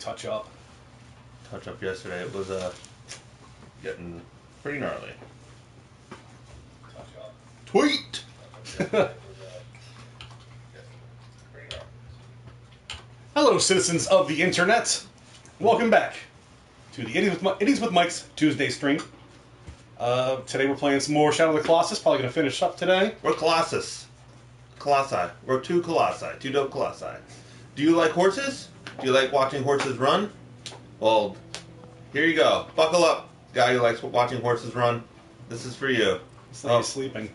touch up. Touch up yesterday. It was getting pretty gnarly. Touch up. Tweet. Hello, citizens of the internet. Welcome back to the Idiots with Mics Tuesday stream. Today we're playing some more Shadow of the Colossus. Probably going to finish up today. We're Colossus. Colossi. We're two Colossi. Two dope Colossi. Do you like horses? Do you like watching horses run? Well, here you go. Buckle up, guy who likes watching horses run. This is for you. It's like he's sleeping.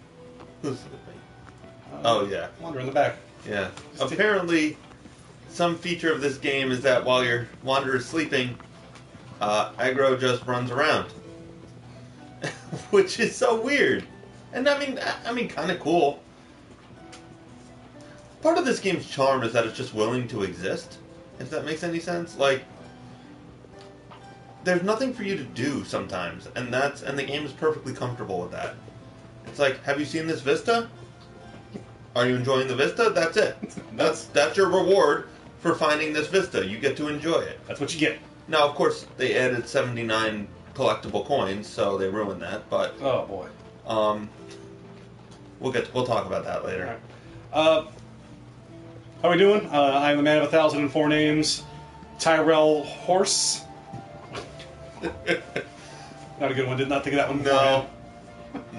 Who's sleeping? Oh, yeah. Wander in the back. Yeah. Apparently, some feature of this game is that while your Wanderer is sleeping, Aggro just runs around. Which is so weird. And I mean, kind of cool. Part of this game's charm is that it's just willing to exist, if that makes any sense. Like, there's nothing for you to do sometimes, and the game is perfectly comfortable with that. It's like, have you seen this vista? Are you enjoying the vista? That's it. That's your reward for finding this vista. You get to enjoy it. That's what you get. Now, of course, they added 79 collectible coins, so they ruined that. But oh boy, we'll talk about that later. All right. How are we doing? I'm the man of 1,004 names, Tyrell Horse. Not a good one. Did not think of that one.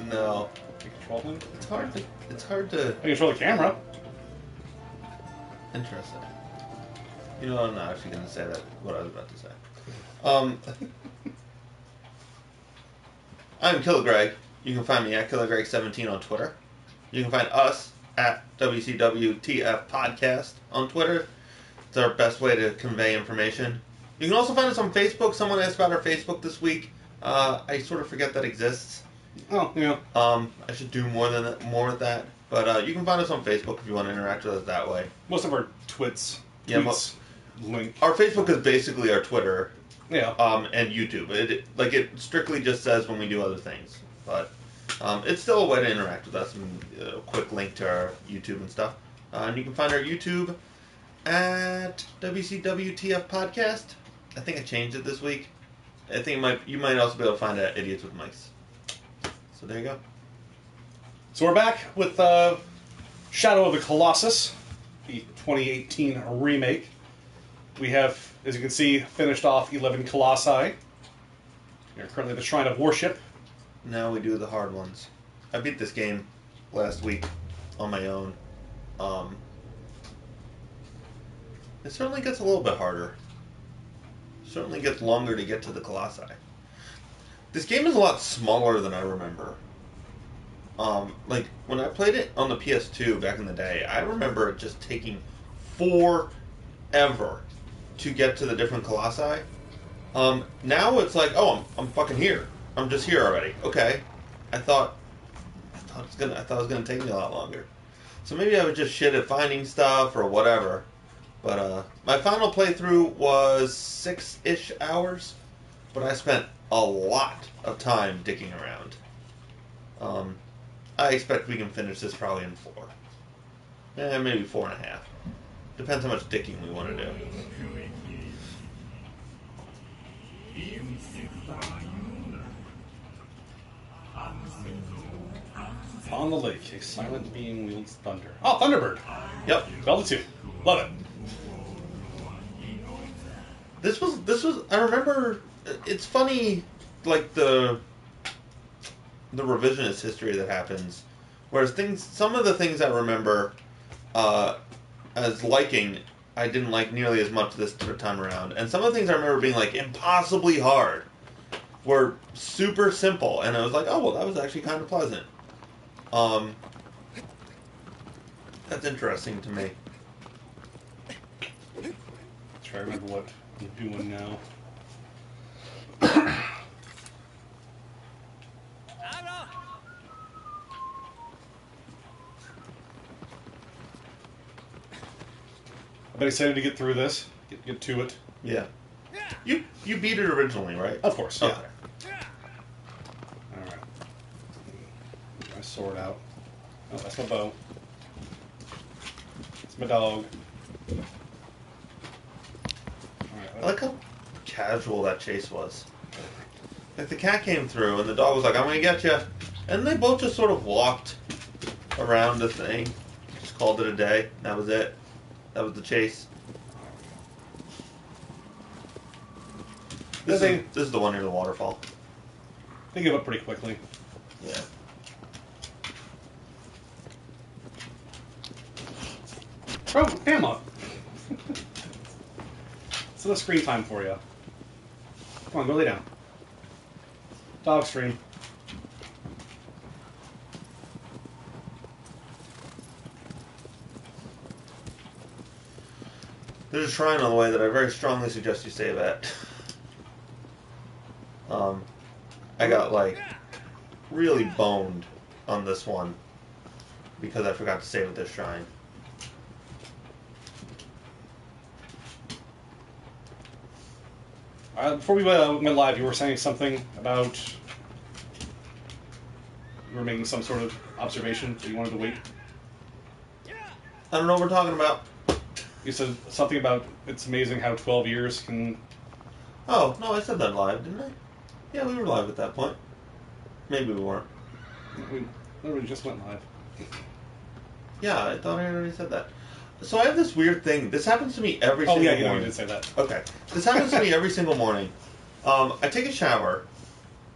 No. Can you control him? It's hard to. I control the camera. Interesting. You know, I'm not actually going to say that. What I was about to say. I'm Killer Greg. You can find me at KillerGreg17 on Twitter. You can find us at WCWTF Podcast on Twitter. It's our best way to convey information. You can also find us on Facebook. Someone asked about our Facebook this week. I sort of forget that exists. Oh, yeah. I should do more with that. But you can find us on Facebook if you want to interact with us that way. Most of our tweets link. Our Facebook is basically our Twitter. Yeah. And YouTube. It strictly just says when we do other things. But it's still a way to interact with us, and a quick link to our YouTube and stuff. And you can find our YouTube at WCWTF Podcast. I think I changed it this week. I think you might also be able to find it at Idiots with Mics. So there you go. So we're back with Shadow of the Colossus, the 2018 remake. We have, as you can see, finished off 11 Colossi. We are currently at the Shrine of Worship. Now we do the hard ones. I beat this game last week on my own. It certainly gets a little bit harder. Certainly gets longer to get to the Colossi. This game is a lot smaller than I remember. Like, when I played it on the PS2 back in the day, I remember it just taking forever to get to the different Colossi. Now it's like, oh, I'm fucking here. I'm just here already. Okay. I thought it was gonna take me a lot longer. So maybe I was just shit at finding stuff or whatever. But my final playthrough was 6-ish hours, but I spent a lot of time dicking around. I expect we can finish this probably in 4. Maybe 4.5. Depends how much dicking we want to do. On the lake, a silent being wields thunder. Oh, Thunderbird! Yep. Zelda 2. Love it. This was. I remember. It's funny, like the revisionist history that happens, whereas some of the things I remember as liking, I didn't like nearly as much this time around, and some of the things I remember being like impossibly hard were super simple, and I was like, oh well, that was actually kind of pleasant. That's interesting to me. Try to remember what I'm doing now. I'm excited to get through this. Get to it. Yeah. You beat it originally, right? Of course. Yeah. Okay. All right. Get my sword out. Oh, that's my bow. That's my dog. Alright, I like how casual that chase was. Like, the cat came through, and the dog was like, I'm gonna get you. And they both just sort of walked around the thing. Just called it a day. That was it. That was the chase. This is the one near the waterfall. They give up pretty quickly. Yeah. Oh, Emma! It's enough screen time for you. Come on, go lay down. Dog stream. There's a shrine on the way that I very strongly suggest you save at. I got, like, really boned on this one because I forgot to save at this shrine. Before we went live, you were saying something about... You were making some sort of observation that you wanted to wait. I don't know what we're talking about. You said something about it's amazing how 12 years can... Oh, no, I said that live, didn't I? Yeah, we were live at that point. Maybe we weren't. We literally just went live. Yeah, I thought I already said that. So I have this weird thing. This happens to me every single morning. Oh, yeah, you did say that. Okay. This happens to me every single morning. I take a shower,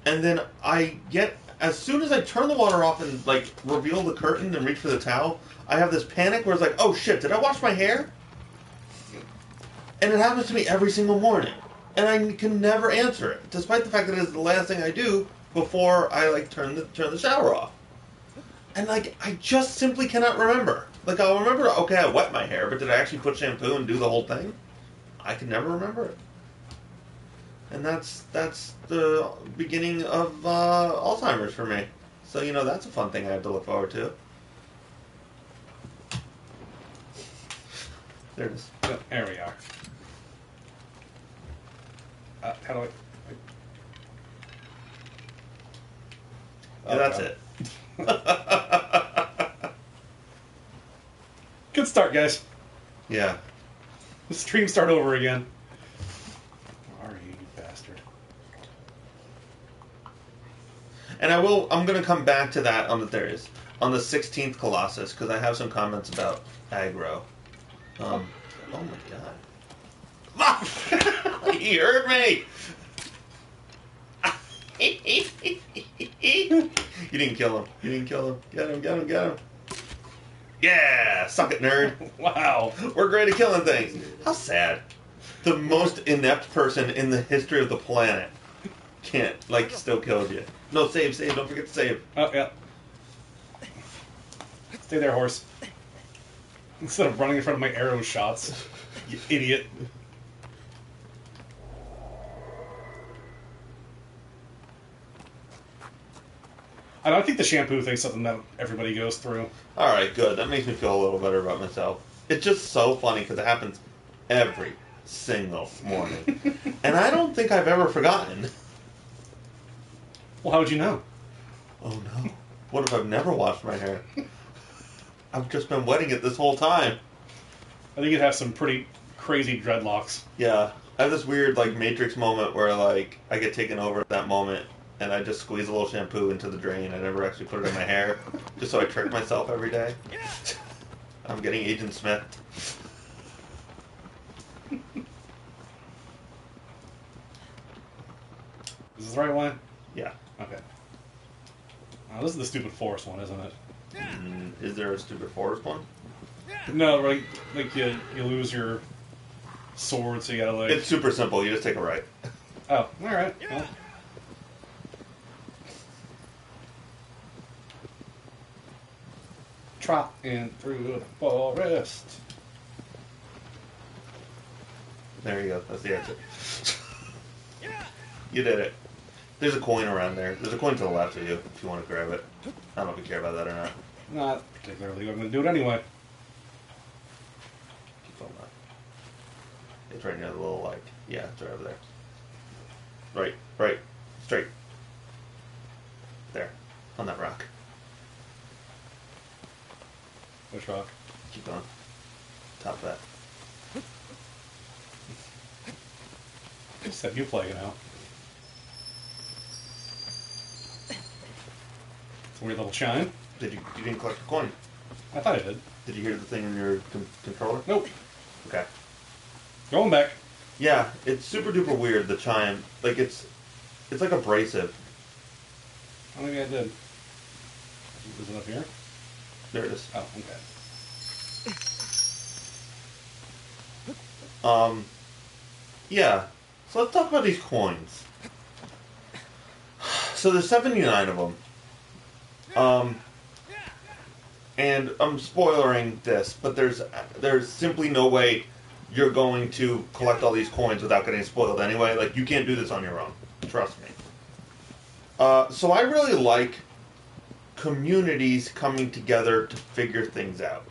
and then I get... As soon as I turn the water off and, like, reveal the curtain and reach for the towel, I have this panic where it's like, oh, shit, did I wash my hair? And it happens to me every single morning. And I can never answer it, despite the fact that it's the last thing I do before I, like, turn the shower off. And, like, I just simply cannot remember. Like, I'll remember, okay, I wet my hair, but did I actually put shampoo and do the whole thing? I can never remember it. And that's the beginning of Alzheimer's for me. So, you know, that's a fun thing I have to look forward to. There it is. Yeah, there we are. How do I... Yeah, that's it. Good start, guys. Yeah. The stream start over again. Where are you, you bastard? And I'm going to come back to that on the 16th Colossus, because I have some comments about aggro. Oh my god. He heard me! You didn't kill him. You didn't kill him. Get him, get him, get him. Yeah! Suck it, nerd. Wow. We're great at killing things. How sad. The most inept person in the history of the planet can't, like, still killed you. No, save, don't forget to save. Oh, yeah. Stay there, horse. Instead of running in front of my arrow shots. You idiot. I think the shampoo thing's something that everybody goes through. Alright, good. That makes me feel a little better about myself. It's just so funny because it happens every single morning. And I don't think I've ever forgotten. Well, how would you know? Oh no. What if I've never washed my hair? I've just been wetting it this whole time. I think you'd have some pretty crazy dreadlocks. Yeah. I have this weird, like, Matrix moment where, like, I get taken over at that moment and I just squeeze a little shampoo into the drain. I never actually put it in my hair, just so I trick myself every day. I'm getting Agent Smith. Is this the right one? Yeah. Okay. This is the stupid forest one, isn't it? Is there a stupid forest one? No, like you lose your sword, so you gotta like... It's super simple. You just take a right. Oh, alright. Well. Trotting through the forest. There you go. That's the exit. You did it. There's a coin around there. There's a coin to the left of you if you want to grab it. I don't know if you care about that or not. Not particularly. I'm going to do it anyway. Keep on that. It's right near the little, like... Yeah, it's right over there. Right. Straight. There. On that rock. Which rock? Keep going. Top of that. Just have you play it out. It's a weird little chime. You didn't collect a coin? I thought I did. Did you hear the thing in your controller? Nope. Okay. Going back. Yeah, it's super duper weird, the chime. Like, it's like abrasive. I don't think I did. Is it up here? There it is. Oh, okay. Yeah. So let's talk about these coins. So there's 79 of them. And I'm spoilering this, but there's simply no way you're going to collect all these coins without getting spoiled anyway. Like, you can't do this on your own. Trust me. So I really like communities coming together to figure things out.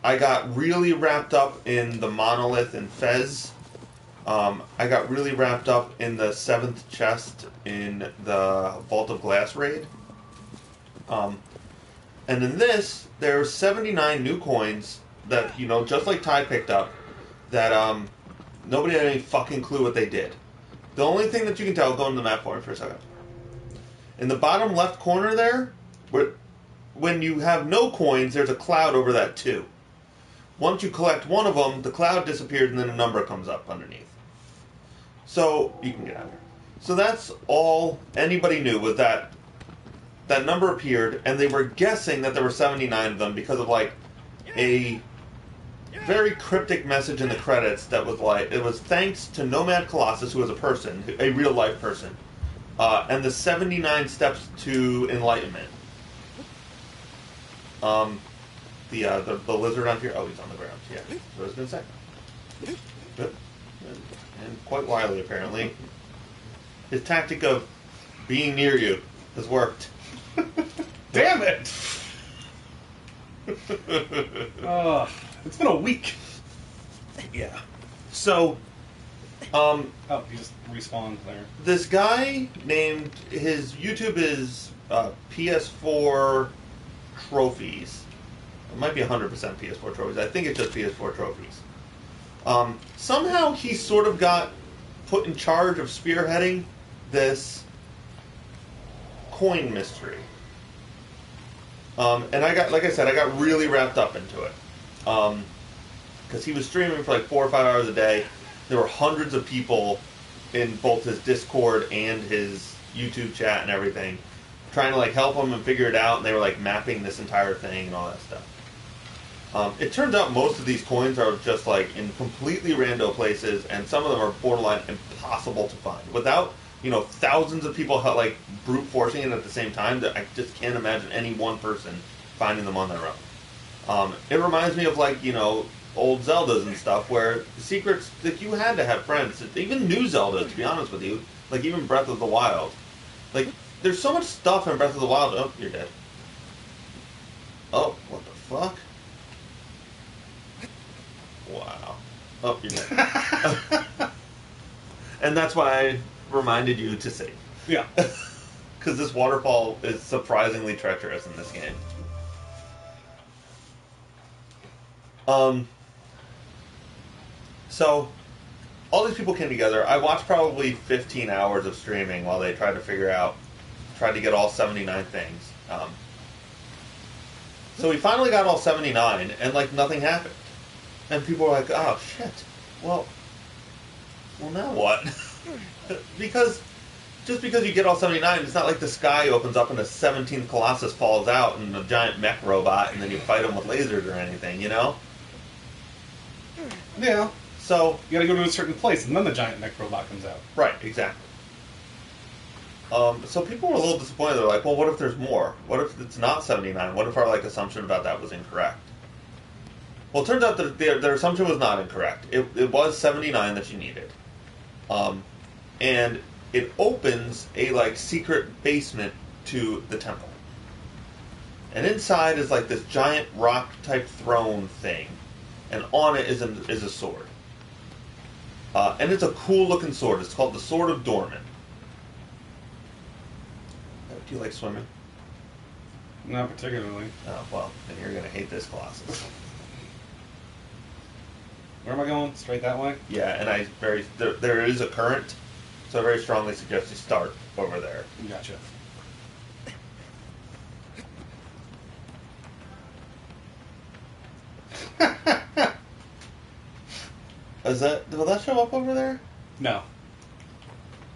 I got really wrapped up in the monolith in Fez. I got really wrapped up in the 7th chest in the Vault of Glass raid. And in this, there's 79 new coins that, you know, just like Ty picked up, that nobody had any fucking clue what they did. The only thing that you can tell, go into the map for me for a second. In the bottom left corner there, when you have no coins, there's a cloud over that too. Once you collect one of them, the cloud disappears and then a number comes up underneath. So, you can get out of here. So that's all anybody knew, was that number appeared, and they were guessing that there were 79 of them because of, like, a very cryptic message in the credits that was like, it was thanks to Nomad Colossus, who was a person, a real-life person, and the 79 steps to enlightenment. The lizard on here, oh, he's on the ground, yeah. So I was going to say. Good. And quite wily, apparently. His tactic of being near you has worked. Damn it! It's been a week. Yeah. So, oh, he just respawned there. This guy named, his YouTube is PS4 Trophies. It might be 100% PS4 Trophies. I think it's just PS4 Trophies. Somehow he sort of got put in charge of spearheading this coin mystery. And I got, like I said, I got really wrapped up into it. Because he was streaming for like 4 or 5 hours a day. There were hundreds of people in both his Discord and his YouTube chat and everything, trying to like help him and figure it out, and they were like mapping this entire thing and all that stuff. It turns out most of these coins are just like in completely rando places, and some of them are borderline impossible to find. Without, you know, thousands of people like brute forcing it at the same time, that I just can't imagine any one person finding them on their own. It reminds me of, like, you know, old Zeldas and stuff, where the secrets that you had to have friends, even new Zelda, to be honest with you, like even Breath of the Wild. Like, there's so much stuff in Breath of the Wild. Oh, you're dead. Oh, what the fuck? Wow. Oh, you're dead. And that's why I reminded you to save. Yeah. Because this waterfall is surprisingly treacherous in this game. So, all these people came together. I watched probably 15 hours of streaming while they tried to get all 79 things. So we finally got all 79, and like nothing happened. And people were like, oh shit, well now what? Because, just because you get all 79, it's not like the sky opens up and a 17th Colossus falls out and a giant mech robot and then you fight him with lasers or anything, you know? Yeah. So, you gotta go to a certain place, and then the giant mech robot comes out. Right, exactly. So people were a little disappointed. They're like, well, what if there's more? What if it's not 79? What if our like assumption about that was incorrect? Well, it turns out that their assumption was not incorrect. It was 79 that you needed. And it opens a like secret basement to the temple. And inside is like this giant rock type throne thing. And on it is a sword. And it's a cool looking sword. It's called the Sword of Dorman. Do you like swimming? Not particularly. Oh, well, then you're going to hate this Colossus. Where am I going? Straight that way? Yeah, and there is a current, so I very strongly suggest you start over there. Gotcha. Will that show up over there? No.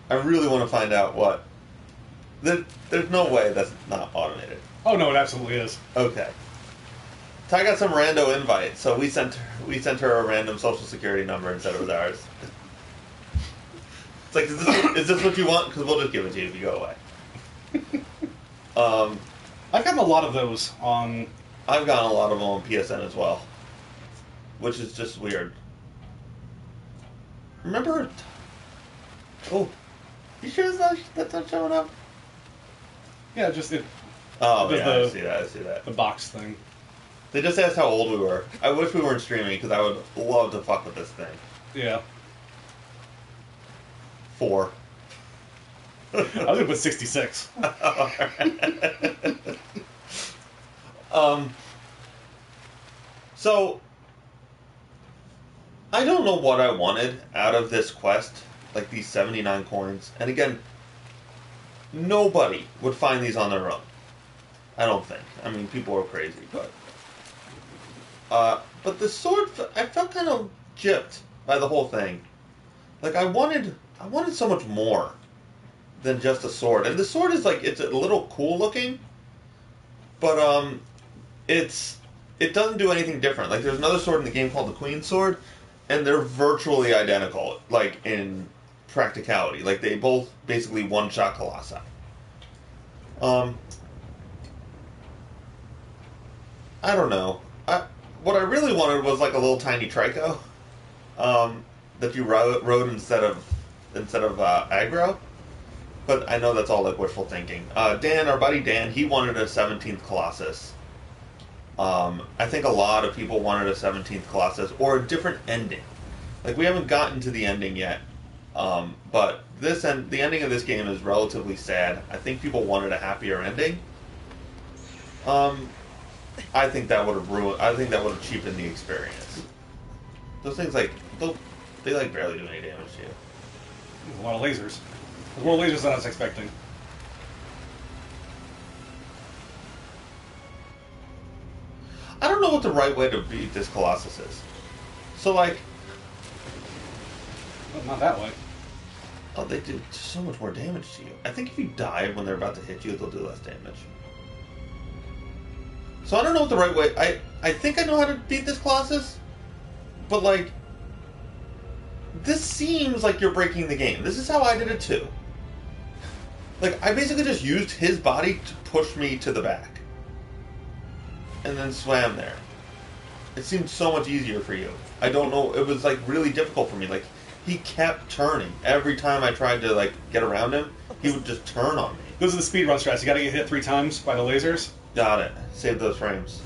I really want to find out what. There's no way that's not automated. Oh no, it absolutely is. Okay. Ty got some rando invite, so we sent her a random social security number and said it was ours. It's like, is this what you want? Because we'll just give it to you if you go away. I've gotten a lot of those on. I've gotten a lot of them on PSN as well, which is just weird. Remember? Oh, you sure that's not showing up? Yeah, just it. Oh, It yeah, does I see that. the box thing. They just asked how old we were. I wish we weren't streaming because I would love to fuck with this thing. Yeah. 4. I was gonna put 66. So I don't know what I wanted out of this quest, like these 79 coins. And again, nobody would find these on their own. I don't think. I mean, people are crazy, but the sword, I felt kind of gypped by the whole thing. Like I wanted so much more than just a sword. And the sword is like, it's a little cool looking, but it doesn't do anything different. Like there's another sword in the game called the Queen's Sword, and they're virtually identical, like in practicality. Like they both basically one-shot Colossi. I don't know. What I really wanted was like a little tiny Trico that you rode instead of aggro. But I know that's all like wishful thinking. Dan, our buddy Dan, he wanted a 17th Colossus. I think a lot of people wanted a 17th Colossus or a different ending. Like we haven't gotten to the ending yet, but the ending of this game is relatively sad. I think people wanted a happier ending. I think that would have cheapened the experience. Those things they like barely do any damage to you. A lot of lasers. There's more lasers than I was expecting. I don't know what the right way to beat this Colossus is. So like, Well, not that way. oh, they do so much more damage to you. I think if you die when they're about to hit you, they'll do less damage. So I don't know what the right way... I think I know how to beat this Colossus, but, like, this seems like you're breaking the game. This is how I did it, too. Like, I basically just used his body to push me to the back. And then swam there. It seemed so much easier for you. I don't know, it was, like, really difficult for me. Like, he kept turning. Every time I tried to, like, get around him, he would just turn on me. Those are the speedrun strats. You gotta get hit 3 times by the lasers. Got it. Save those frames.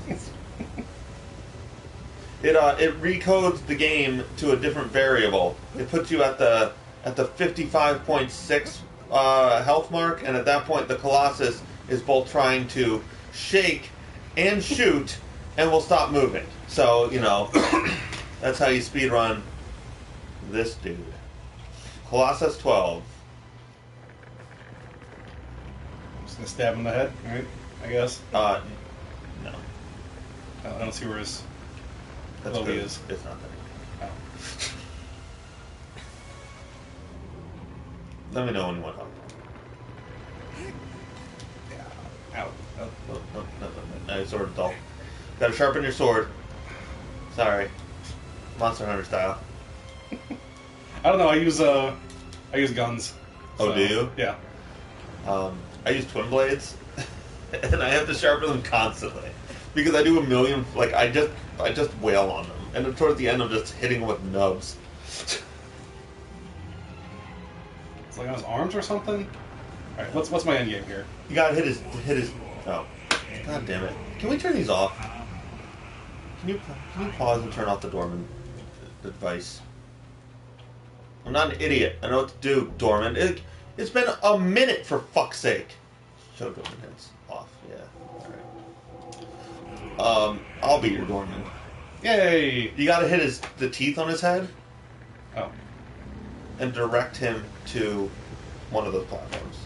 It recodes the game to a different variable. It puts you at the 55.6 health mark, and at that point the Colossus is both trying to shake and shoot, and will stop moving. So that's how you speedrun this dude. Colossus 12. I'm just gonna stab him in the head, right? I guess. No. I don't see where his That's lobe good. is. It's not there. Oh. Let me know when you want help. Yeah. Out. No, sword dull. Gotta sharpen your sword. Sorry. Monster Hunter style. I don't know. I use guns. Oh, do you? Yeah. I use twin blades, and I have to sharpen them constantly because I do a million. Like I just wail on them, and then towards the end I'm just hitting them with nubs. It's like on his arms or something. All right. What's my end game here? You gotta hit his. Oh, god damn it! Can we turn these off? Can you pause and turn off the Dorman device? I'm not an idiot. I know what to do, Dorman. It's been a minute, for fuck's sake. Show Dorman hints off. Yeah. All right. I'll be your Dorman. Yay! You gotta hit the teeth on his head Oh. and direct him to one of those platforms.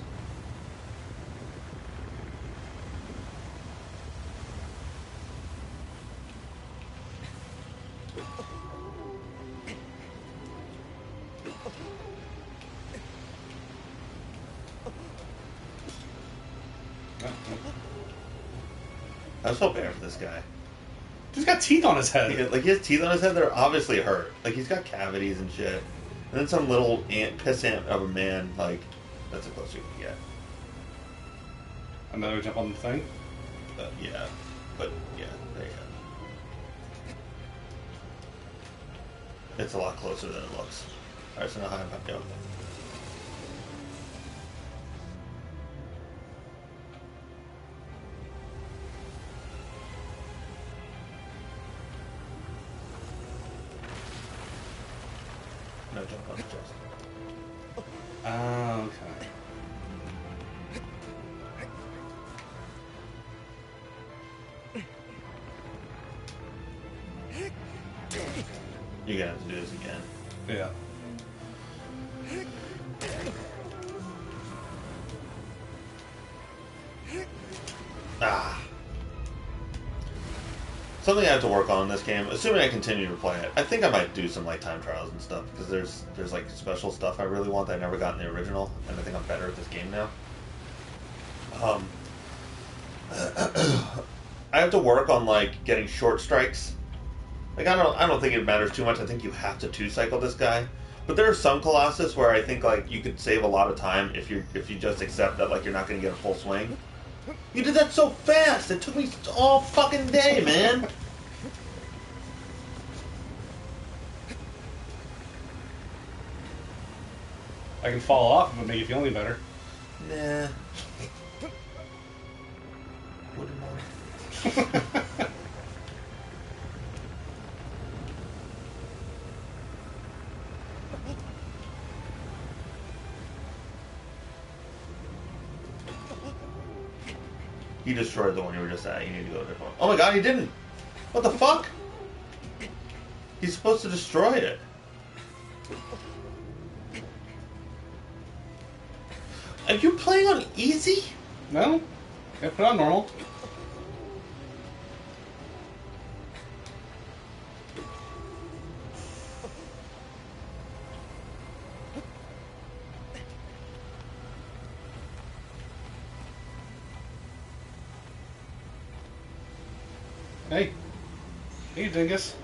I was so bad for this guy. He's got teeth on his head. Like, he has teeth on his head that are obviously hurt. Like, he's got cavities and shit. And then some little piss ant of a man, like, that's the closest you can get. Another jump on the thing? Yeah. But, yeah, there you go. It's a lot closer than it looks. Alright, so now how about go? No, jump on the chest. Ah, okay. You're gonna have to do this again. Yeah. Ah. Something I have to work on in this game, assuming I continue to play it. I think I might do some like time trials and stuff because there's like special stuff I really want that I never got in the original, and I think I'm better at this game now. I have to work on like getting short strikes. Like I don't think it matters too much. I think you have to 2-cycle this guy. But there are some Colossus where I think like you could save a lot of time if you just accept that like you're not going to get a full swing. You did that so fast. It took me all fucking day, man. I can fall off if it make you feel any better. Nah. Wouldn't mind. He destroyed the one you were just at. You need to go to a different one. Oh my god, he didn't! What the fuck? He's supposed to destroy it. Are you playing on easy? No? Yeah, put on normal. Hey. Hey, dingus.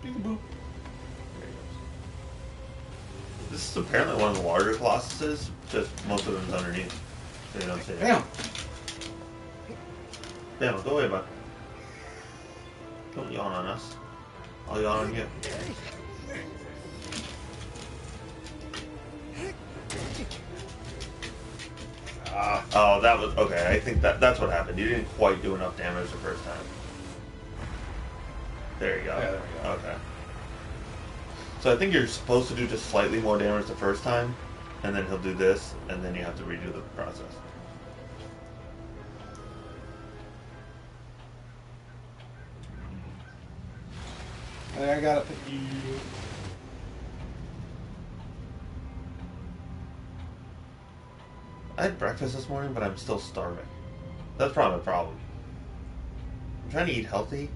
Peekaboo. This is apparently one of the larger Colossuses, just most of them's underneath. So you don't see it. Damn. Damn, go away, bud. Don't yawn on us. I'll yawn on you. Oh, that was... Okay, I think that's what happened. You didn't quite do enough damage the first time. There you go. Yeah, there we go. Okay. So I think you're supposed to do just slightly more damage the first time, and then he'll do this, and then you have to redo the process. I gotta pick you. I had breakfast this morning, but I'm still starving. That's probably my problem. I'm trying to eat healthy,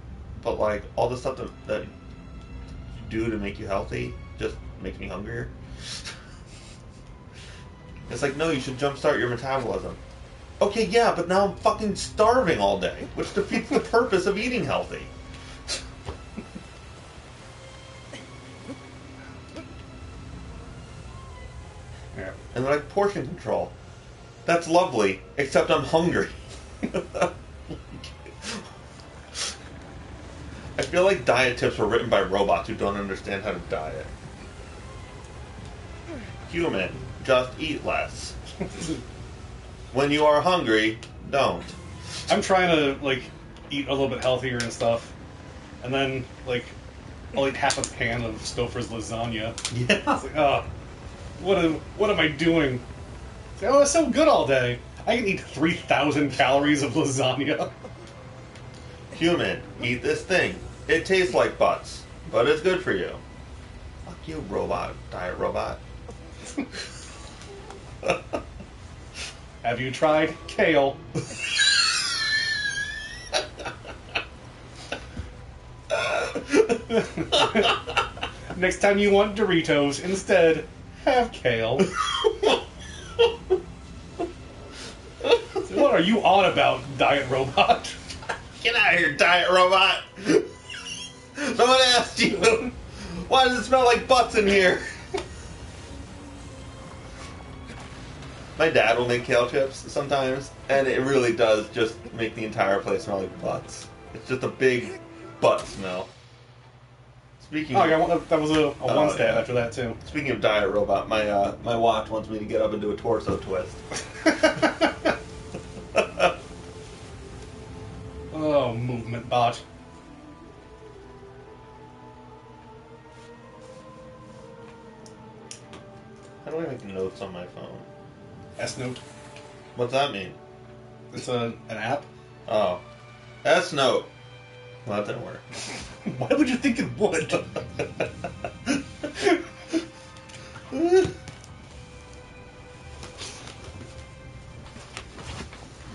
but like all the stuff that you do to make you healthy just makes me hungrier. It's like, no, you should jumpstart your metabolism. Okay, yeah, but now I'm fucking starving all day, which defeats the purpose of eating healthy. Yeah. And they're like, portion control. That's lovely, except I'm hungry. I feel like diet tips were written by robots who don't understand how to diet. Human, just eat less. When you are hungry, don't. I'm trying to, like, eat a little bit healthier and stuff. And then, like, I'll eat half a pan of Stouffer's lasagna. Yeah. It's like, oh, what am I doing? It's like, oh, it's so good all day. I can eat 3,000 calories of lasagna. Human, eat this thing. It tastes like butts, but it's good for you. Fuck you, robot. Diet robot. Have you tried kale? Next time you want Doritos, instead, have kale. What are you on about, Diet Robot? Get out of here, diet robot! Someone asked you, why does it smell like butts in here? My dad will make kale chips sometimes, and it really does just make the entire place smell like butts. It's just a big butt smell. Speaking Oh, yeah, that was a one stat yeah. after that, too. Speaking of diet robot, my watch wants me to get up and do a torso twist. Oh, movement bot. How do I make notes on my phone? S-Note. What's that mean? It's an app. Oh. S-Note. Well, that didn't work. Why would you think it would?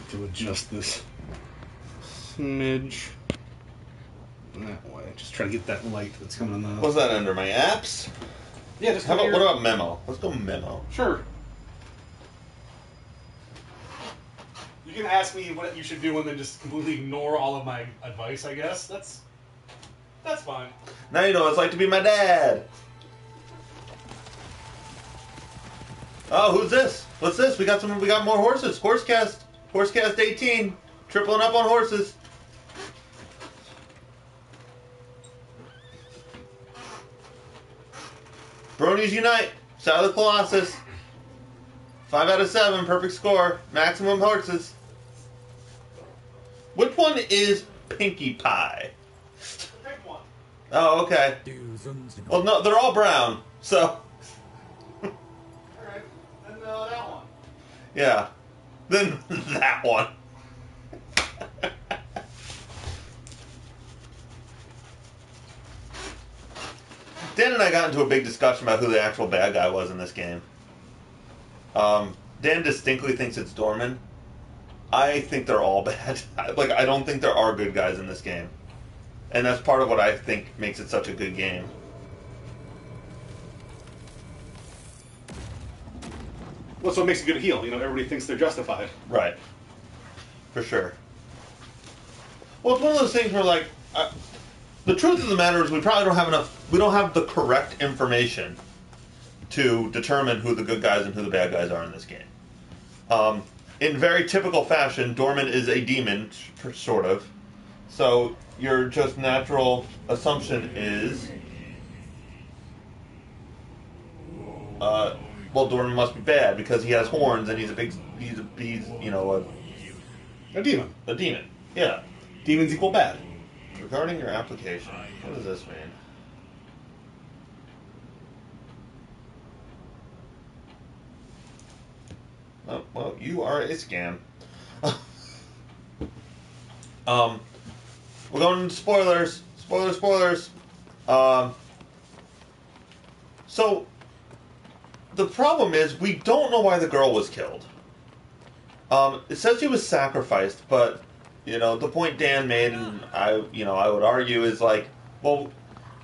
To adjust this smidge that way. Just try to get that light that's coming on the... What's that under? My apps? Yeah, just How about, your... what about memo? Let's go memo. Sure. You can ask me what you should do and then just completely ignore all of my advice, I guess. That's fine. Now you know what it's like to be my dad. Oh, who's this? What's this? We got more horses. Horsecast 18. Tripling up on horses. Bronies unite. Side of the Colossus. 5 out of 7. Perfect score. Maximum horses. Which one is Pinkie Pie? Pick one. Oh, okay. Well, no, they're all brown, so... Alright, then that one. Yeah. Then that one. Dan and I got into a big discussion about who the actual bad guy was in this game. Dan distinctly thinks it's Dorman. I think they're all bad. I don't think there are good guys in this game. And that's part of what I think makes it such a good game. Well, so it makes a good heel. You know, everybody thinks they're justified. Right. For sure. Well, it's one of those things where, like, the truth of the matter is we probably don't have enough, we don't have the correct information to determine who the good guys and who the bad guys are in this game. In very typical fashion, Dorman is a demon, sort of. So your just natural assumption is, well, Dorman must be bad because he has horns and he's you know, A demon. a demon. Yeah. Demons equal bad. Regarding your application, what does this mean? Oh, well, you are a scam. We're going into spoilers. Spoilers. So, the problem is we don't know why the girl was killed. It says she was sacrificed, but, you know, the point Dan made, and I would argue is like, well,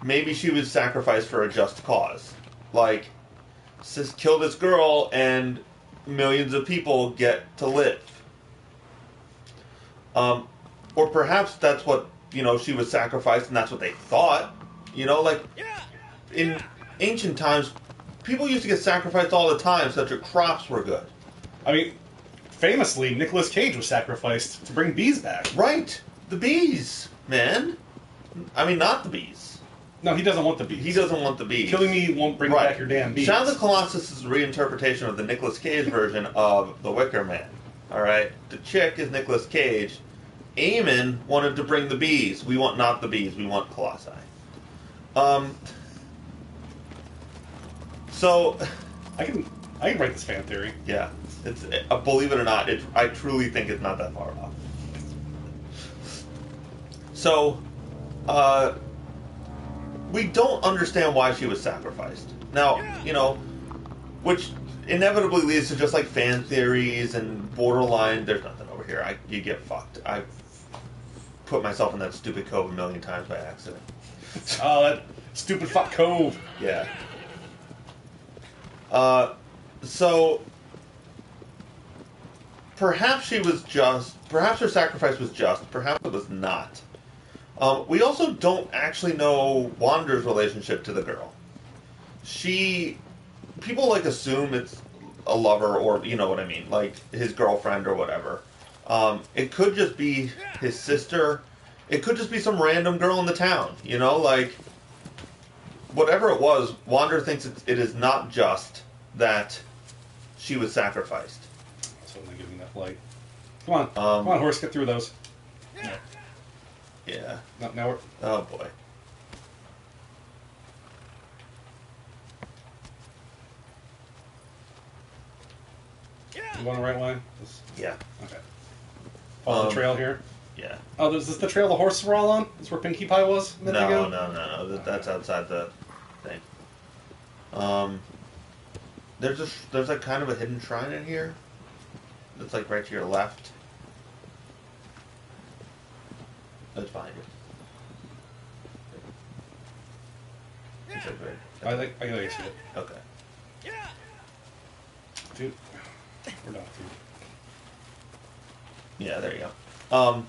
maybe she was sacrificed for a just cause. Like, kill this girl and millions of people get to live. Or perhaps that's what, you know, she was sacrificed and that's what they thought. You know, like, in ancient times, people used to get sacrificed all the time so that your crops were good. I mean, famously, Nicolas Cage was sacrificed to bring bees back. Right. The bees, man. I mean, not the bees. No, he doesn't want the bees. He doesn't want the bees. Killing me won't bring back your damn bees. Shadow of the Colossus is a reinterpretation of the Nicolas Cage version of The Wicker Man. Alright? The chick is Nicolas Cage. Eamon wanted to bring the bees. We want not the bees, we want Colossi. So I can write this fan theory. Yeah. It's believe it or not, I truly think it's not that far off. So, we don't understand why she was sacrificed. Now, which inevitably leads to just like fan theories and borderline. There's nothing over here. You get fucked. I've put myself in that stupid cove a million times by accident. Oh, that stupid fuck cove. Yeah. So perhaps she was just. Perhaps her sacrifice was just. Perhaps it was not. We also don't actually know Wander's relationship to the girl. People like assume it's a lover, or you know what I mean, like his girlfriend or whatever. It could just be his sister. It could just be some random girl in the town. Like whatever it was. Wander thinks it is not just that she was sacrificed. So I'm giving that light. Come on, horse, get through those. Yeah. Now we're... Oh boy. You want the right way? Yeah. Okay. Follow the trail here. Yeah. Oh, is this the trail the horses were all on? Is where Pinkie Pie was a minute ago? No. That's outside the thing. There's like kind of a hidden shrine in here. That's like right to your left. That's behind you. Is that right? I gotta see it. Okay. Dude, we're done, dude. Yeah, there you go.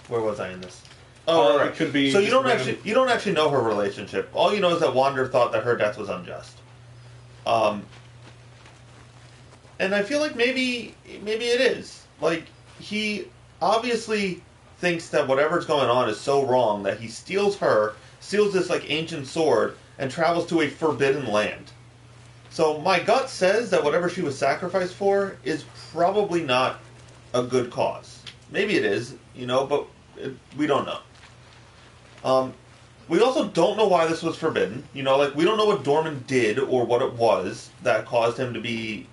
Where was I in this? Oh, right. It could be. So you don't actually know her relationship. All you know is that Wander thought that her death was unjust. And I feel like maybe it is. Like he obviously thinks that whatever's going on is so wrong that he steals this like ancient sword and travels to a forbidden land. So my gut says that whatever she was sacrificed for is probably not a good cause. Maybe it is, but we don't know. We also don't know why this was forbidden. Like we don't know what Dorman did or what it was that caused him to be,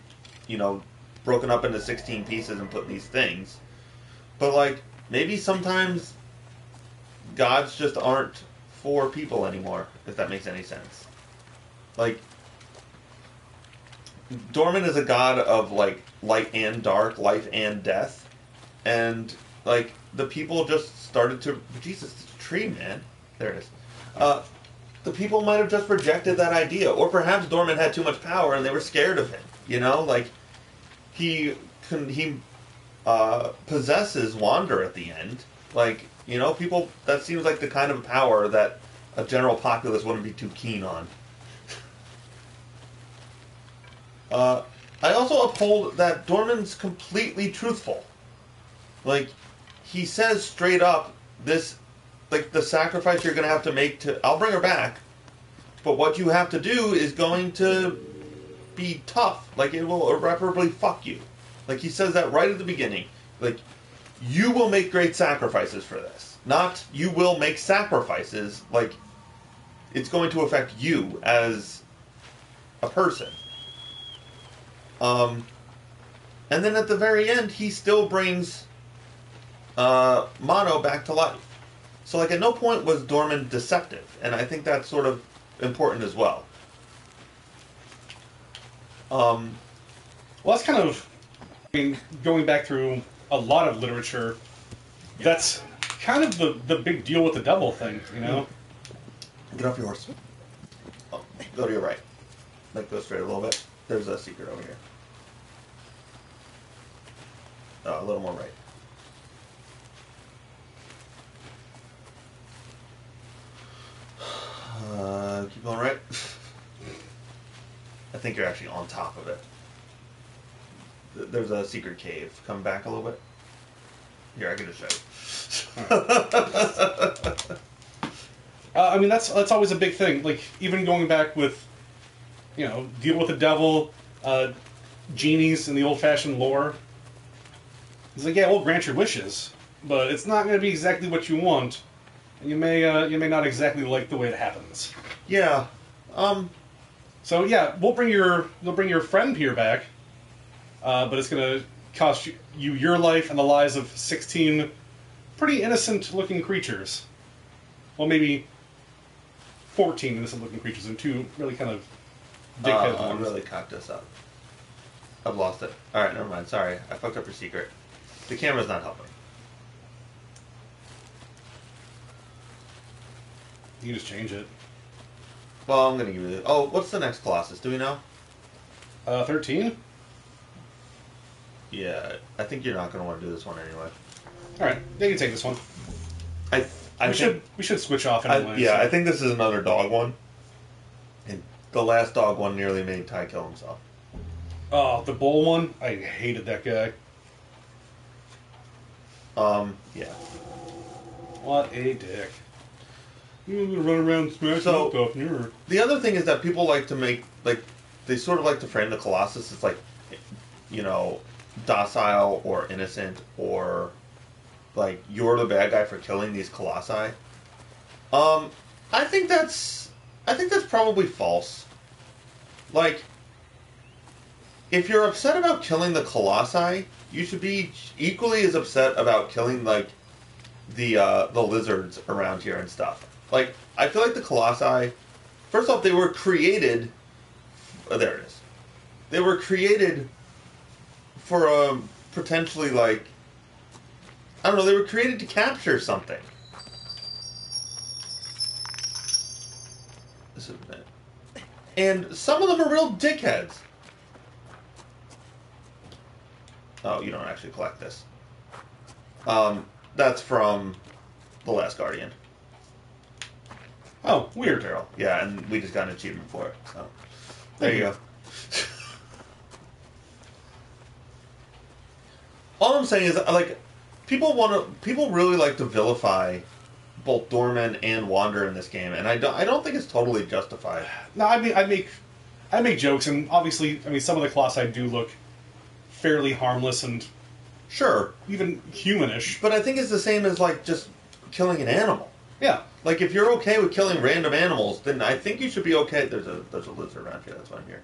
broken up into 16 pieces and put in these things. But like maybe sometimes gods just aren't for people anymore, if that makes any sense. Like Dorman is a god of like light and dark, life and death, and like the people just started to Jesus, it's a tree, man. There it is. The people might have just rejected that idea, or perhaps Dorman had too much power and they were scared of him. Like he possesses Wander at the end. Like people. That seems like the kind of power that a general populace wouldn't be too keen on. I also uphold that Dorman's completely truthful. Like, he says straight up, this, like, the sacrifice you're going to have to make I'll bring her back, but what you have to do is going to be tough. Like, it will irreparably fuck you. Like, he says that right at the beginning. Like, you will make great sacrifices for this. Not, you will make sacrifices. Like, it's going to affect you as a person. And then at the very end, he still brings Mono back to life. So, like, at no point was Dorman deceptive, and I think that's sort of important as well. Well, that's kind of, going back through a lot of literature, that's kind of the big deal with the devil thing, Get off your horse. Oh, go to your right. Like, go straight a little bit. There's a secret over here. Oh, a little more right. Keep going right. I think you're actually on top of it. There's a secret cave. Come back a little bit. Here, I can just show you. That's always a big thing. Like, even going back with, deal with the devil, genies in the old-fashioned lore. It's like, yeah, we'll grant your wishes, but it's not going to be exactly what you want, and you may not exactly like the way it happens. Yeah. So yeah, you'll bring your friend here back, but it's going to cost you your life and the lives of 16 pretty innocent-looking creatures. Well, maybe 14 innocent-looking creatures and 2 really kind of dickhead I ones. really cocked this up. I've lost it. Alright, never mind. Sorry. I fucked up your secret. The camera's not helping. You can just change it. Well, I'm going to give you the... Oh, what's the next Colossus? Do we know? 13? Yeah, I think you're not going to want to do this one anyway. Alright, you can take this one. We should switch off anyway. I think this is another dog one. And the last dog one nearly made Ty kill himself. Oh, the bull one? I hated that guy. Yeah. What a dick. You're gonna run around smashing stuff. The other thing is that people like to make, like, they sort of like to frame the Colossus as, like, you know, docile or innocent or, like, you're the bad guy for killing these Colossi. I think that's probably false. Like, if you're upset about killing the Colossi, you should be equally as upset about killing, like, the lizards around here and stuff. Like, I feel like the Colossi, first off, they were created... Oh, there it is. They were created for potentially, like... I don't know, they were created to capture something. This is it. And some of them are real dickheads. Oh, you don't actually collect this. That's from The Last Guardian. Oh, weird. Barrel. Yeah, and we just got an achievement for it. So there you go. All I'm saying is, like, people really like to vilify both Doorman and Wander in this game, and I don't think it's totally justified. No, I make jokes, and obviously, I mean, some of the Colossi do look fairly harmless and Sure, even humanish. but I think it's the same as, like, just killing an animal. Yeah. Like, if you're okay with killing random animals, then I think you should be okay. There's a lizard around here. That's why I'm here.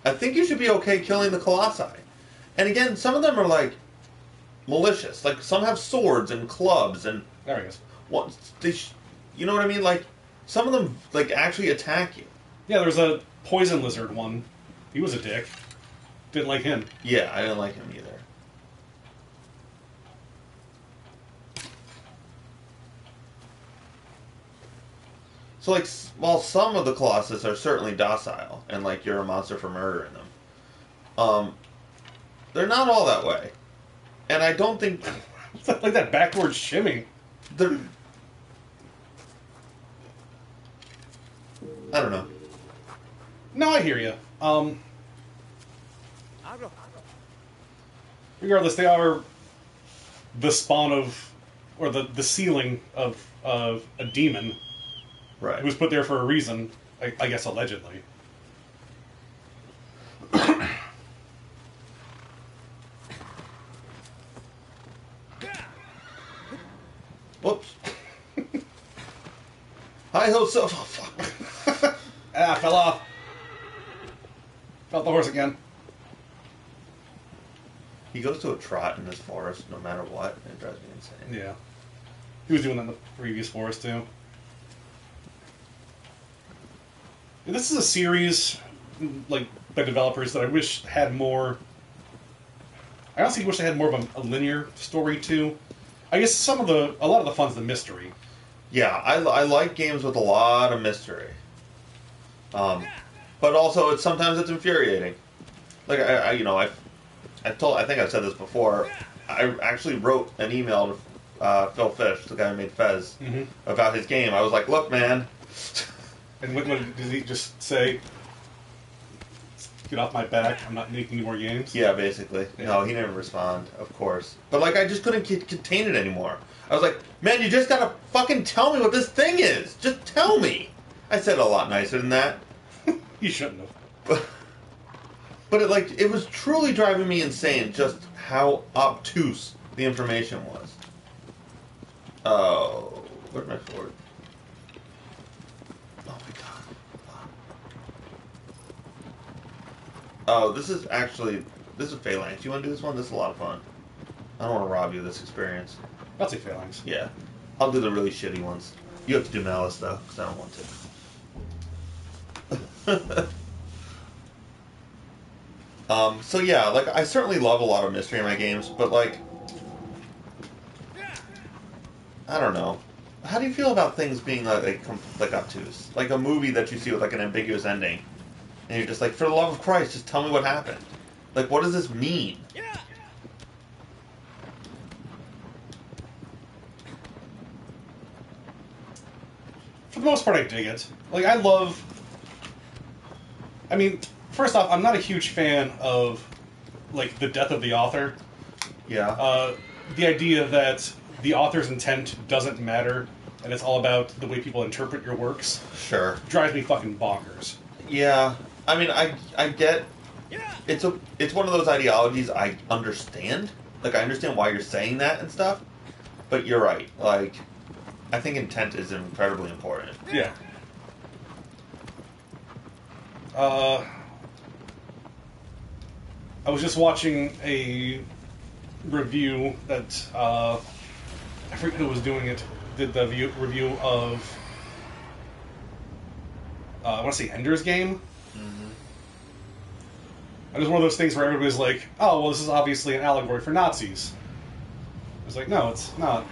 I think you should be okay killing the Colossi. And again, some of them are, like, malicious. Like, some have swords and clubs and... There he is. What, you know what I mean? Like, some of them, like, actually attack you. Yeah, there's a poison lizard one. He was a dick. Didn't like him. Yeah, I didn't like him either. So, like, while some of the Colossus are certainly docile, and, like, you're a monster for murdering them, they're not all that way. And I don't think... like that backward shimmy. They're... I don't know. No, I hear you. Regardless, they are the spawn of, or the ceiling of a demon. Right. It was put there for a reason, I guess allegedly. Whoops. Hi ho, so... Oh, fuck. Ah, fell off. Fell off the horse again. He goes to a trot in this forest no matter what, and it drives me insane. Yeah. He was doing that in the previous forest, too. This is a series, like, by developers that I wish had more... I honestly wish they had more of a linear story, too. I guess a lot of the fun's the mystery. Yeah, I like games with a lot of mystery. But also, sometimes it's infuriating. Like, I think I've said this before. I actually wrote an email to Phil Fish, the guy who made Fez, about his game. I was like, look, man... And what did he just say? Get off my back, I'm not making any more games? Yeah, basically. Yeah. No, he didn't respond, of course. But, like, I just couldn't contain it anymore. I was like, man, you just gotta fucking tell me what this thing is! Just tell me! I said it a lot nicer than that. You shouldn't have. But it was truly driving me insane just how obtuse the information was. Oh, where's my sword? Oh my god. Oh, this is actually This is Phalanx. You want to do this one? This is a lot of fun. I don't want to rob you of this experience. I'll take Phalanx. Yeah. I'll do the really shitty ones. You have to do Malice, though, because I don't want to. So yeah, like, I certainly love a lot of mystery in my games, but, like, I don't know. How do you feel about things being, like obtuse? Like a movie that you see with, like, an ambiguous ending, and you're just like, for the love of Christ, just tell me what happened. Like, what does this mean? For the most part, I dig it. Like, I love... I mean, first off, I'm not a huge fan of, like, the death of the author. Yeah. The idea that the author's intent doesn't matter, and it's all about the way people interpret your works, Sure. drives me fucking bonkers. Yeah. I mean, I get... It's one of those ideologies I understand. Like, I understand why you're saying that and stuff, but you're right. Like, I think intent is incredibly important. Yeah. I was just watching a review that, I forget who was doing it, did the review of, I want to say Ender's Game. Mm-hmm. And it was one of those things where everybody's like, oh, well, this is obviously an allegory for Nazis. I was like, no, it's not.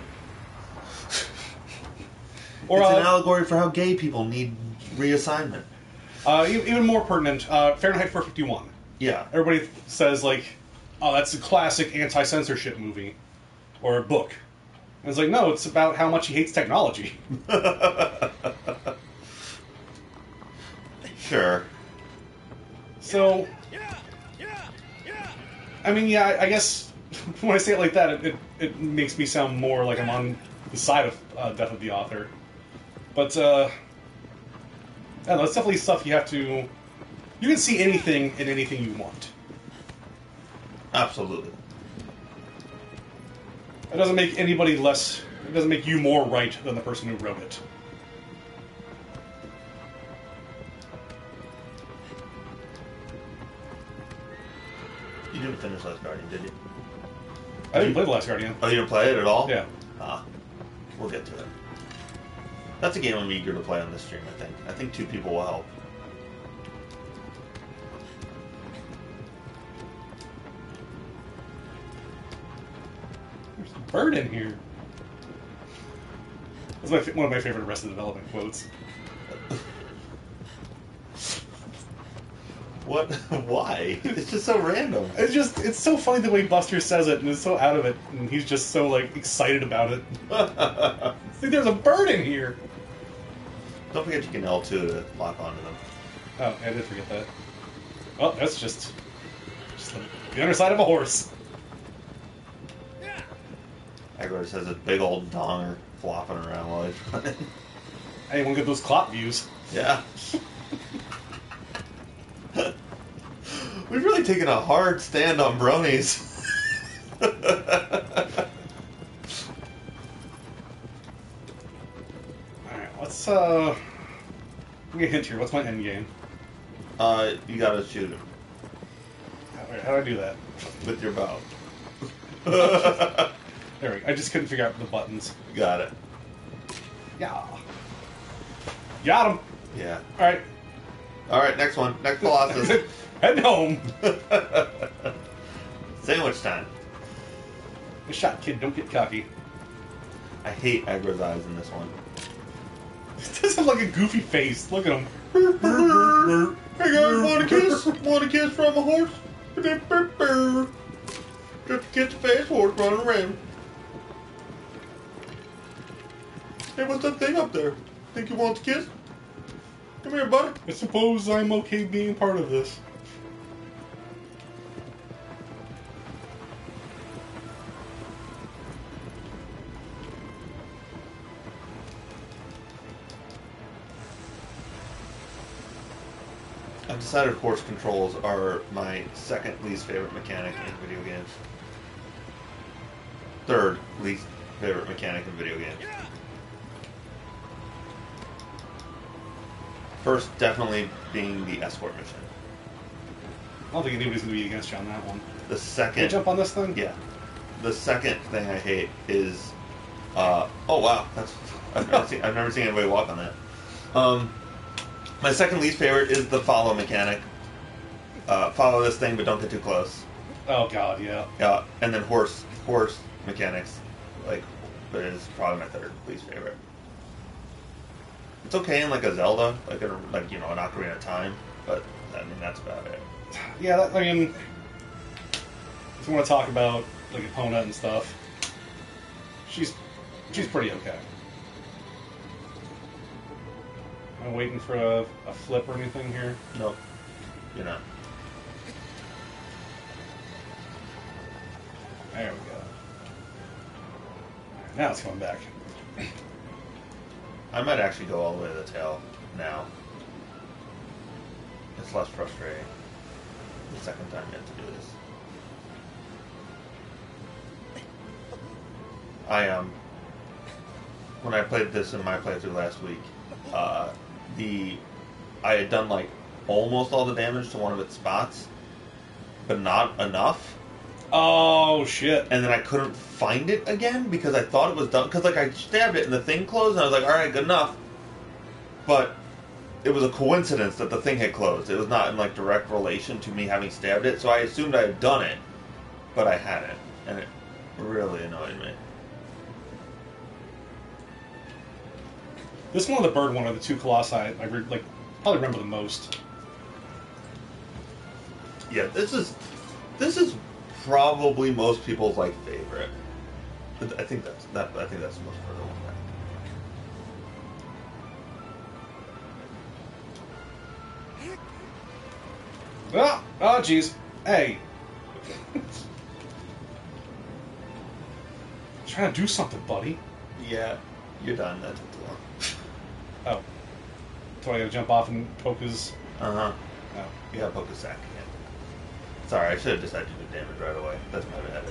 Or, it's an allegory for how gay people need reassignment. Even more pertinent, Fahrenheit 451. Yeah. Everybody says, like, oh, that's a classic anti-censorship movie. Or book. And it's like, no, it's about how much he hates technology. Sure. So, I mean, yeah, I guess when I say it like that, it makes me sound more like I'm on the side of Death of the Author. But, I don't know, it's definitely stuff you have to... You can see anything in anything you want. Absolutely. It doesn't make anybody less... It doesn't make you more right than the person who wrote it. You didn't finish Last Guardian, did you? I didn't play The Last Guardian. Oh, you didn't play it at all? Yeah. We'll get to it. That's a game I'm eager to play on this stream, I think. I think 2 people will help. There's a bird in here. That's one of my favorite Arrested Development quotes. What? Why? It's just so random. It's so funny the way Buster says it, and it's so out of it, and he's just so, like, excited about it. See, there's a bird in here! Don't forget you can L2 to lock onto them. Oh, I did forget that. Oh, that's just the underside of a horse. Aggro just has a big old donger flopping around while he's running. Hey, want to get those clop views. Yeah. We've really taken a hard stand on bronies. Alright, let's, give me a hint here. What's my end game? You gotta shoot him. Alright, how do I do that? With your bow. There we go. I just couldn't figure out the buttons. Got it. Yeah. Got him! Yeah. Alright. Alright, next one. Next Colossus. Head home! Sandwich time. Good shot, kid. Don't get cocky. I hate Aggro's eyes in this one. He does have like a goofy face. Look at him. Hey guys, want a kiss? Want a kiss from a horse? Just a kiss the face horse running around. Hey, what's that thing up there? Think you want a kiss? Come here, buddy. I suppose I'm okay being part of this. I've decided horse controls are my second least favorite mechanic in video games. Third least favorite mechanic in video games. First, definitely being the escort mission. I don't think anybody's going to be against you on that one. The Can second... you jump on this thing? Yeah. The second thing I hate is... oh, wow. I've never seen anybody walk on that. My second least favorite is the follow mechanic. Follow this thing, but don't get too close. Oh, God, yeah. Yeah, and then horse mechanics. Like, but it is probably my third least favorite. It's okay in, like, a Zelda, like, an Ocarina of Time, but, I mean, that's about it. Yeah, I mean, if you want to talk about, like, Epona and stuff, she's pretty okay. Am I waiting for a flip or anything here? No, you're not. There we go. Now it's coming back. I might actually go all the way to the tail now. It's less frustrating. The second time yet to do this. When I played this in my playthrough last week, I had done like almost all the damage to one of its spots, but not enough. Oh shit! And then I couldn't find it again because I thought it was done. Because like I stabbed it and the thing closed, and I was like, all right, good enough. But it was a coincidence that the thing had closed. It was not in like direct relation to me having stabbed it, so I assumed I had done it, but I hadn't, and it really annoyed me. This one and the bird one are the two Colossi I probably remember the most. Yeah, this is probably most people's like favorite. I think that's the most further one back. Oh, jeez. Hey. Trying to do something, buddy. Yeah, you're done. That took too long. Oh. So I gotta jump off and poke his... Uh-huh. Oh. You gotta poke his sack again. Sorry, I should have decided to do damage right away. That's my bad.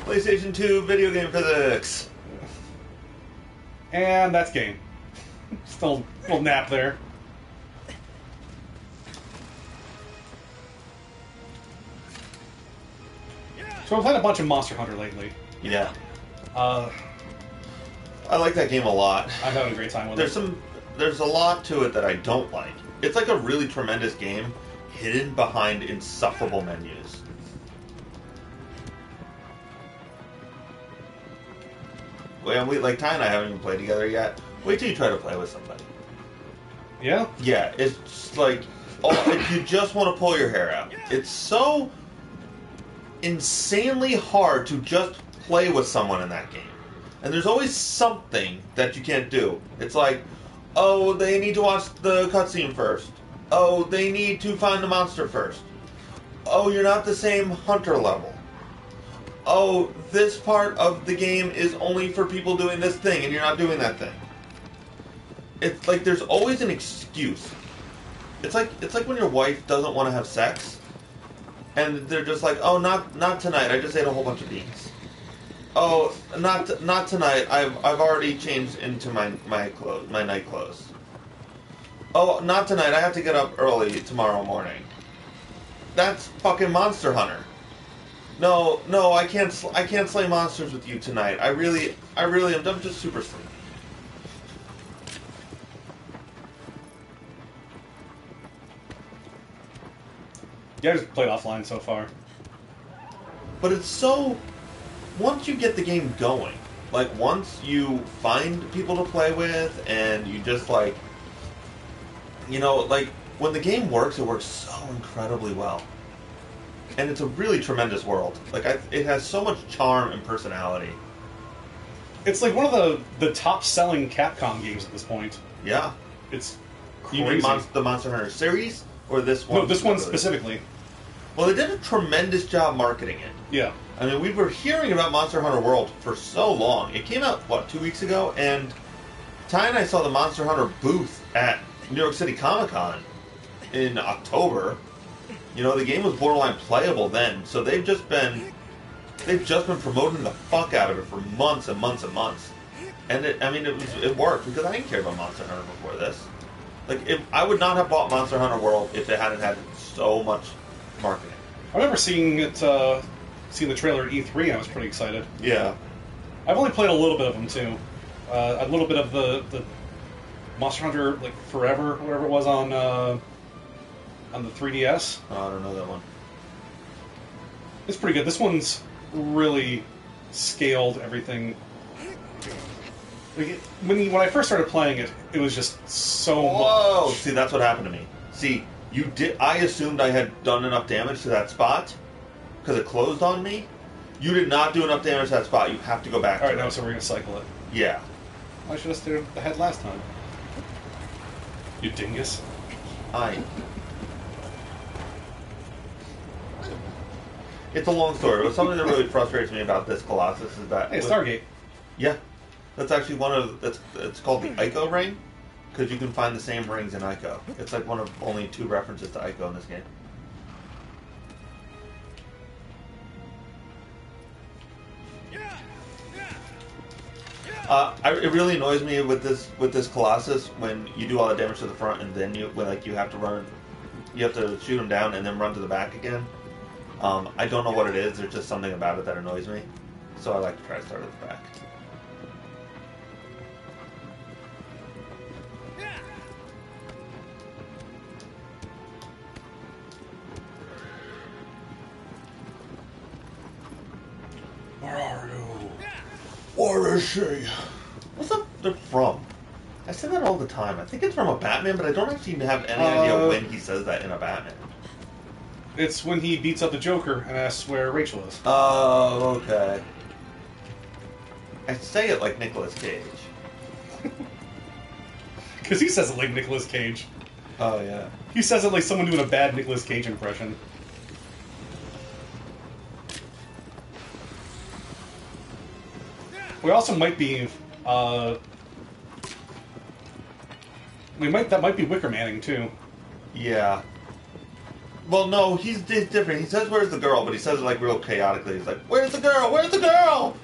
PlayStation 2 video game physics. And that's game. Still a little nap there. So I've played a bunch of Monster Hunter lately. Yeah. I like that game a lot. I'm having a great time with it. There's a lot to it that I don't like. It's like a really tremendous game hidden behind insufferable menus. Well, Ty and I haven't even played together yet. Wait till you try to play with somebody. Yeah? Yeah, it's just like, if you just want to pull your hair out. It's so insanely hard to just play with someone in that game. And there's always something that you can't do. It's like, oh, they need to watch the cutscene first. Oh, they need to find the monster first. Oh, you're not the same hunter level. Oh, this part of the game is only for people doing this thing, and you're not doing that thing. It's like there's always an excuse. It's like when your wife doesn't want to have sex, and they're just like, oh, not tonight. I just ate a whole bunch of beans. Oh, not tonight. I've already changed into my night clothes. Oh, not tonight. I have to get up early tomorrow morning. That's fucking Monster Hunter. No, I can't slay monsters with you tonight. I really am. I'm just super sleepy. Yeah, I just played offline so far. But it's so... Once you get the game going, like, once you find people to play with, and you just, like... You know, like, when the game works, it works so incredibly well. And it's a really tremendous world. Like, it has so much charm and personality. It's like one of the top-selling Capcom games at this point. Yeah. It's crazy. You mean the Monster Hunter series? Or this one? No, this one specifically. Well, they did a tremendous job marketing it. Yeah. I mean, we were hearing about Monster Hunter World for so long. It came out, 2 weeks ago? And Ty and I saw the Monster Hunter booth at New York City Comic Con in October. You know, the game was borderline playable then, so they've just been promoting the fuck out of it for months and months and months. And it worked because I didn't care about Monster Hunter before this. Like, I would not have bought Monster Hunter World if it hadn't had so much marketing. I remember seeing it, seeing the trailer at E3. I was pretty excited. Yeah. I've only played a little bit of them too. A little bit of the Monster Hunter like Forever, whatever it was on the 3DS. Oh, I don't know that one. It's pretty good. This one's really scaled everything. Like when I first started playing it, it was just so Whoa! much. See, that's what happened to me. See, I assumed I had done enough damage to that spot because it closed on me. You did not do enough damage to that spot. You have to go back. All right, now so we're gonna cycle it. Yeah. I should have stayed ahead last time. You dingus. It's a long story, but something that really frustrates me about this Colossus is that... Hey, Stargate. Yeah. That's actually one of... It's called the Ico ring, because you can find the same rings in Ico. It's like one of only 2 references to Ico in this game. It really annoys me with this Colossus when you do all the damage to the front and then you have to shoot him down and then run to the back again. I don't know what it is. There's just something about it that annoys me, so I like to try to start at the back. Where are you? Where is she? What's up? They're from? I say that all the time. I think it's from a Batman, but I don't actually have any idea when he says that in a Batman. It's when he beats up the Joker and asks where Rachel is. Oh, okay. I say it like Nicolas Cage. Because he says it like Nicolas Cage. Oh, yeah. He says it like someone doing a bad Nicolas Cage impression. We also might be, that might be Wicker Manning, too. Yeah. Well, no, he's different. He says, "Where's the girl?" But he says it like real chaotically. He's like, "Where's the girl? Where's the girl?"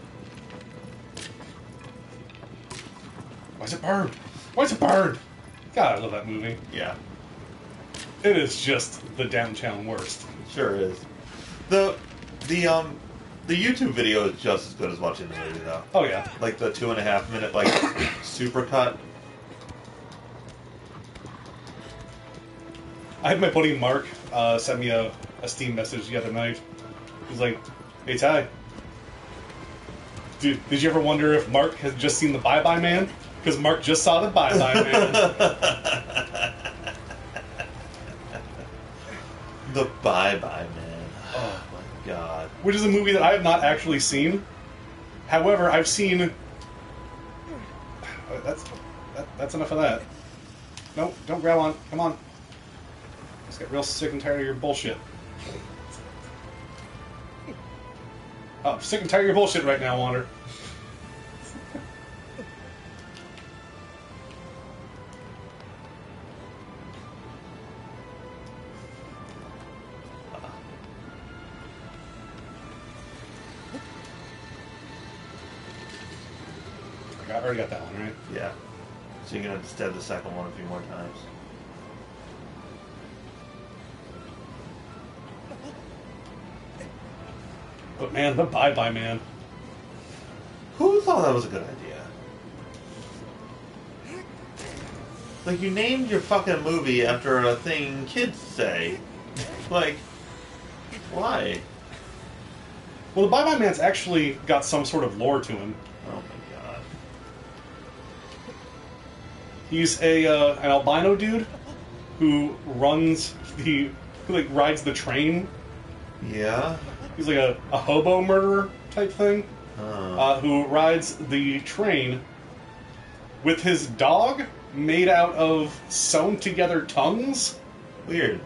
Why's it burned? Why's it burned? God, I love that movie. Yeah. It is just the downtown worst. It sure is. The YouTube video is just as good as watching the movie, though. Oh, yeah. Like the 2.5 minute, like, supercut. I had my buddy Mark send me a Steam message the other night. He's like, "Hey, Ty, did you ever wonder if Mark has just seen the Bye Bye Man? Because Mark just saw the Bye Bye Man." The Bye Bye Man. Oh my god. Which is a movie that I have not actually seen. However, I've seen... That's enough of that. Nope, don't grab on. Come on. Just get real sick and tired of your bullshit. Oh, I'm sick and tired of your bullshit right now, Wander. I already got that one, right? Yeah. So you're gonna have to stab the second one a few more times. But man, the Bye Bye Man. Who thought that was a good idea? Like, you named your fucking movie after a thing kids say. Like, why? Well, the Bye Bye Man's actually got some sort of lore to him. Oh my god. He's an albino dude who rides the train. Yeah? He's like a hobo murderer type thing, who rides the train with his dog made out of sewn together tongues. Weird.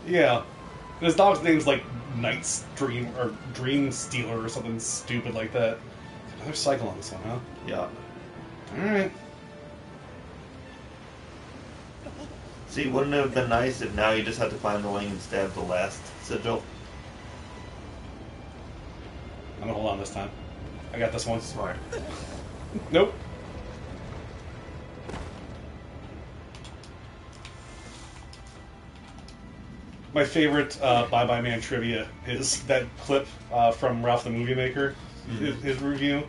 Yeah. And his dog's name's like Night's Dream or Dream Stealer or something stupid like that. Another cycle on this one, huh? Yeah. Alright. See, wouldn't it have been nice if now you just had to find the ring and stab the last sigil? I'm gonna hold on this time. I got this one. Smart. Nope. My favorite Bye Bye Man trivia is that clip from Ralph the Movie Maker, his review.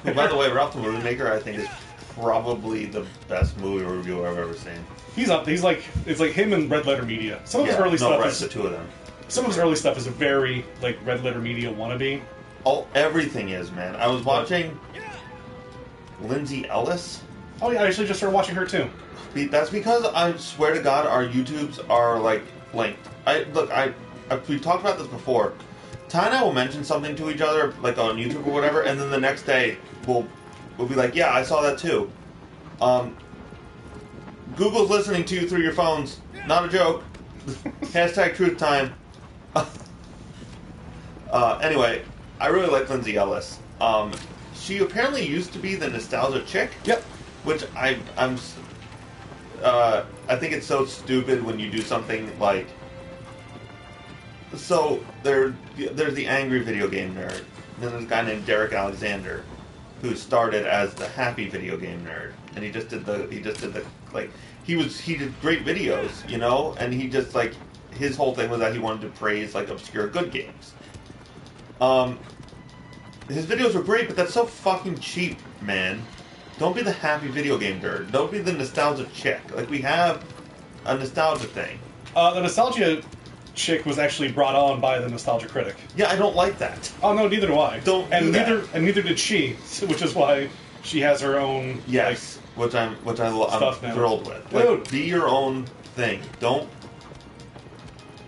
By the way, Ralph the Movie Maker, I think, is probably the best movie reviewer I've ever seen. He's up. He's like, it's like him and Red Letter Media. Some of his early stuff is the two of them. Some of his early stuff is a very like Red Letter Media wannabe. Everything is, man. I was watching Lindsay Ellis. Oh yeah, I actually just started watching her too. That's because I swear to God, our YouTubes are like linked. We've talked about this before. Ty and I will mention something to each other, like on YouTube or whatever, and then the next day we'll be like, "Yeah, I saw that too." Google's listening to you through your phones. Not a joke. Hashtag truth time. Anyway, I really like Lindsay Ellis. She apparently used to be the nostalgia chick. Yep. Which I think it's so stupid when you do something like. So there's the angry video game nerd. And then there's a guy named Derek Alexander, who started as the happy video game nerd, and he did great videos, you know, and he just like his whole thing was that he wanted to praise like obscure good games. His videos were great, but that's so fucking cheap, man. Don't be the happy video game nerd. Don't be the nostalgia chick. Like, we have a nostalgia thing. The nostalgia chick was actually brought on by the nostalgia critic. Yeah, I don't like that. Oh no, neither do I. Neither did she, which is why she has her own. Yes, which I'm thrilled with. Dude, like, be your own thing. Don't.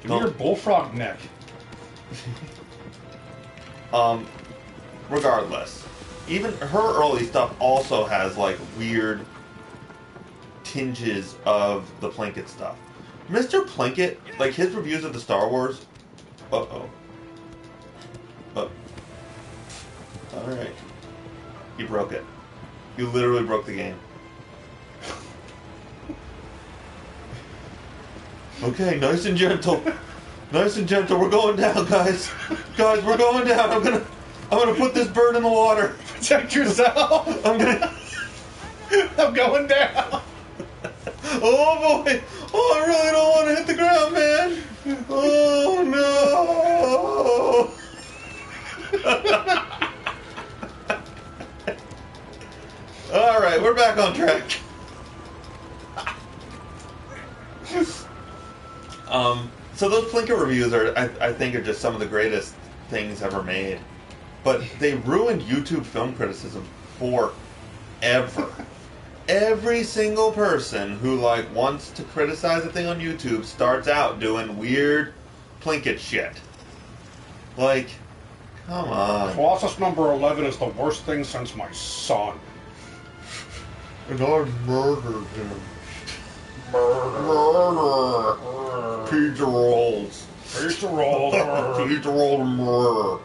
Give me your bullfrog neck. Regardless, even her early stuff also has like weird tinges of the Plinkett stuff. Mr. Plinkett, like his reviews of the Star Wars. Alright. You broke it. You literally broke the game. Okay, nice and gentle. Nice and gentle. We're going down, guys. Guys, we're going down. I'm gonna put this bird in the water. Protect yourself. I'm going down. Oh boy! Oh, I really don't want to hit the ground, man. Oh no! All right, we're back on track. So those Plinkett reviews I think, are just some of the greatest things ever made. But they ruined YouTube film criticism forever. Every single person who like wants to criticize a thing on YouTube starts out doing weird Plinkett shit. Like, come on. Colossus number 11 is the worst thing since my son. And I murdered him. Murder. Pizza rolls. Pizza rolls. Pizza roll murder.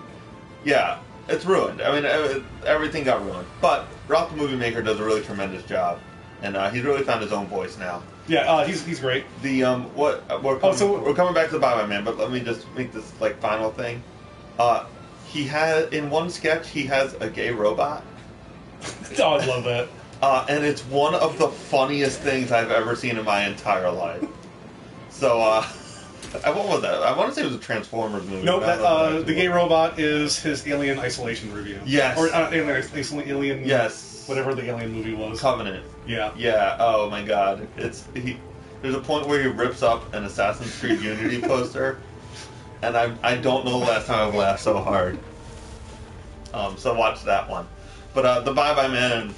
Yeah, it's ruined. I mean, everything got ruined. But Ralph the Movie Maker does a really tremendous job, and he's really found his own voice now. Yeah, he's great. We're coming back to the Bye Bye Man, but let me just make this like final thing. He has in one sketch he has a gay robot. Oh, I love that. And it's one of the funniest things I've ever seen in my entire life. So, what was that? I want to say it was a Transformers movie. No, the gay robot is his Alien Isolation review. Yes. Or Alien. Yes. Whatever the Alien movie was. Covenant. Yeah. Yeah. Oh my God. There's a point where he rips up an Assassin's Creed Unity poster, and I don't know the last time I've laughed so hard. So watch that one. But the Bye Bye Man and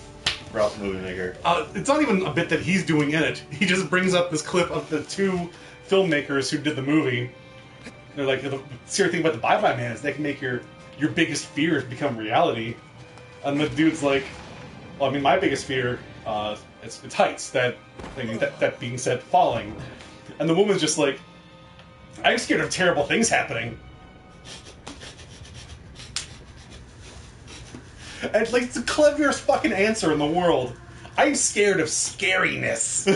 Ralph the Movie Maker. It's not even a bit that he's doing in it. He just brings up this clip of the two filmmakers who did the movie. They're like, the scary thing about the Bye Bye Man is they can make your biggest fears become reality. And the dude's like, well, I mean, my biggest fear, it's heights. That being said, falling. And the woman's just like, I'm scared of terrible things happening. And like, it's the cleverest fucking answer in the world. I'm scared of scariness.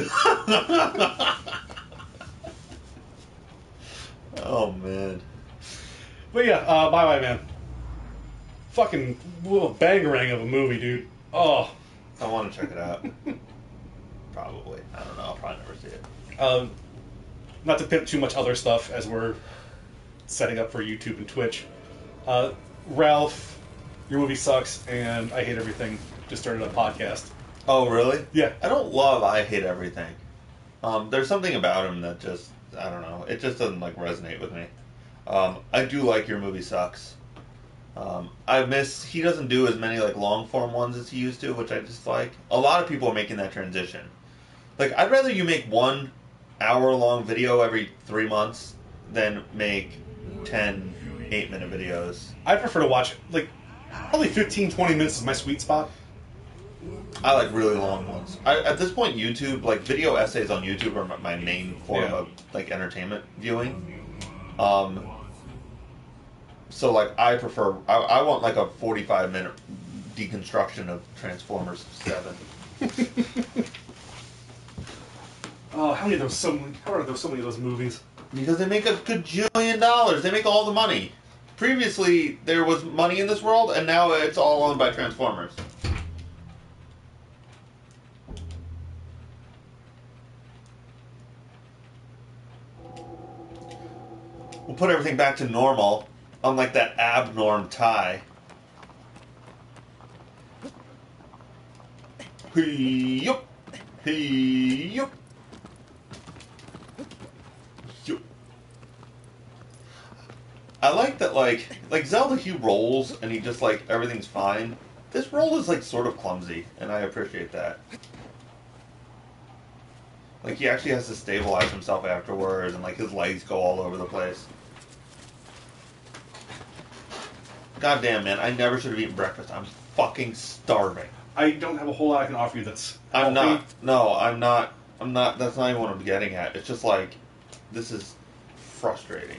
Oh man. But yeah, Bye Bye Man. Fucking bangarang of a movie, dude. Oh. I want to check it out. Probably. I don't know. I'll probably never see it. not to pimp too much other stuff as we're setting up for YouTube and Twitch. Ralph, Your Movie Sucks, and I Hate Everything just started a podcast. Oh, really? Yeah. I don't love I Hate Everything. There's something about him that just, I don't know, it just doesn't, like, resonate with me. I do like Your Movie Sucks. He doesn't do as many, like, long-form ones as he used to, which I just like. A lot of people are making that transition. Like, I'd rather you make 1 hour-long video every 3 months than make 10 8-minute videos. I prefer to watch, like, probably 15, 20 minutes is my sweet spot. I like really long ones. At this point, YouTube, like, video essays on YouTube are my main form of, like, entertainment viewing. So, like, I prefer... I want, like, a 45-minute deconstruction of Transformers 7. Oh, how are there so many of those movies? Because they make a gajillion dollars. They make all the money. Previously, there was money in this world, and now it's all owned by Transformers. We'll put everything back to normal, unlike that abnorm tie. Hey-yup! Hey-yup! Yup. I like that, like Zelda, he rolls, and he just, like, everything's fine. This roll is, like, sort of clumsy, and I appreciate that. Like, he actually has to stabilize himself afterwards, and, like, his legs go all over the place. God damn, man, I never should have eaten breakfast. I'm fucking starving. I don't have a whole lot I can offer you that's I'm healthy. not. No, I'm not. That's not even what I'm getting at. It's just like, this is frustrating.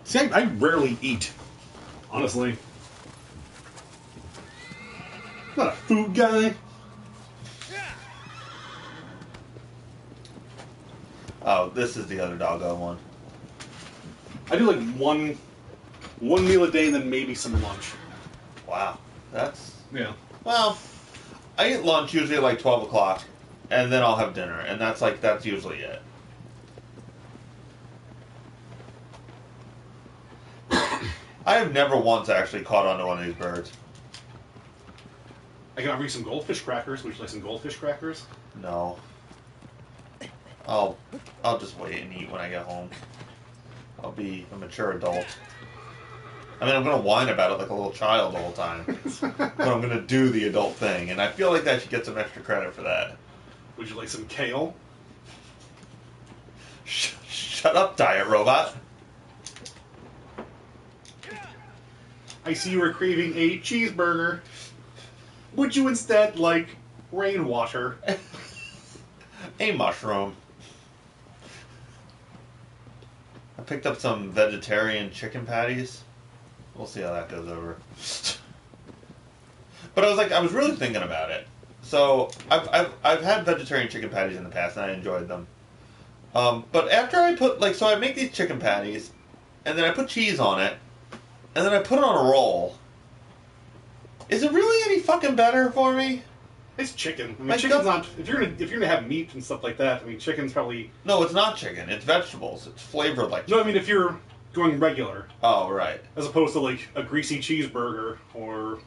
See, I rarely eat, honestly. I'm not a food guy. Oh, this is the other doggone one. I do like one meal a day and then maybe some lunch. Wow. That's... Yeah. Well, I eat lunch usually at like 12 o'clock, and then I'll have dinner, and that's usually it. I have never once actually caught onto one of these birds. I can offer you some goldfish crackers. Would you like some goldfish crackers? No. I'll just wait and eat when I get home. I'll be a mature adult. I mean, I'm going to whine about it like a little child the whole time. But I'm going to do the adult thing, and I feel like I should get some extra credit for that. Would you like some kale? Shut up, diet robot. I see you were craving a cheeseburger. Would you instead like rainwater? A mushroom. I picked up some vegetarian chicken patties. We'll see how that goes over. But I was really thinking about it. So I've had vegetarian chicken patties in the past, and I enjoyed them. But after I put so I make these chicken patties, and then I put cheese on it, and then I put it on a roll. Is it really any fucking better for me? It's chicken. I mean, chicken's not. If you're gonna have meat and stuff like that, I mean, chicken's probably. No, it's not chicken. It's vegetables. It's flavored like chicken. No, I mean if you're going regular. Oh, right. As opposed to like a greasy cheeseburger or,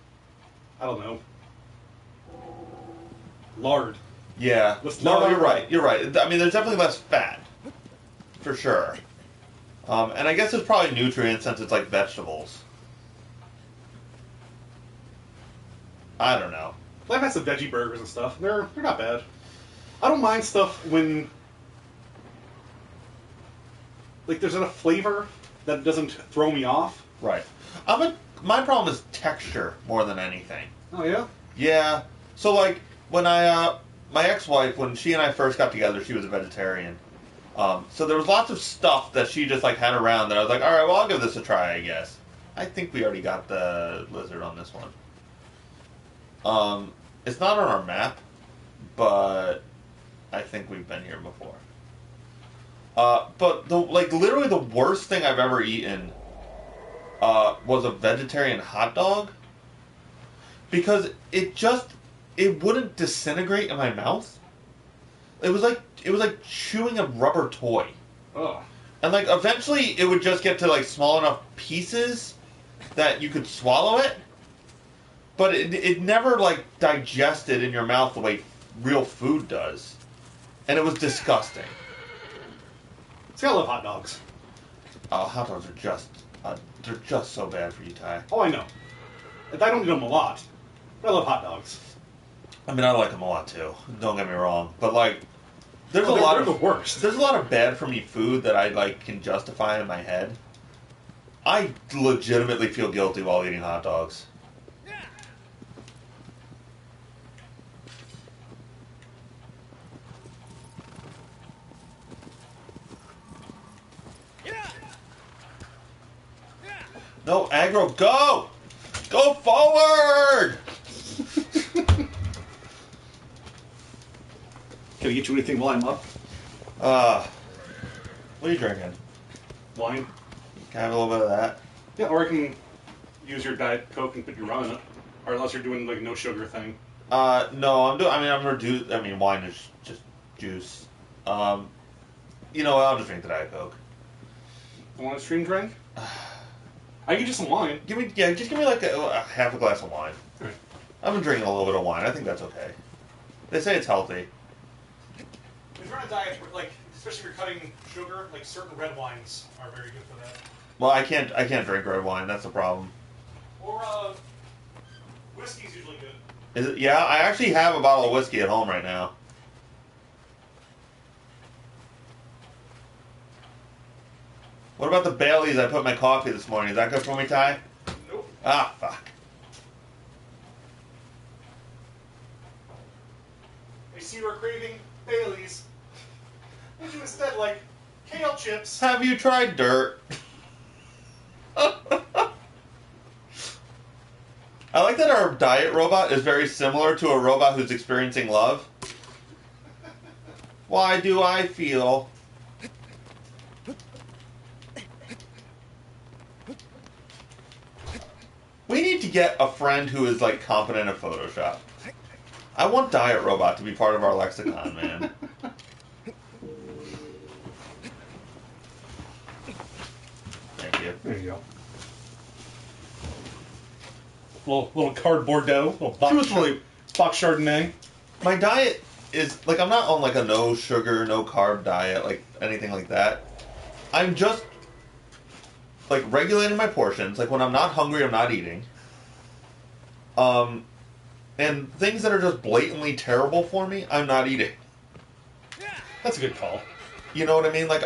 I don't know, lard. Yeah. No, you're right. You're right. I mean, there's definitely less fat, for sure. And I guess there's probably nutrients since it's like vegetables. I don't know. I've had some veggie burgers and stuff. They're not bad. I don't mind stuff when there's enough flavor that doesn't throw me off. Right. My problem is texture more than anything. Oh yeah? Yeah. So when my ex-wife, when she and I first got together, she was a vegetarian. So there was lots of stuff that she just had around that I was like, all right, well, I'll give this a try, I guess. I think we already got the lizard on this one. It's not on our map, but I think we've been here before. But literally the worst thing I've ever eaten was a vegetarian hot dog, because it wouldn't disintegrate in my mouth. It was like chewing a rubber toy. Oh. And like eventually it would just get to like small enough pieces that you could swallow it, but it never like digested in your mouth the way real food does, and it was disgusting. See, I love hot dogs. Oh, hot dogs are they're just so bad for you, Ty. Oh, I know. I don't eat them a lot, but I love hot dogs. I mean, I like them a lot too. Don't get me wrong, but like, there's they're they're the worst. There's a lot of bad for me food that I like can justify in my head. I legitimately feel guilty while eating hot dogs. No, aggro, go! Go forward! Can I get you anything while I'm up? What are you drinking? Wine? Can I have a little bit of that? Yeah, or I can use your Diet Coke and put your rum in it. Or unless you're doing like no sugar thing. No, I mean, wine is just juice. You know what, I'll just drink the Diet Coke. You want a stream drink? I can get you some wine. Just give me like a half a glass of wine. Right. I've been drinking a little bit of wine. I think that's okay. They say it's healthy. If you're on a diet, like especially if you're cutting sugar, like certain red wines are very good for that. Well, I can't drink red wine. That's the problem. Or whiskey's usually good. Is it? Yeah, I actually have a bottle of whiskey at home right now. What about the Baileys I put in my coffee this morning? Is that good for me, Ty? Nope. Ah, fuck. I see you are craving Baileys. Would you instead like kale chips? Have you tried dirt? I like that our diet robot is very similar to a robot who's experiencing love. Why do I feel? We need to get a friend who is like competent at Photoshop. I want Diet Robot to be part of our lexicon, man. Thank you. There you go. Little cardboard dough, little box Chardonnay. My diet is like I'm not on like a no sugar, no carb diet, like anything like that. I'm just like regulating my portions. Like when I'm not hungry, I'm not eating. And things that are just blatantly terrible for me, I'm not eating. That's a good call. You know what I mean? Like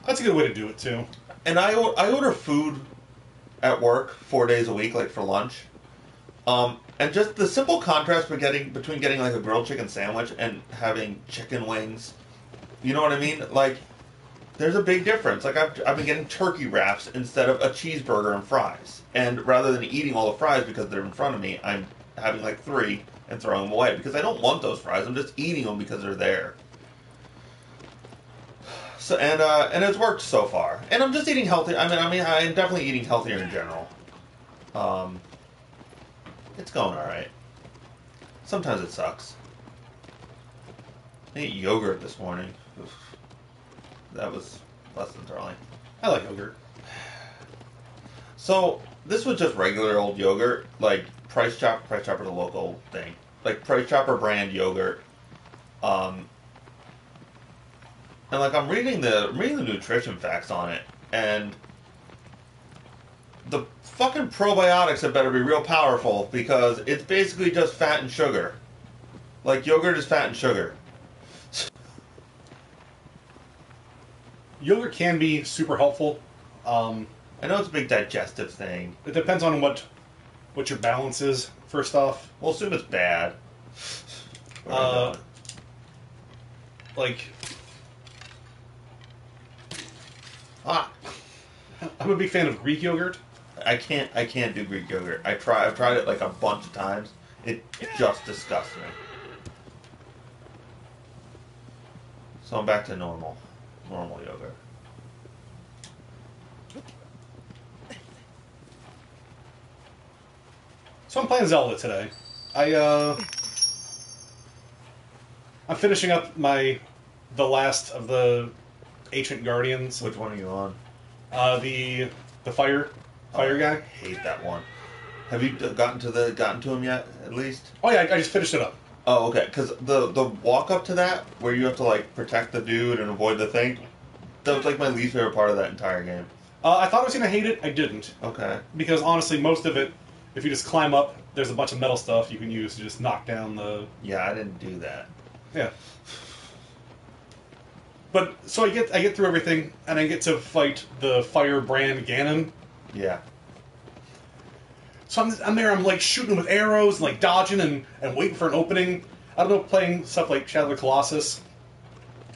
that's a good way to do it too. And I order food at work 4 days a week, like for lunch. And just the simple contrast between getting like a grilled chicken sandwich and having chicken wings. You know what I mean? Like, there's a big difference. Like, I've been getting turkey wraps instead of a cheeseburger and fries. And rather than eating all the fries because they're in front of me, I'm having like 3 and throwing them away. Because I don't want those fries. I'm just eating them because they're there. So, and it's worked so far. And I'm just eating healthy. I mean, I'm definitely eating healthier in general. It's going alright. Sometimes it sucks. I ate yogurt this morning. Oof. That was less than thrilling. I like yogurt. So, this was just regular old yogurt. Like, Price Chopper, the local thing. Like, Price Chopper brand yogurt. And like, I'm reading the nutrition facts on it. And the fucking probiotics had better be real powerful because it's basically just fat and sugar. Like, yogurt is fat and sugar. Yogurt can be super helpful. I know it's a big digestive thing. It depends on what your balance is, first off. We'll assume it's bad. Like... I'm a big fan of Greek yogurt. I can't do Greek yogurt. I've tried it like a bunch of times. It just disgusts me. So I'm back to normal yogurt. So I'm playing Zelda today. I'm finishing up the last of the Ancient Guardians. Which one are you on? The fire guy. I hate that one. Have you gotten to him yet? At least. Oh yeah, I just finished it up. Oh, okay. Because the walk up to that, where you have to like protect the dude and avoid the thing, that was like my least favorite part of that entire game. I thought I was gonna hate it. I didn't. Okay. Because honestly, most of it, if you just climb up, there's a bunch of metal stuff you can use to just knock down the. Yeah, I didn't do that. Yeah. But so I get through everything, and I get to fight the firebrand Ganon. Yeah. So I'm there, I'm like shooting with arrows and like dodging and waiting for an opening. I don't know, playing stuff like Shadow of the Colossus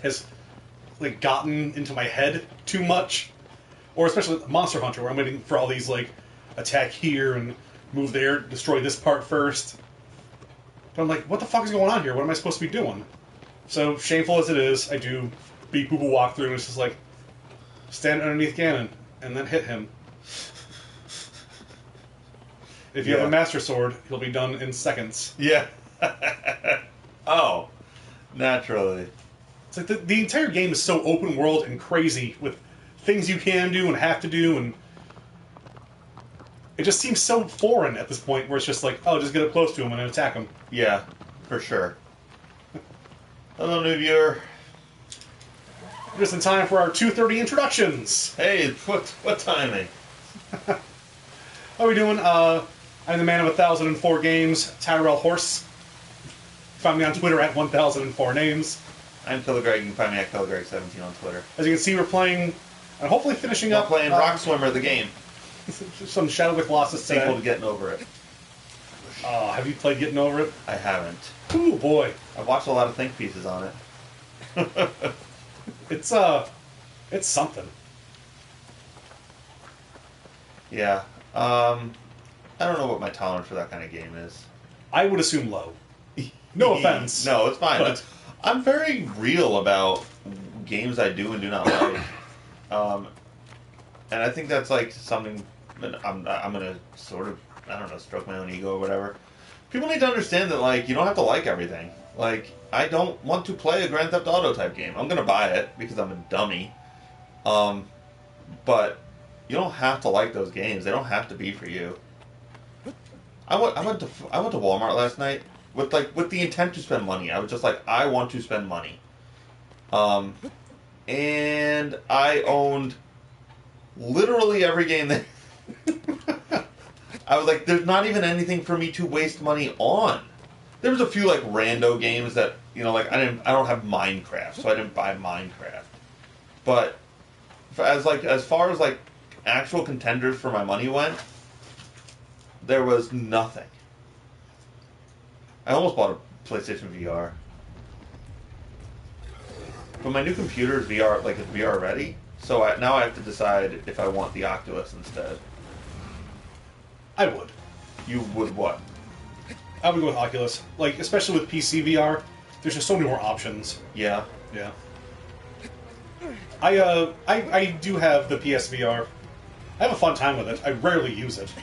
has like gotten into my head too much. Or especially with Monster Hunter, where I'm waiting for all these like attack here and move there, destroy this part first. But I'm like, what the fuck is going on here? What am I supposed to be doing? So shameful as it is, I do beat Boo Boo walkthrough, and it's just like stand underneath Ganon and then hit him. If you have a Master Sword, he'll be done in seconds. Yeah. Oh, naturally. It's like the entire game is so open world and crazy with things you can do and have to do, and it just seems so foreign at this point where it's just like, oh, just get up close to him and attack him. Yeah, for sure. Hello, new viewer. Just in time for our 2:30 introductions. Hey, what timing? How are we doing? I'm the man of 1,004 games, Tyrell Horse. Find me on Twitter at 1,004 names. I'm Killer Greg. You can find me at KillerGreg17 on Twitter. As you can see, we're playing, and hopefully finishing up... We're playing Rock Swimmer, the game. Some Shadow of the Colossus today. Sequel to Getting Over It. Have you played Getting Over It? I haven't. Ooh, boy. I've watched a lot of think pieces on it. It's something. Yeah. I don't know what my tolerance for that kind of game is. I would assume low. No offense. No, it's fine. But... I'm very real about games I do and do not like. And I think that's like something that I'm gonna sort of, I don't know, stroke my own ego or whatever. People need to understand that, like, you don't have to like everything. Like, I don't want to play a Grand Theft Auto type game. I'm gonna buy it because I'm a dummy. But you don't have to like those games. They don't have to be for you. I went to Walmart last night with the intent to spend money. I was just like, I want to spend money. And I owned literally every game that I was like, there's not even anything for me to waste money on. There was a few like rando games that, you know, like I don't have Minecraft, so I didn't buy Minecraft. But as far as like actual contenders for my money went, there was nothing. I almost bought a PlayStation VR. But my new computer is VR, like it's VR ready. So now I have to decide if I want the Oculus instead. I would. You would what? I would go with Oculus. Like, especially with PC VR, there's just so many more options. Yeah. Yeah. I do have the PSVR. I have a fun time with it. I rarely use it.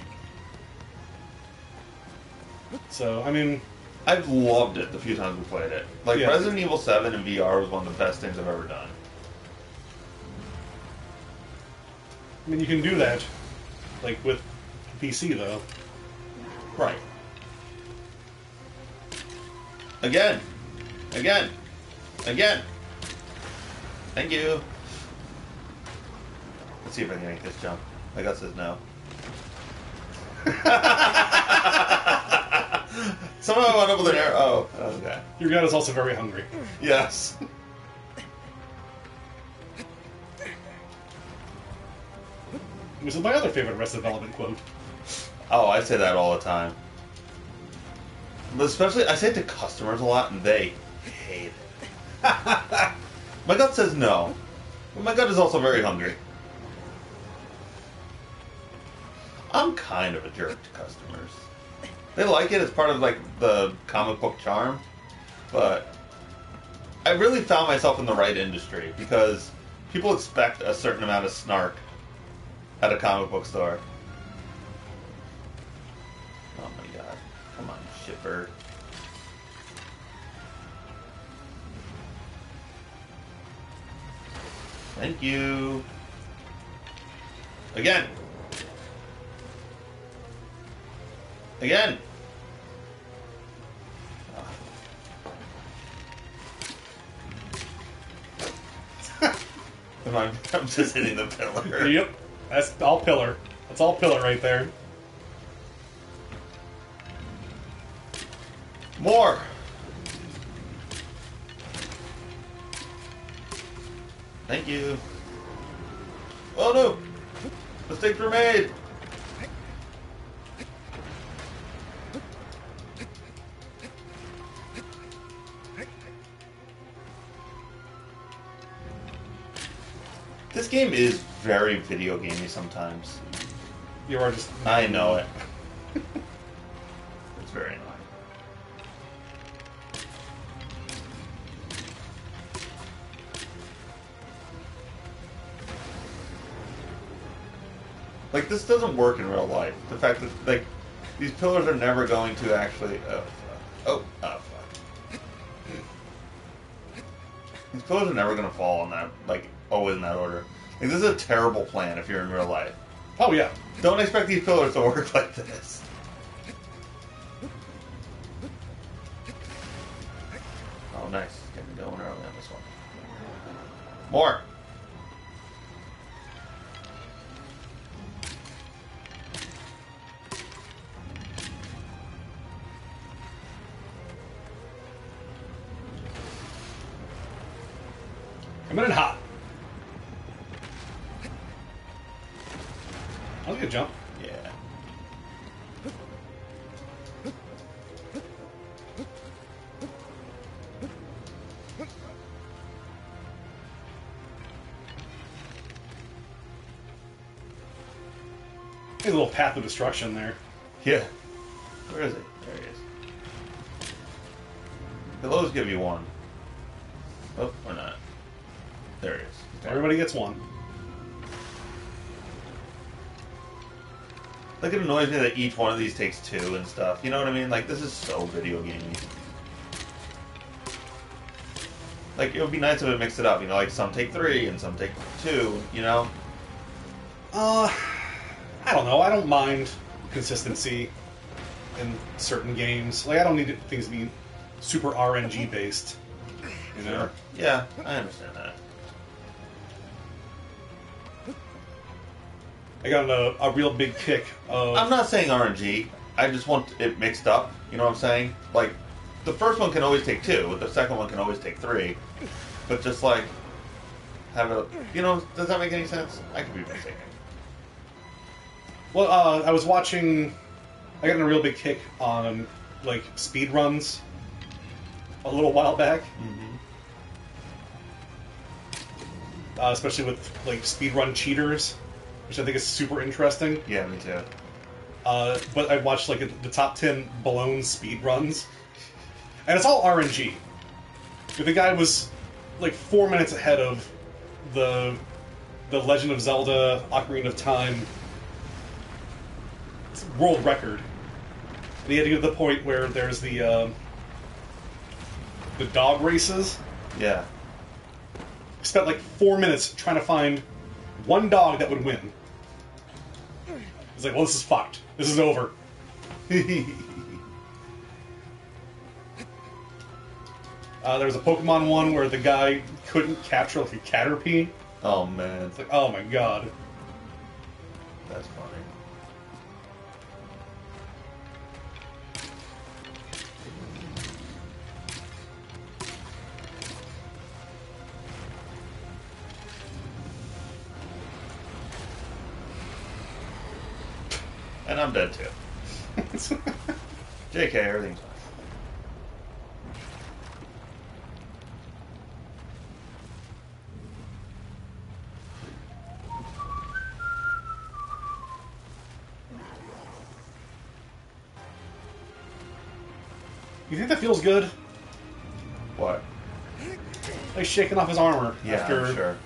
So, I mean... I've loved it the few times we played it. Like, yeah. Resident Evil 7 in VR was one of the best things I've ever done. I mean, you can do that, like, with PC, though. Right. Again. Again. Again. Thank you. Let's see if I can make this jump. My gut says no. Somehow I went up with an arrow. Oh, okay. Your gut is also very hungry. Yes. Which is my other favorite Arrested Development quote. Oh, I say that all the time. But especially, I say it to customers a lot, and they hate it. My gut says no. But my gut is also very hungry. I'm kind of a jerk to customers. They like it as part of, like, the comic book charm. But I really found myself in the right industry, because people expect a certain amount of snark at a comic book store. Oh my god. Come on, shitbird. Thank you. Again. Again. I'm just hitting the pillar. Yep. That's all pillar. That's all pillar right there. More. Thank you. Oh no! Mistakes were made! This game is very video gamey sometimes. You are just... I know it. It's very annoying. Like, this doesn't work in real life. The fact that, like, these pillars are never going to actually... Oh, fuck. Oh, fuck. These pillars are never going to fall in that, like, always in that order. Like, this is a terrible plan if you're in real life. Oh, yeah. Don't expect these pillars to work like this. Oh, nice. Getting going early on this one. More! Coming in hot. That was a good jump. Yeah. There's a little path of destruction there. Yeah. Where is it? There he is. They'll always give you one. Oh, or not. There he is. Okay. Everybody gets one. Like, it annoys me that each one of these takes two and stuff. You know what I mean? Like, this is so video gamey. Like, it would be nice if it mixed it up. You know, like, some take 3 and some take 2, you know? I don't know. I don't mind consistency in certain games. Like, I don't need things to be super RNG based. You know? Sure. Yeah, I understand that. I got a real big kick of... I'm not saying RNG. I just want it mixed up. You know what I'm saying? Like, the first one can always take 2. The second one can always take 3. But just, like, have a... You know, does that make any sense? I could be mistaken. Well, I was watching... I got in a real big kick on, like, speed runs a little while back. Mm-hmm. Especially with, like, speedrun cheaters, which I think is super interesting. Yeah, me too. But I watched, like, the top 10 blown speedruns, and it's all RNG. The guy was, like, 4 minutes ahead of the Legend of Zelda Ocarina of Time world record. And he had to get to the point where there's the dog races. Yeah. Spent like 4 minutes trying to find one dog that would win. He's like, well, this is fucked. This is over. There was a Pokemon one where the guy couldn't capture like a Caterpie. Oh, man. It's like, oh my god. That's funny. And I'm dead too. JK, everything's fine. You think that feels good? What? Like shaking off his armor Yeah, after... I'm sure.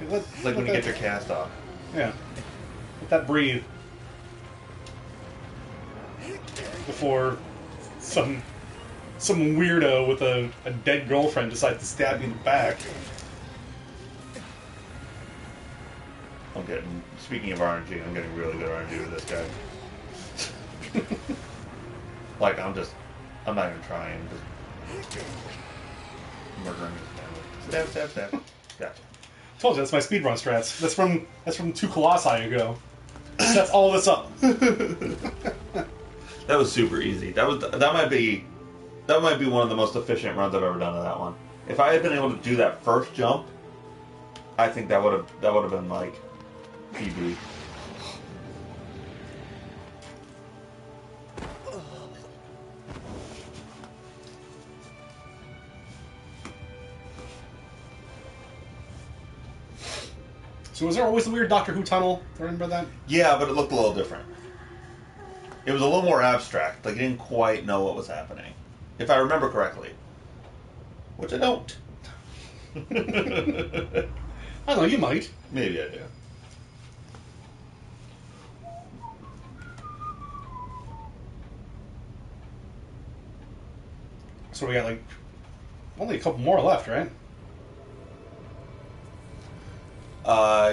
It's like when you get your cast off. Yeah. Let that breathe. Before some weirdo with a dead girlfriend decides to stab you in the back. Speaking of RNG, I'm getting really good RNG with this guy. Like, I'm not even trying. Just murdering his family. Stab. Gotcha. Told you, that's my speedrun strats. That's from 2 Colossi ago. Sets all this up. That was super easy. That might be one of the most efficient runs I've ever done of that one. If I had been able to do that first jump, I think that would have been like PB. So was there always the weird Doctor Who tunnel? Remember that? Yeah, but it looked a little different. It was a little more abstract. Like, you didn't quite know what was happening. If I remember correctly. Which I don't. I don't know, you might. Maybe I do. So we got, like, only a couple more left, right?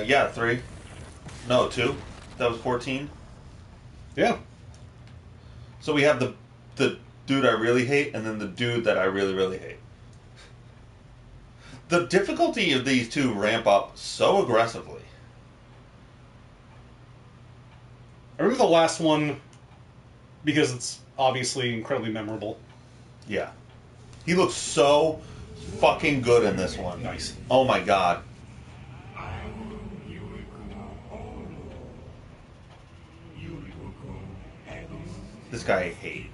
Yeah, 3. No, 2. That was 14. Yeah. So we have the dude I really hate, and then the dude that I really, really hate. The difficulty of these two ramp up so aggressively. I remember the last one because it's obviously incredibly memorable. Yeah. He looks so fucking good in this one. Nice. Oh my god. This guy I hate.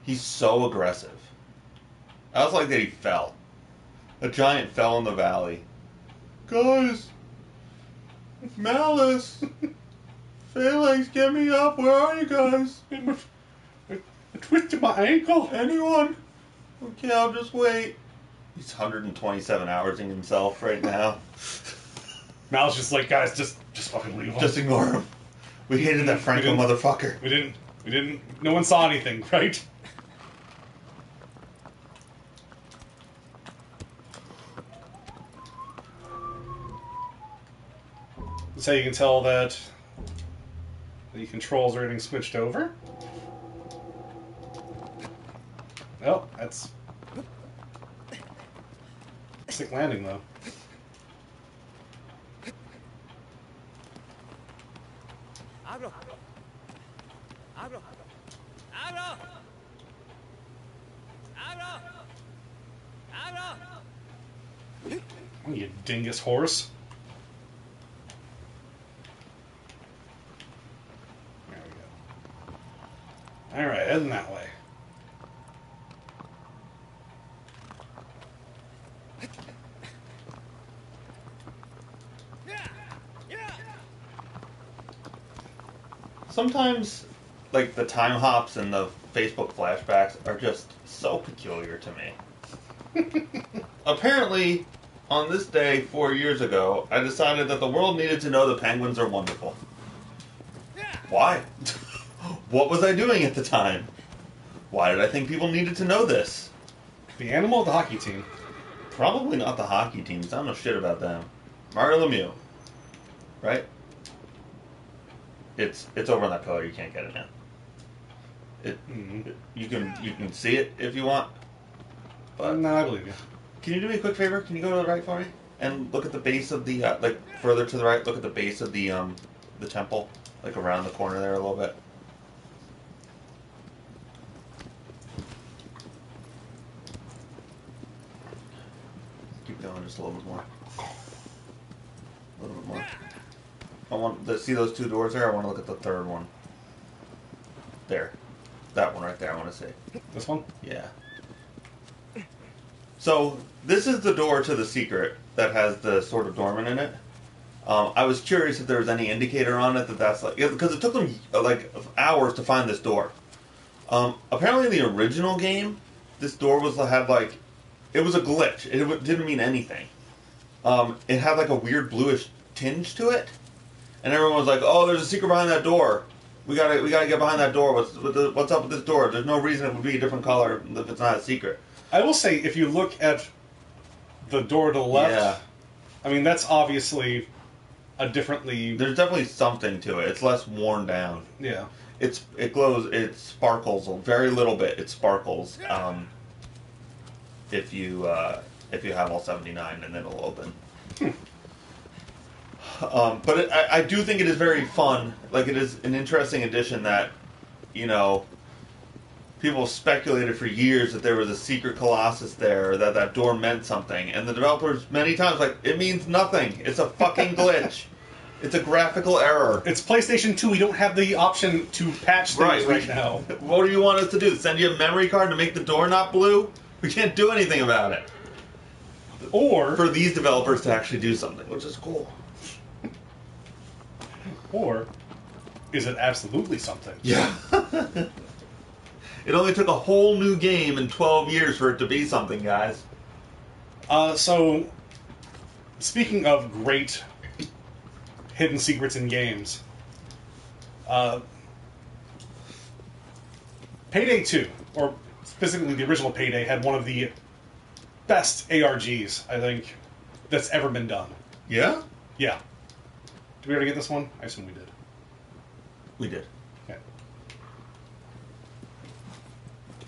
He's so aggressive. I also like that he fell. A giant fell in the valley. Guys! Malice! Phalanx, get me up! Where are you guys? I twisted my ankle. Anyone? Okay, I'll just wait. He's 127 hoursing himself right now. Mal's just like, guys, just fucking leave him. Just ignore him. We hated that Franco motherfucker. We didn't. No one saw anything, right? That's how you can tell that the controls are getting switched over. Oh, that's sick landing though. Abro. Oh, you dingus horse. There we go. Alright, heading that way. Sometimes, like, the time hops and the Facebook flashbacks are just so peculiar to me. Apparently, on this day 4 years ago, I decided that the world needed to know the penguins are wonderful. Why? What was I doing at the time? Why did I think people needed to know this? The animal or the hockey team? Probably not the hockey teams. I don't know shit about them. Mario Lemieux. Right? It's over on that pillar. You can't get it now. You can see it if you want. But No, I believe you. can you do me a quick favor? Can you go to the right for me and look at the base of the like further to the right? Look at the base of the temple, like around the corner there a little bit. Keep going just a little bit more. A little bit more. I want to see those 2 doors there. I want to look at the 3rd one. There. That one right there I want to see. This one? Yeah. So, this is the door to the secret that has the Sword of Dorman in it. I was curious if there was any indicator on it that's like... Yeah, because it took them, like, hours to find this door. Apparently in the original game, this door had, like... It was a glitch. It didn't mean anything. It had, like, a weird bluish tinge to it. And everyone was like, "Oh, there's a secret behind that door. We gotta get behind that door. What's up with this door? There's no reason it would be a different color if it's not a secret." I will say, if you look at the door to the left, Yeah. I mean, that's obviously a differently... There's definitely something to it. It's less worn down. Yeah. It glows. It sparkles a very little bit. It sparkles. If you have all 79, and it'll open. But I do think it is very fun. Like, it is an interesting addition that, people speculated for years that there was a secret Colossus there, that that door meant something, and the developers many times like, it means nothing. It's a fucking glitch. It's a graphical error. It's PlayStation 2. We don't have the option to patch things right now. What do you want us to do? Send you a memory card to make the door not blue? We can't do anything about it. Or... for these developers to actually do something, which is cool. Or is it absolutely something? Yeah. It only took a whole new game in 12 years for it to be something, guys. So, speaking of great hidden secrets in games, Payday 2, or specifically the original Payday, had one of the best ARGs, I think, that's ever been done. Yeah? Yeah. Did we ever get this one? I assume we did. We did. Okay.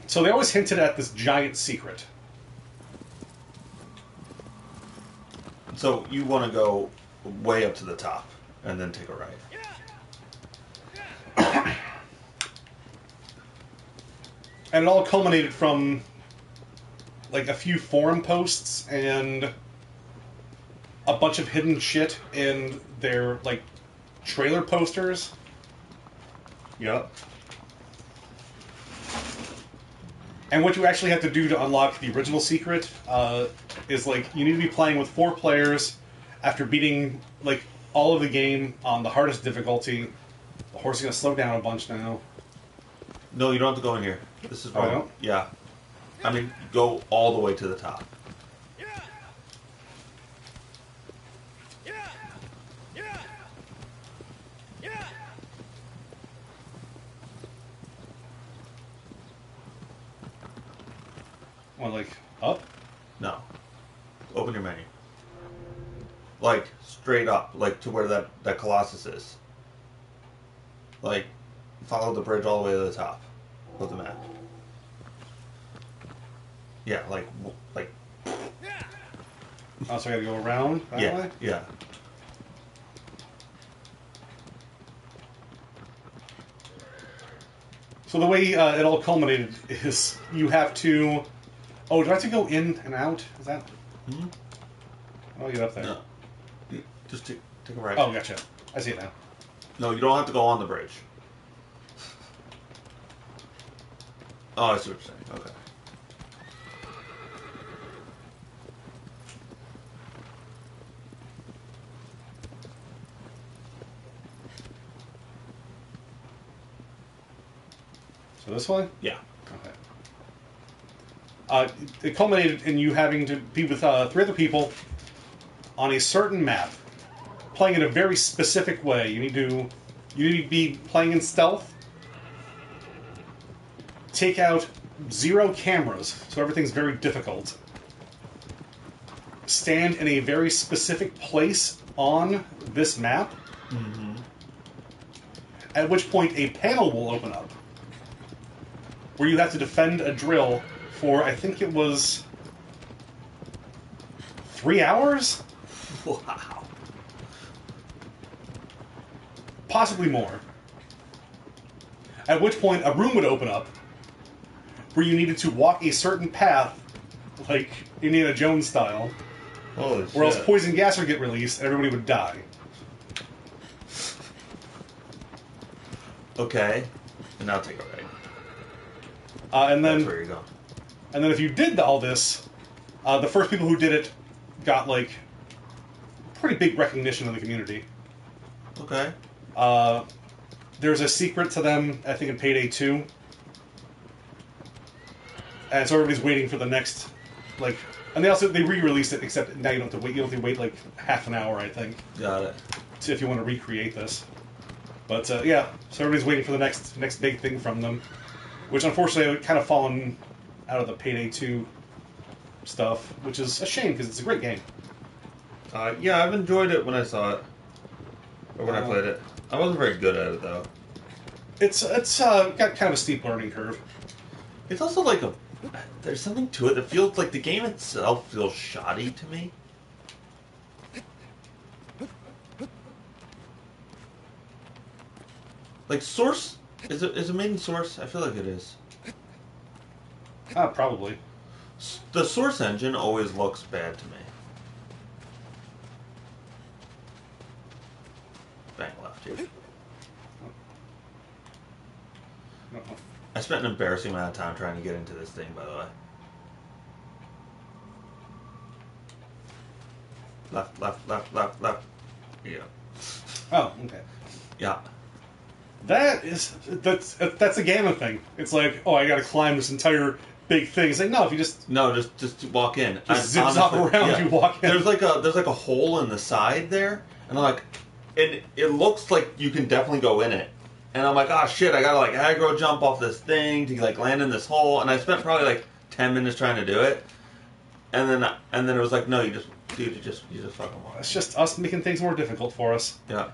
So they always hinted at this giant secret. So you want to go way up to the top and then take a right. And it all culminated from like a few forum posts and a bunch of hidden shit in their like trailer posters. Yep. And what you actually have to do to unlock the original secret is like you need to be playing with 4 players after beating like all of the game on the hardest difficulty. The horse is gonna slow down a bunch now. No, you don't have to go in here. This is wrong. Oh, no? Yeah. I mean, go all the way to the top. Well, like up? No. Open your menu. Like, straight up, like to where that Colossus is. Like, follow the bridge all the way to the top of the map. Yeah, like. Oh, so I gotta go around that Yeah, way? yeah. So the way it all culminated is you have to... Oh, do I have to go in and out? Is that... Hmm? How do I get up there? No. Just take a right. Oh, gotcha. I see it now. No, you don't have to go on the bridge. Oh, I see what you're saying. Okay. So this way? Yeah. Okay. It culminated in you having to be with 3 other people on a certain map, playing in a very specific way. You need to be playing in stealth, take out 0 cameras, so everything's very difficult, stand in a very specific place on this map, at which point a panel will open up, where you have to defend a drill for, I think it was 3 hours? Wow. Possibly more. At which point a room would open up where you needed to walk a certain path, like Indiana Jones style, Holy or else shit. poison gas would get released and everybody would die. Okay. And now take a right. And That's then, where you're going. and then if you did all this, the first people who did it got like pretty big recognition in the community. Okay. There's a secret to them, I think, in Payday 2. And so everybody's waiting for the next, like... And they re-released it, except now you don't have to wait. You have to wait, like, half an hour, I think, Got it. if you want to recreate this. But, yeah, so everybody's waiting for the next big thing from them. Which, unfortunately, kind of fallen out of the Payday 2 stuff, which is a shame, because it's a great game. Yeah, I've enjoyed it when I saw it. Or when I played it. I wasn't very good at it, though. It's got kind of a steep learning curve. It's also like a... There's something to it that feels like the game itself feels shoddy to me. Like, Source... Is it made in Source? I feel like it is. Probably. The Source engine always looks bad to me. Bang left here. Uh-oh. I spent an embarrassing amount of time trying to get into this thing, by the way. Left, left, left, left, left. Yeah. Oh, okay. Yeah. That's a Ganon thing. It's like, oh, I gotta climb this entire big thing. It's like, no, if you just No, just walk in. Just zip-zop around, you walk in. There's like a hole in the side there, and I'm like, and it looks like you can definitely go in it. And I'm like, oh shit, I gotta like aggro jump off this thing to like land in this hole. And I spent probably like 10 minutes trying to do it. And then it was like, no, you just fucking walk. It's just us making things more difficult for us. Yeah.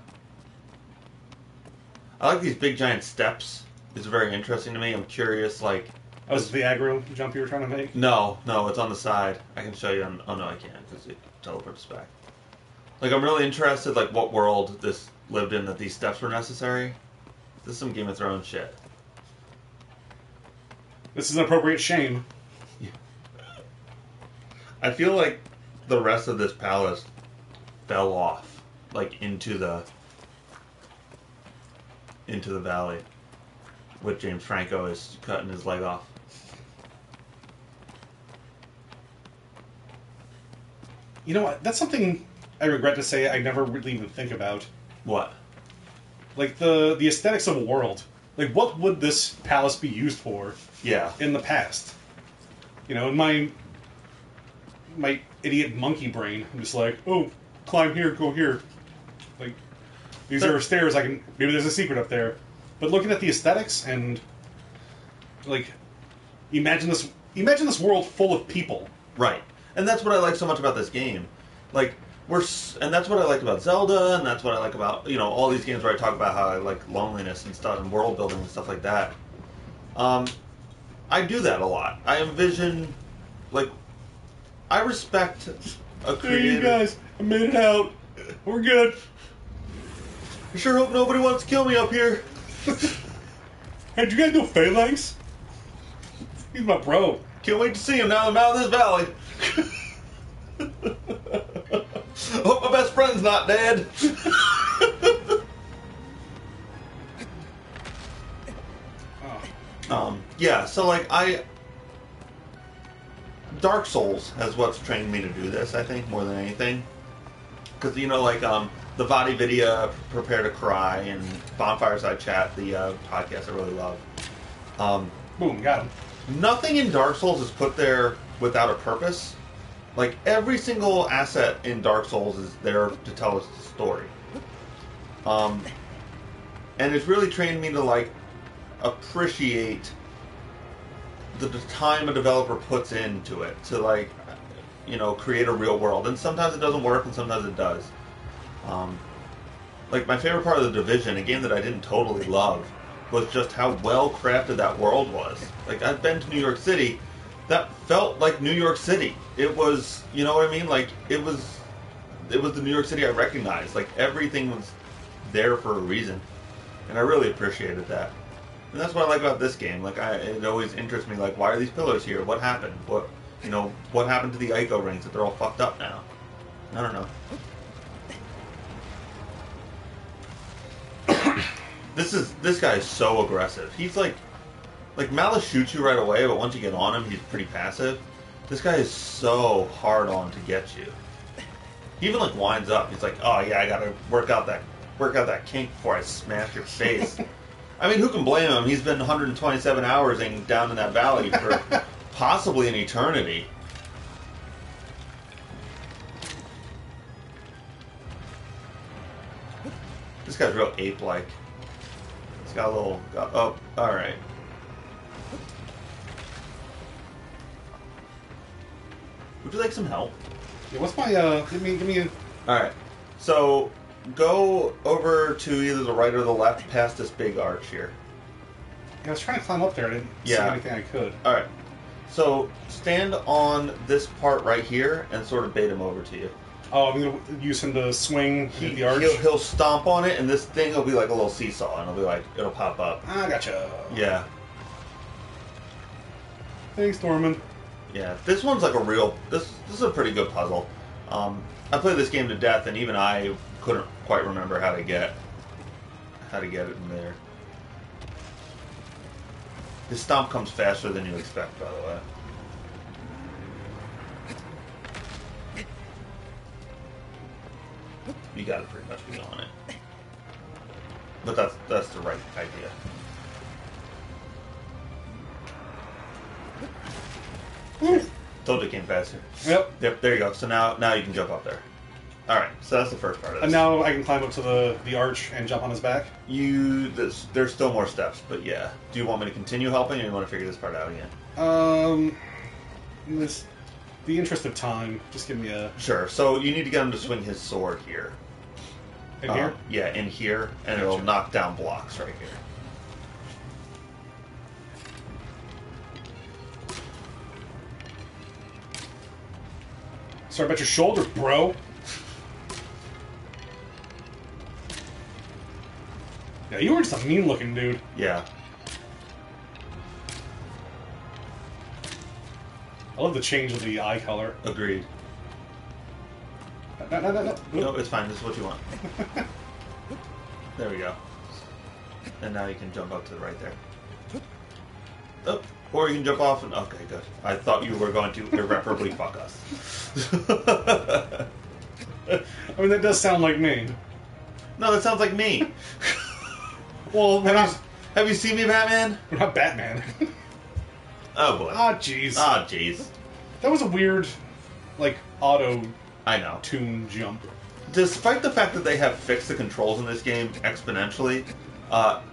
I like these big giant steps. It's very interesting to me. I'm curious, like... Oh, is it the aggro jump you were trying to make? No, it's on the side. I can show you on... Oh, no, I can't, because it teleports back. Like, I'm really interested, like, what world this lived in that these steps were necessary. This is some Game of Thrones shit. This is an appropriate shame. Yeah. I feel like the rest of this palace fell off, like, into the valley, with James Franco is cutting his leg off. You know what? That's something I regret to say I never really even think about. What? Like, the aesthetics of a world. Like, what would this palace be used for? Yeah. In the past? You know, in my idiot monkey brain, I'm just like, oh, climb here, go here. Like, these are stairs, maybe there's a secret up there. But looking at the aesthetics and, like, imagine this world full of people. Right. And that's what I like so much about this game. Like, and that's what I like about Zelda, and that's what I like about, you know, all these games where I talk about how I like loneliness and stuff, and world building and stuff like that. I do that a lot. I envision, like, I respect a creator. Hey, you guys, I made it out. We're good. I sure hope nobody wants to kill me up here. Hey, did you guys know Phalanx? He's my bro. Can't wait to see him now I'm out of this valley. Hope my best friend's not dead. Yeah, so like Dark Souls has what's trained me to do this, I think, more than anything. Because, you know, like, the Vadi Vidya, Prepare to Cry, and Bonfireside Chat, the podcast I really love. Boom, got him. Nothing in Dark Souls is put there without a purpose. Like, every single asset in Dark Souls is there to tell us the story. And it's really trained me to, like, appreciate the time a developer puts into it to, like, you know, create a real world. And sometimes it doesn't work, and sometimes it does. Like, my favorite part of The Division, a game that I didn't totally love, was just how well crafted that world was. Like, I've been to New York City. That felt like New York City. It was, you know what I mean? Like, it was the New York City I recognized. Like, everything was there for a reason. And I really appreciated that. And that's what I like about this game. Like, it always interests me, like, why are these pillars here? What happened? What happened to the Ico rings that they're all fucked up now? I don't know. This guy is so aggressive. He's like Malice shoots you right away, but once you get on him, he's pretty passive. This guy is so hard on to get you. He even like winds up. He's like, oh yeah, I gotta work out that kink before I smash your face. I mean, who can blame him? He's been 127 hours down in that valley for possibly an eternity. This guy's real ape-like. He's got a little... Oh, alright. Would you like some help? Yeah, what's my, give me a... Alright. So, Go over to either the right or the left past this big arch here. Yeah, I was trying to climb up there. I didn't see anything I could. Alright. So, stand on this part right here and sort of bait him over to you. Oh, I'm going to use him to swing hit the arch? He'll stomp on it, and this thing will be like a little seesaw, and it'll pop up. Ah, gotcha. Yeah. Thanks, Dorman. Yeah, this one's like a real... This is a pretty good puzzle. I played this game to death, and even I couldn't quite remember how to get it in there. This stomp comes faster than you expect, by the way. You gotta pretty much be on it. But that's the right idea. Told you it came faster. Yep. There you go. So now you can jump up there. Alright, so that's the first part of this. And now I can climb up to the arch and jump on his back? There's still more steps, but yeah. Do you want me to continue helping, or do you want to figure this part out again? The interest of time, just give me a... Sure, so you need to get him to swing his sword here. In here? Yeah, in here, and it'll knock down blocks right here. Sorry about your shoulder, bro. Yeah, you were just a mean-looking dude. Yeah. I love the change of the eye color. Agreed. No. No, it's fine. This is what you want. There we go. And now you can jump up to the right there. Oh, or you can jump off and... Okay, good. I thought you were going to irreparably fuck us. I mean, that does sound like me. No, that sounds like me. Well, Have you seen me, Batman? we're not Batman. Oh, boy. Ah, jeez. Ah, jeez. That was a weird, like, auto-tune I know. jump. Despite the fact that they have fixed the controls in this game exponentially,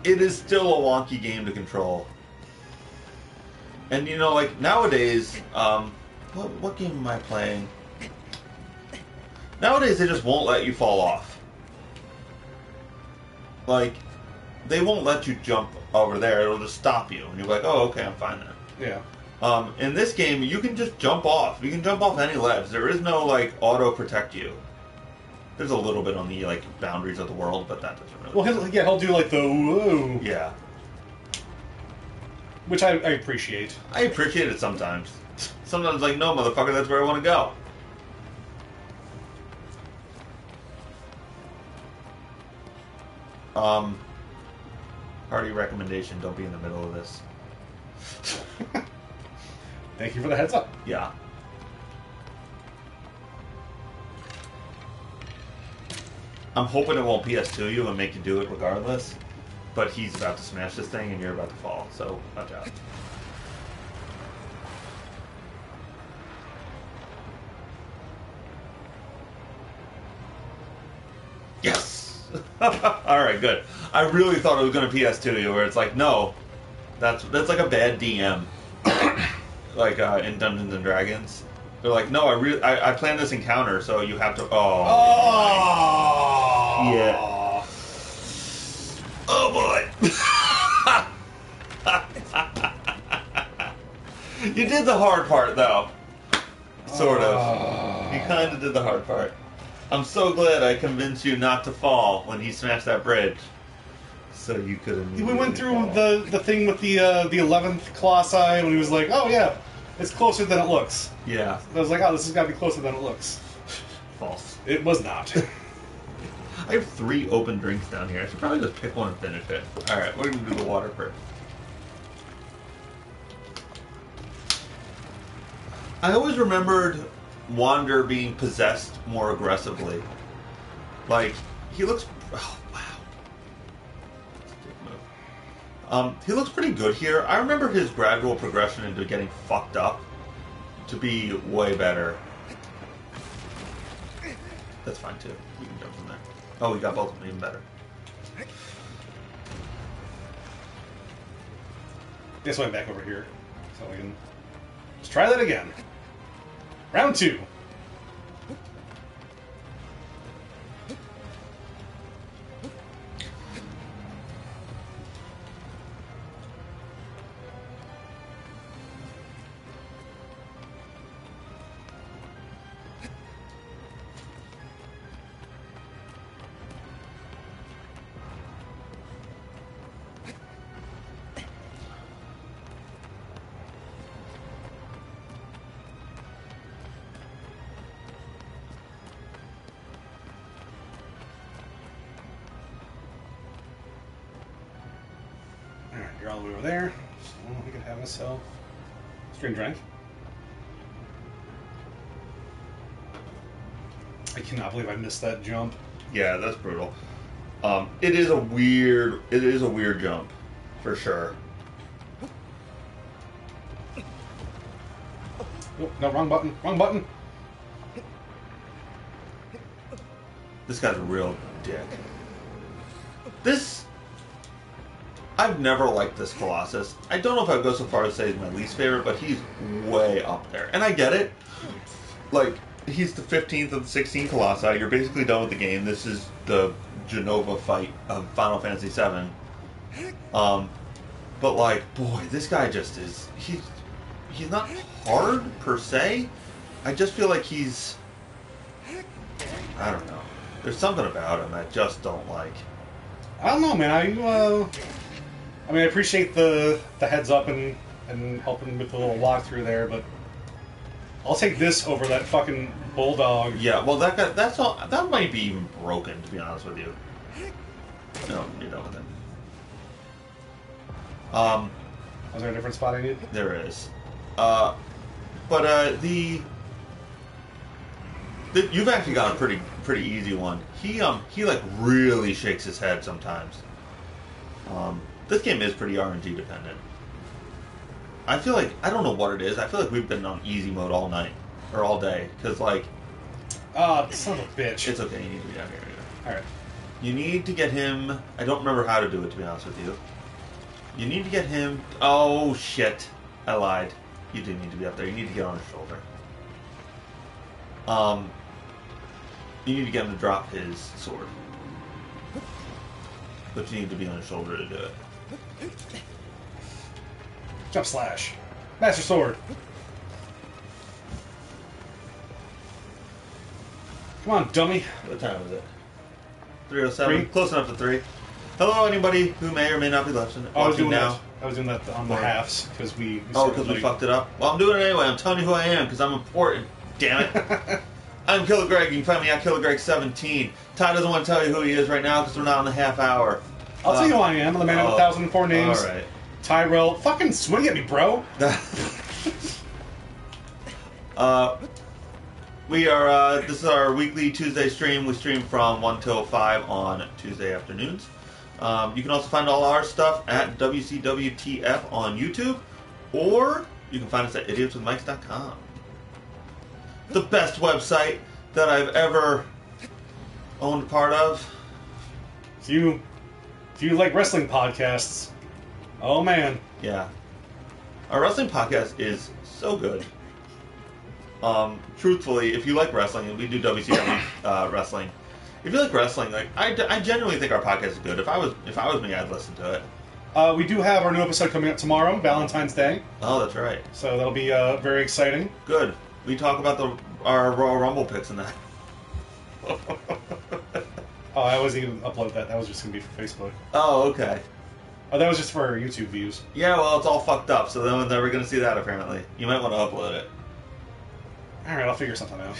it is still a wonky game to control. And, you know, like, nowadays, what game am I playing? Nowadays, they just won't let you fall off. Like, they won't let you jump over there. It'll just stop you. And you're like, oh, okay, I'm fine then. Yeah. In this game, you can just jump off. You can jump off any ledge. There is no, like, auto-protect you. There's a little bit on the, like, boundaries of the world, but that doesn't really... Well, he'll do, like, the whoa. Yeah. Which I appreciate. I appreciate it sometimes. Sometimes, like, no, motherfucker, that's where I want to go. Party recommendation, don't be in the middle of this. Thank you for the heads up. Yeah. I'm hoping it won't PS2 you and make you do it regardless. But he's about to smash this thing and you're about to fall, so watch out. Yes! Alright, good. I really thought it was going to PS2 you, where it's like, no, that's like a bad DM. Like in Dungeons and Dragons. They're like, no, I planned this encounter, so you have to... Oh! Yeah. Oh boy! You did the hard part, though. Sort of. You kind of did the hard part. I'm so glad I convinced you not to fall when he smashed that bridge. So you could. We went through the thing with the 11th Colossi when he was like, oh yeah, it's closer than it looks. Yeah. I was like, oh, this has got to be closer than it looks. False. It was not. I have 3 open drinks down here. I should probably just pick one and finish it. Alright, we're going to do the water first. I always remembered Wander being possessed more aggressively. Like, he looks... Oh, wow. That's a big move. He looks pretty good here. I remember his gradual progression into getting fucked up to be way better. That's fine, too. You can jump from there. Oh, we got both of them, even better. Guess I'm back over here. So we can... Let's try that again. Round 2. You're all the way over there. So we can have myself string drink. I cannot believe I missed that jump. Yeah, that's brutal. It is a weird jump, for sure. Oh, no, wrong button. Wrong button. This guy's a real dick. I've never liked this Colossus. I don't know if I'd go so far as to say he's my least favorite, but he's way up there. And I get it. Like, he's the 15th of the 16 Colossi. You're basically done with the game. This is the Genova fight of Final Fantasy VII. But, like, boy, this guy just is... He's not hard, per se. I just feel like he's... I don't know. There's something about him I just don't like. I don't know, man. I mean, I appreciate the heads up and helping with the little walkthrough there, but I'll take this over that fucking bulldog. Yeah, well, that guy, that might be even broken, to be honest with you. No, you're done with him. Was there a different spot I need? There is. You've actually got a pretty easy one. He like really shakes his head sometimes. This game is pretty RNG dependent. I feel like, I don't know what it is. I feel like we've been on easy mode all night or all day because like. Son of a bitch. It's okay. You need to be down here. All right. You need to get him. I don't remember how to do it, to be honest with you. You need to get him. Oh shit! I lied. You do need to be up there. You need to get on his shoulder. You need to get him to drop his sword. But you need to be on his shoulder to do it. Jump slash. Master sword. Come on, dummy. What time is it? 3:07. 3? Close enough to 3. Hello, anybody who may or may not be watching I was doing now. that. I was doing that on the halves because we. Because we fucked it up. Well, I'm doing it anyway. I'm telling you who I am because I'm important. Damn it. I'm Killer Greg. You can find me at KillerGreg17. Ty doesn't want to tell you who he is right now because we're not on the half hour. I'll tell you who I am. I'm the man of 1,004 names. All right. Tyrell. Fucking swing at me, bro. We are. This is our weekly Tuesday stream. We stream from 1 till 5 on Tuesday afternoons. You can also find all our stuff at WCWTF on YouTube, or you can find us at IdiotsWithMics.com. The best website that I've ever owned a part of. If you like wrestling podcasts, oh man. Yeah. Our wrestling podcast is so good. Truthfully, if you like wrestling, and we do WCW wrestling, if you like wrestling, like I genuinely think our podcast is good. If I was me, I'd listen to it. We do have our new episode coming up tomorrow, Valentine's Day. Oh, that's right. So that'll be very exciting. Good. We talk about our Royal Rumble picks and that. Oh, I wasn't even upload that. That was just gonna be for Facebook. Oh, okay. Oh, that was just for our YouTube views. Yeah, well, it's all fucked up, so no one's ever gonna see that apparently. You might want to upload it. All right, I'll figure something out.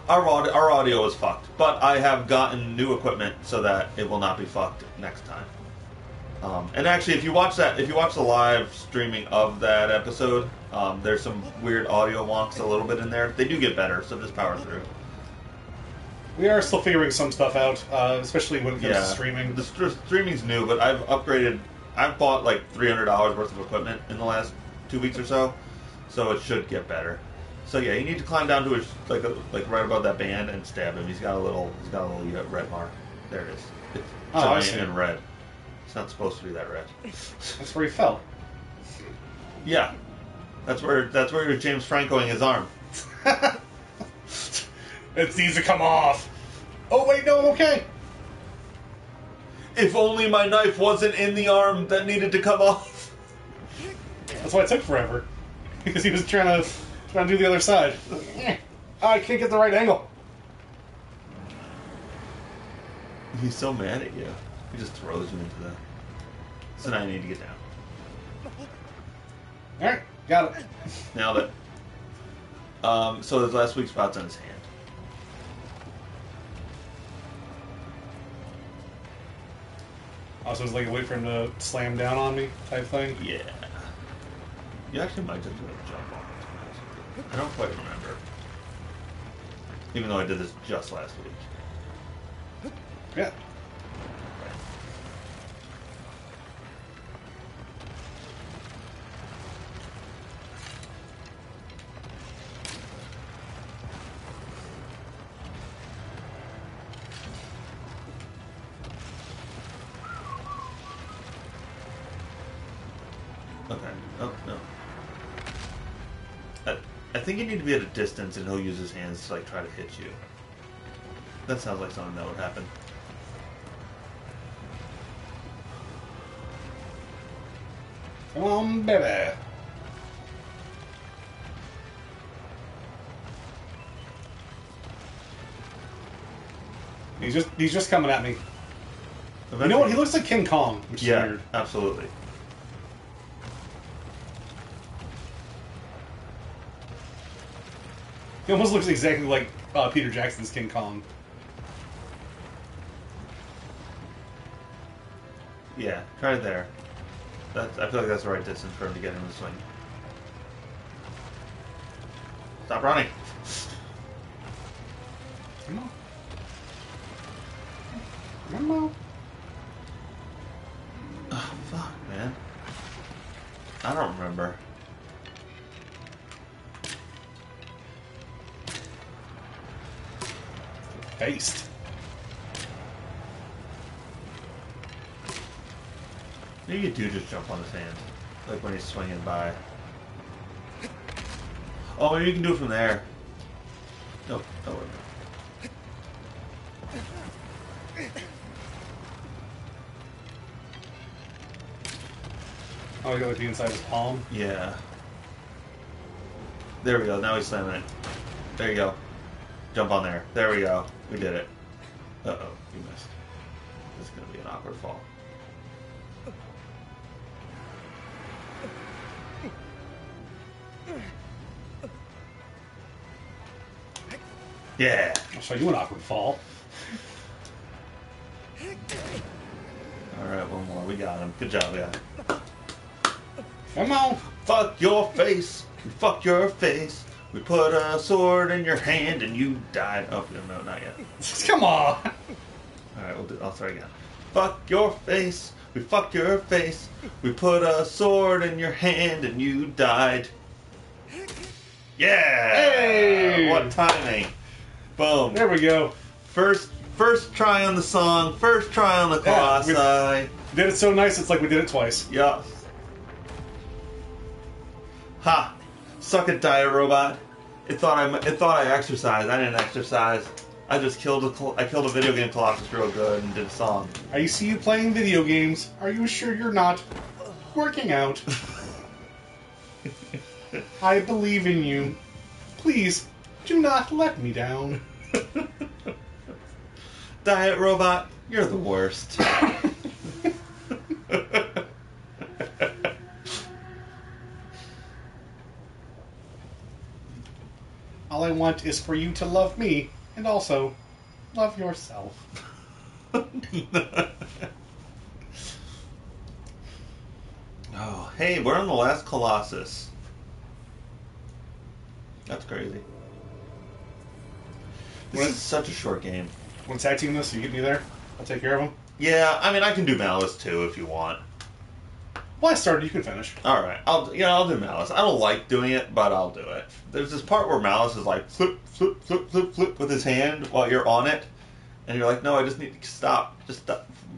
Our audio is fucked, but I have gotten new equipment so that it will not be fucked next time. And actually, if you watch the live streaming of that episode, there's some weird audio wonks a little bit in there. They do get better, so just power through. We are still figuring some stuff out, especially when it comes to streaming. The streaming's new, but I've upgraded. I've bought like $300 worth of equipment in the last 2 weeks or so it should get better. So yeah, you need to climb down to his like right above that band and stab him. He's got a little red mark. There it is. It's giant and red. It's not supposed to be that red. That's where he fell. Yeah, that's where you're James Francoing his arm. It needs to come off. Oh wait, no, I'm okay. If only my knife wasn't in the arm that needed to come off. That's why it took forever. Because he was trying to do the other side. Oh, I can't get the right angle. He's so mad at you. He just throws you into the... So now you need to get down. Alright, got it. Nailed it. So his last weak spot's on his hand. Also, it's like wait for him to slam down on me type thing. Yeah. You actually might just do a jump on it. I don't quite remember. Even though I did this just last week. Yeah. Okay. Oh, no. I think you need to be at a distance and he'll use his hands to like try to hit you. That sounds like something that would happen. Come on, baby. He's just coming at me. You know what? He looks like King Kong, which is weird. Absolutely. He almost looks exactly like Peter Jackson's King Kong. Yeah, try it there. I feel like that's the right distance for him to get in the swing. Stop running. Come on. Come on. Oh, fuck, man. I don't remember. Based. Maybe you do just jump on his hand. Like when he's swinging by. Oh, maybe you can do it from there. Nope. No, wait a minute. Oh, you got like the inside of his palm? Yeah. There we go. Now he's slamming it. There you go. Jump on there. There we go. We did it. Uh-oh. You missed. This is going to be an awkward fall. Yeah. I'll show you an awkward fall. Alright, one more. We got him. Good job, yeah. Come on. Fuck your face. Fuck your face. We put a sword in your hand and you died. Oh, no, not yet. Come on. Alright, I'll start again. Fuck your face. We fucked your face. We put a sword in your hand and you died. Yeah! Hey! What timing. Boom. There we go. First try on the song. First try on the Colossi. Yeah, we did it so nice, it's like we did it twice. Yeah. Ha! Suck it, Diet Robot. It thought I exercised. I didn't exercise. I just killed a video game Colossus real good and did a song. I see you playing video games. Are you sure you're not working out? I believe in you. Please, do not let me down. Diet Robot, you're the worst. All I want is for you to love me, and also love yourself. Oh, hey, we're on the last Colossus. That's crazy. This is such a short game. Want to tag team this? You get me there? I'll take care of him. Yeah, I mean, I can do Malice too if you want. Well, I started. You can finish. All right, I'll do Malice. I don't like doing it, but I'll do it. There's this part where Malice is like flip, flip, flip, flip, flip with his hand while you're on it, and you're like, no, I just need to stop. Just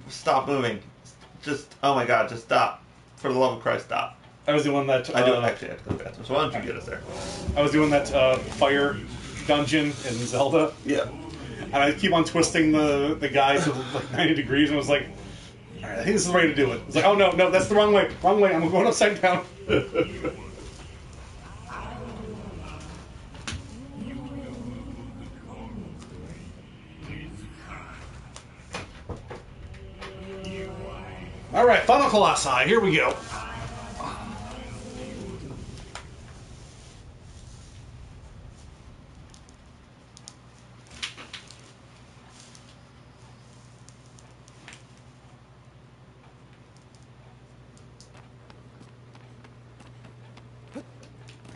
stop moving. Just, oh my God, just stop. For the love of Christ, stop. I was the one that... I do actually have to go to the bathroom, so why don't you get us there? I was doing that fire dungeon in Zelda. Yeah. And I keep on twisting the guy to like 90 degrees, and I was like, all right, I think this is the way to do it. It's like, oh, no, that's the wrong way. Wrong way. I'm going upside down. All right, Final Colossi. Here we go.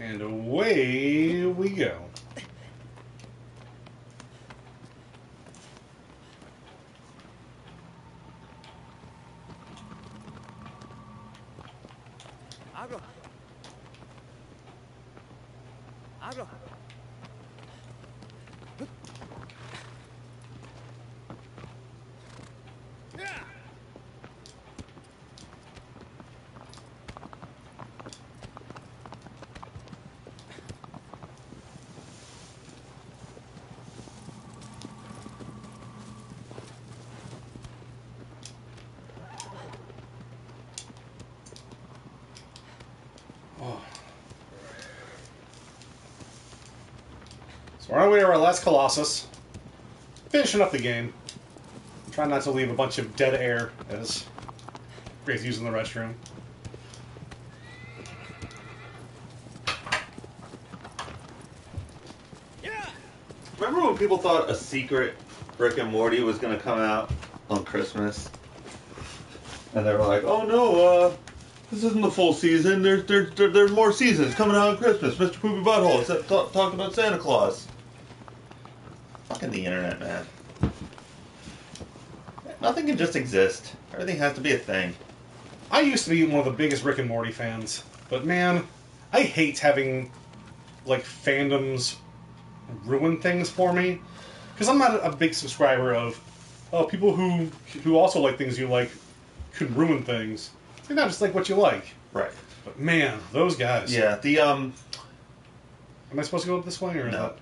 And away we go. Abro. Abro. So we're on our way to our last Colossus. Finishing up the game. Trying not to leave a bunch of dead air as Gray's using the restroom. Remember when people thought a secret Rick and Morty was going to come out on Christmas? And they were like, oh no, this isn't the full season. There's more seasons coming out on Christmas. Mr. Poopy Butthole talked about Santa Claus. Fucking the internet, man. Nothing can just exist. Everything has to be a thing. I used to be one of the biggest Rick and Morty fans, but man, I hate having like fandoms ruin things for me, because I'm not a big subscriber of people who also like things you like can ruin things. They're not just like what you like. Right. But man, those guys. Yeah. Am I supposed to go up this way or is that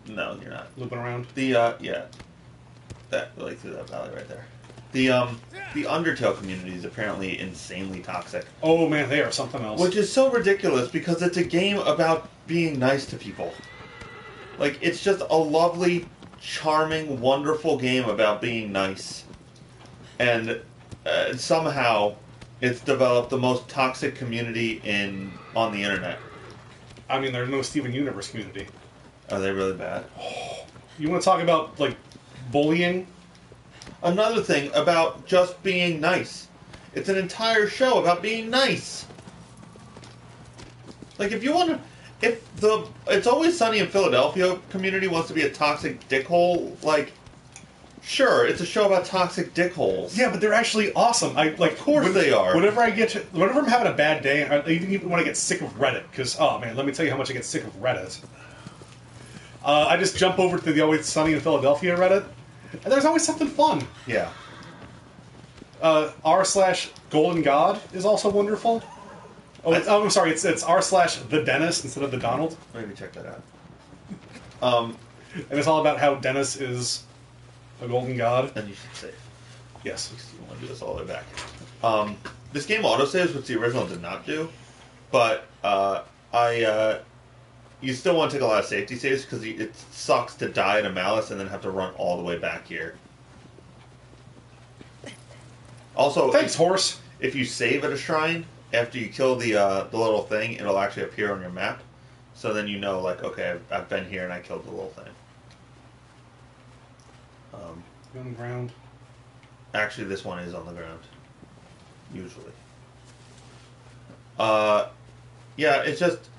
No, you're not. looping around? Yeah. That like through that valley right there. The Undertale community is apparently insanely toxic. Oh man, they are something else. Which is so ridiculous because it's a game about being nice to people. Like, it's just a lovely, charming, wonderful game about being nice. And somehow it's developed the most toxic community on the internet. I mean, there's no Steven Universe community. Are they really bad? You want to talk about like bullying? Another thing about just being nice. It's an entire show about being nice. Like, if you want to... If the It's Always Sunny in Philadelphia community wants to be a toxic dickhole, like, sure, it's a show about toxic dickholes. Yeah, but they're actually awesome. Of course they are. Whenever I'm having a bad day, I even want to get sick of Reddit, because, oh man, let me tell you how much I get sick of Reddit. I just jump over to the Always Sunny in Philadelphia Reddit, and there's always something fun. Yeah. r/Golden God is also wonderful. I'm sorry, it's r/the Dennis instead of the Donald. Maybe check that out. And it's all about how Dennis is a golden god. And you should save. Yes. You don't want to do this all the way back. This game autosaves, which the original did not do. But you still want to take a lot of safety saves because it sucks to die in a Malice and then have to run all the way back here. Also, Thanks, horse. If you save at a shrine, after you kill the little thing, it'll actually appear on your map. So then you know, like, okay, I've been here and I killed the little thing. On the ground. Actually, this one is on the ground. Usually. Yeah, it's just...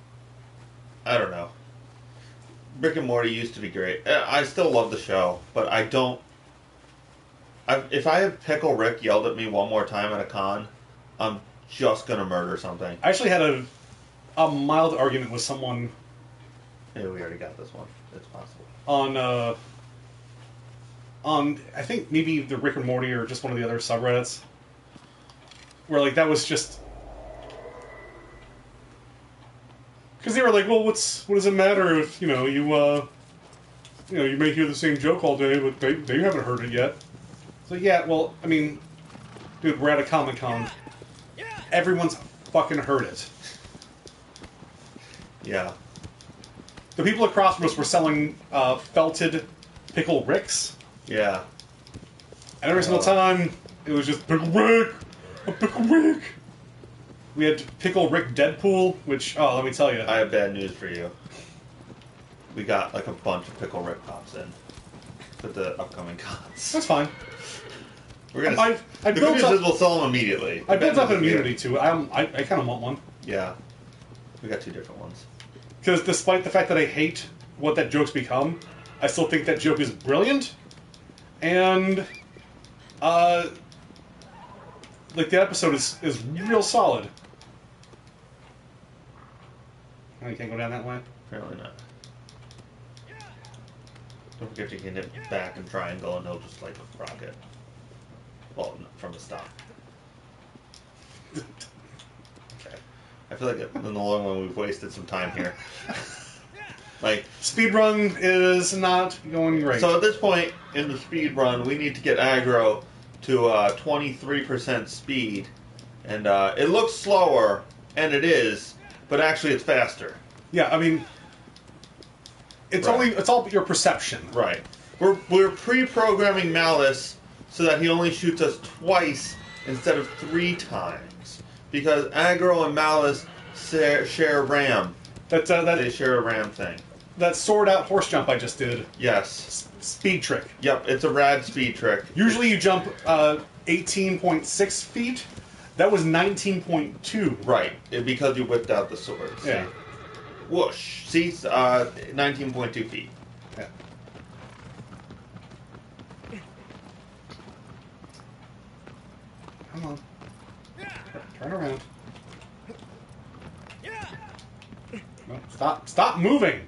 I don't know. Rick and Morty used to be great. I still love the show, but I don't... if I have Pickle Rick yelled at me one more time at a con, I'm just gonna murder something. I actually had a mild argument with someone... Yeah, we already got this one. It's possible. On I think maybe the Rick and Morty or just one of the other subreddits, where like that was just because they were like, well, what does it matter if you may hear the same joke all day, but they haven't heard it yet. So yeah, well, I mean, dude, we're at a Comic-Con. Everyone's fucking heard it. Yeah. The people across from us were selling felted Pickle Ricks. Yeah. And every single time, it was just, Pickle Rick! A Pickle Rick! We had Pickle Rick Deadpool, which, oh, let me tell you. I have bad news for you. We got, like, a bunch of Pickle Rick pops in for the upcoming cons. That's fine. We're gonna... The good news is we'll sell them immediately. I built up an immunity to it. I kind of want one. Yeah. We got 2 different ones. Because despite the fact that I hate what that joke's become, I still think that joke is brilliant. And, like, the episode is real solid. Oh, you can't go down that way? Apparently not. Don't forget you can hit back and triangle and he'll just like rocket. Well, from the stop. Okay. I feel like in the long run we've wasted some time here. Like, Speedrun is not going great. so at this point in the speed run, we need to get aggro to 23% speed. And it looks slower, and it is, but actually it's faster. Yeah, I mean, it's Right. it's all your perception. Right. We're pre-programming Malice so that he only shoots us twice instead of 3 times. Because Aggro and Malice share RAM. That They share a RAM thing. that sword out horse jump I just did, Yes. speed trick. Yep, it's a rad speed trick. Usually you jump 18.6 feet. That was 19.2. Right, because you whipped out the sword. See? Yeah. Whoosh. See, 19.2 feet. Yeah. Come on. Turn around. No, stop moving.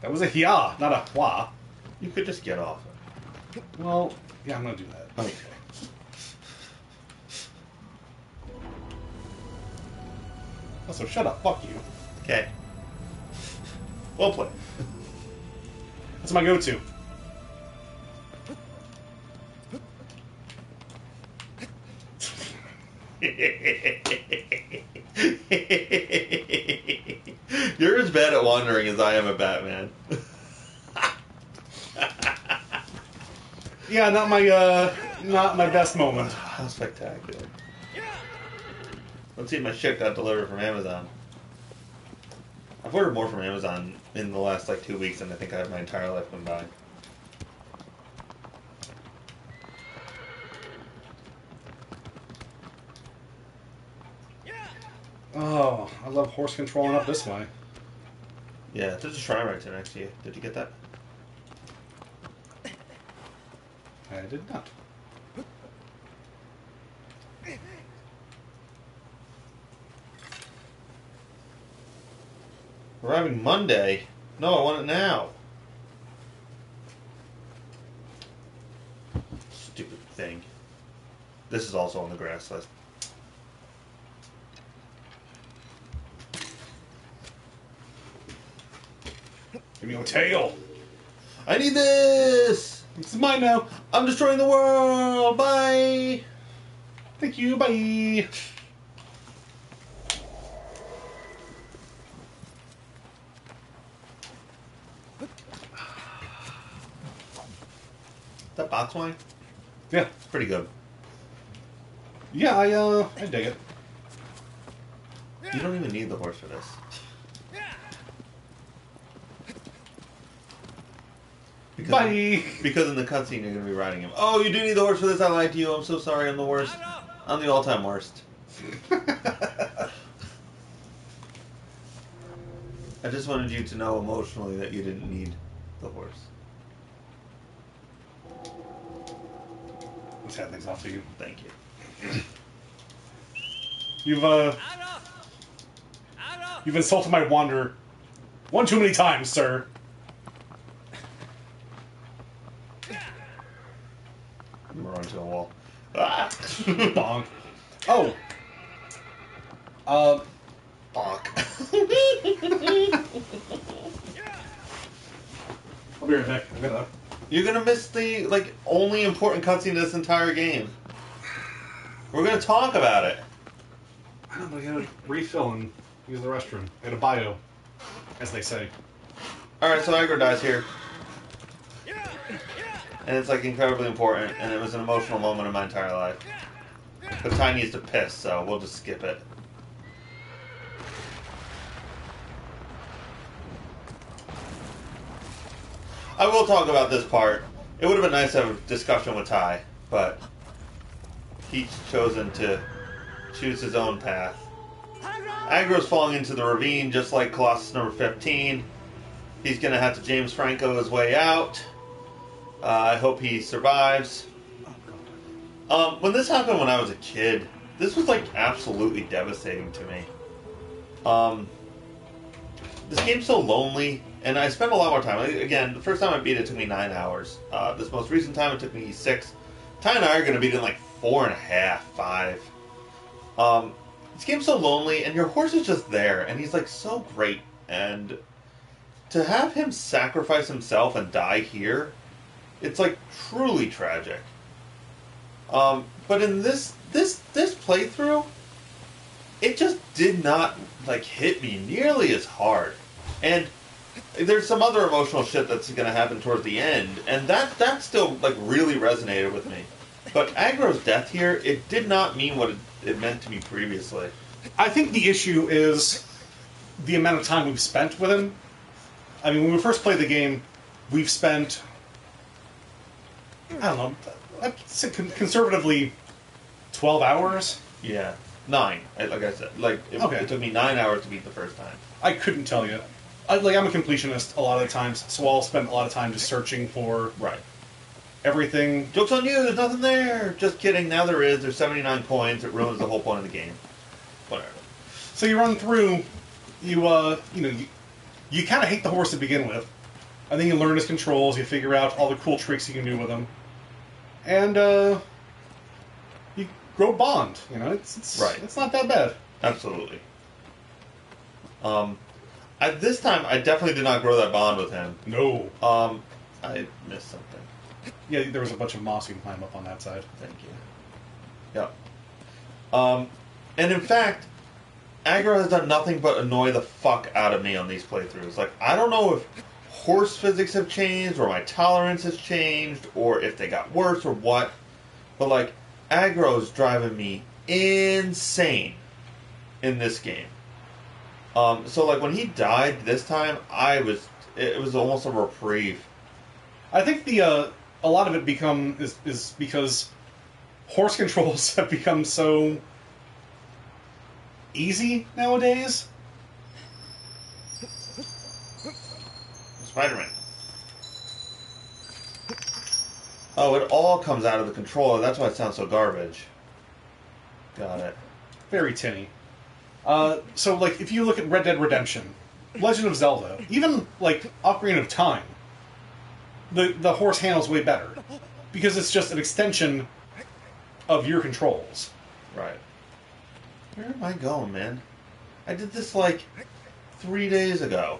That was a hia, not a hua. You could just get off it. Well, yeah, I'm gonna do that. Okay. Also, shut up. Fuck you. Okay. Well played. That's my go-to. You're as bad at wandering as I am at Batman. Yeah, not my best moment. How spectacular. Let's see if my shit got delivered from Amazon. I've ordered more from Amazon in the last like 2 weeks than I think I have my entire life combined. Oh, I love horse controlling up this way. Yeah, there's a shrine right next to you. Did you get that? I did not. Arriving Monday? No, I want it now. Stupid thing. This is also on the grass list. Give me your tail. I need this! This is mine now. I'm destroying the world! Bye! Thank you. Bye. That box wine? Yeah. It's pretty good. Yeah, I dig it. You don't even need the horse for this. Bye. Because in the cutscene you're going to be riding him. Oh, you do need the horse for this. I lied to you. I'm so sorry. I'm the worst. I'm the all-time worst. I just wanted you to know emotionally that you didn't need the horse. Let's hand things off to you. Thank you. You've insulted my wander one too many times, sir. I'm gonna run to a wall. Ah! Bonk. Oh. Bonk. I'll be right back. I'm gonna. You're gonna miss the only important cutscene in this entire game. We're gonna talk about it. I don't know. I gotta refill and use the restroom. I got a bio, as they say. All right, so Aggro dies here, and it's incredibly important, and it was an emotional moment in my entire life. But Ty needs to piss, so we'll just skip it. I will talk about this part. It would have been nice to have a discussion with Ty, but he's chosen to choose his own path. Aggro's falling into the ravine just like Colossus number 15. He's going to have to James Franco his way out. I hope he survives. When this happened when I was a kid, this was like absolutely devastating to me. This game's so lonely, and I spent a lot more time. Again, the first time I beat it took me 9 hours. This most recent time it took me 6. Ty and I are going to beat it in like 4.5, 5. This game's so lonely, and your horse is just there, and he's like so great. And to have him sacrifice himself and die here, it's like truly tragic. But in this playthrough, it just did not like hit me nearly as hard. And there's some other emotional shit that's going to happen towards the end, and that still like really resonated with me. But Aggro's death here, it did not mean what it meant to me previously. I think the issue is the amount of time we've spent with him. I mean, when we first played the game, we've spent, I don't know, I'd say conservatively 12 hours. Yeah. 9, like I said. Like, it took me 9 hours to beat the first time. I couldn't tell you. I'm a completionist a lot of the times, so I'll spend a lot of time just searching for everything. Joke's on you, there's nothing there! Just kidding, now there is. There's 79 coins, it ruins the whole point of the game. Whatever. So you run through, you kind of hate the horse to begin with, and then you learn his controls, you figure out all the cool tricks you can do with him, and you grow a bond. It's not that bad. Absolutely. This time, I definitely did not grow that bond with him. No. I missed something. Yeah, there was a bunch of moss you can climb up on that side. Thank you. Yep. And in fact, Aggro has done nothing but annoy the fuck out of me on these playthroughs. Like, I don't know if horse physics have changed, or my tolerance has changed, or if they got worse, or what. But, like, Aggro's driving me insane in this game. So, like, when he died this time, it was almost a reprieve. I think a lot of it is because horse controls have become so easy nowadays. Spider-Man. Oh, it all comes out of the controller. That's why it sounds so garbage. Got it. Very tinny. So, like, if you look at Red Dead Redemption, Legend of Zelda, even, like, Ocarina of Time, the horse handles way better. Because it's just an extension of your controls. Right. Where am I going, man? I did this, like, 3 days ago.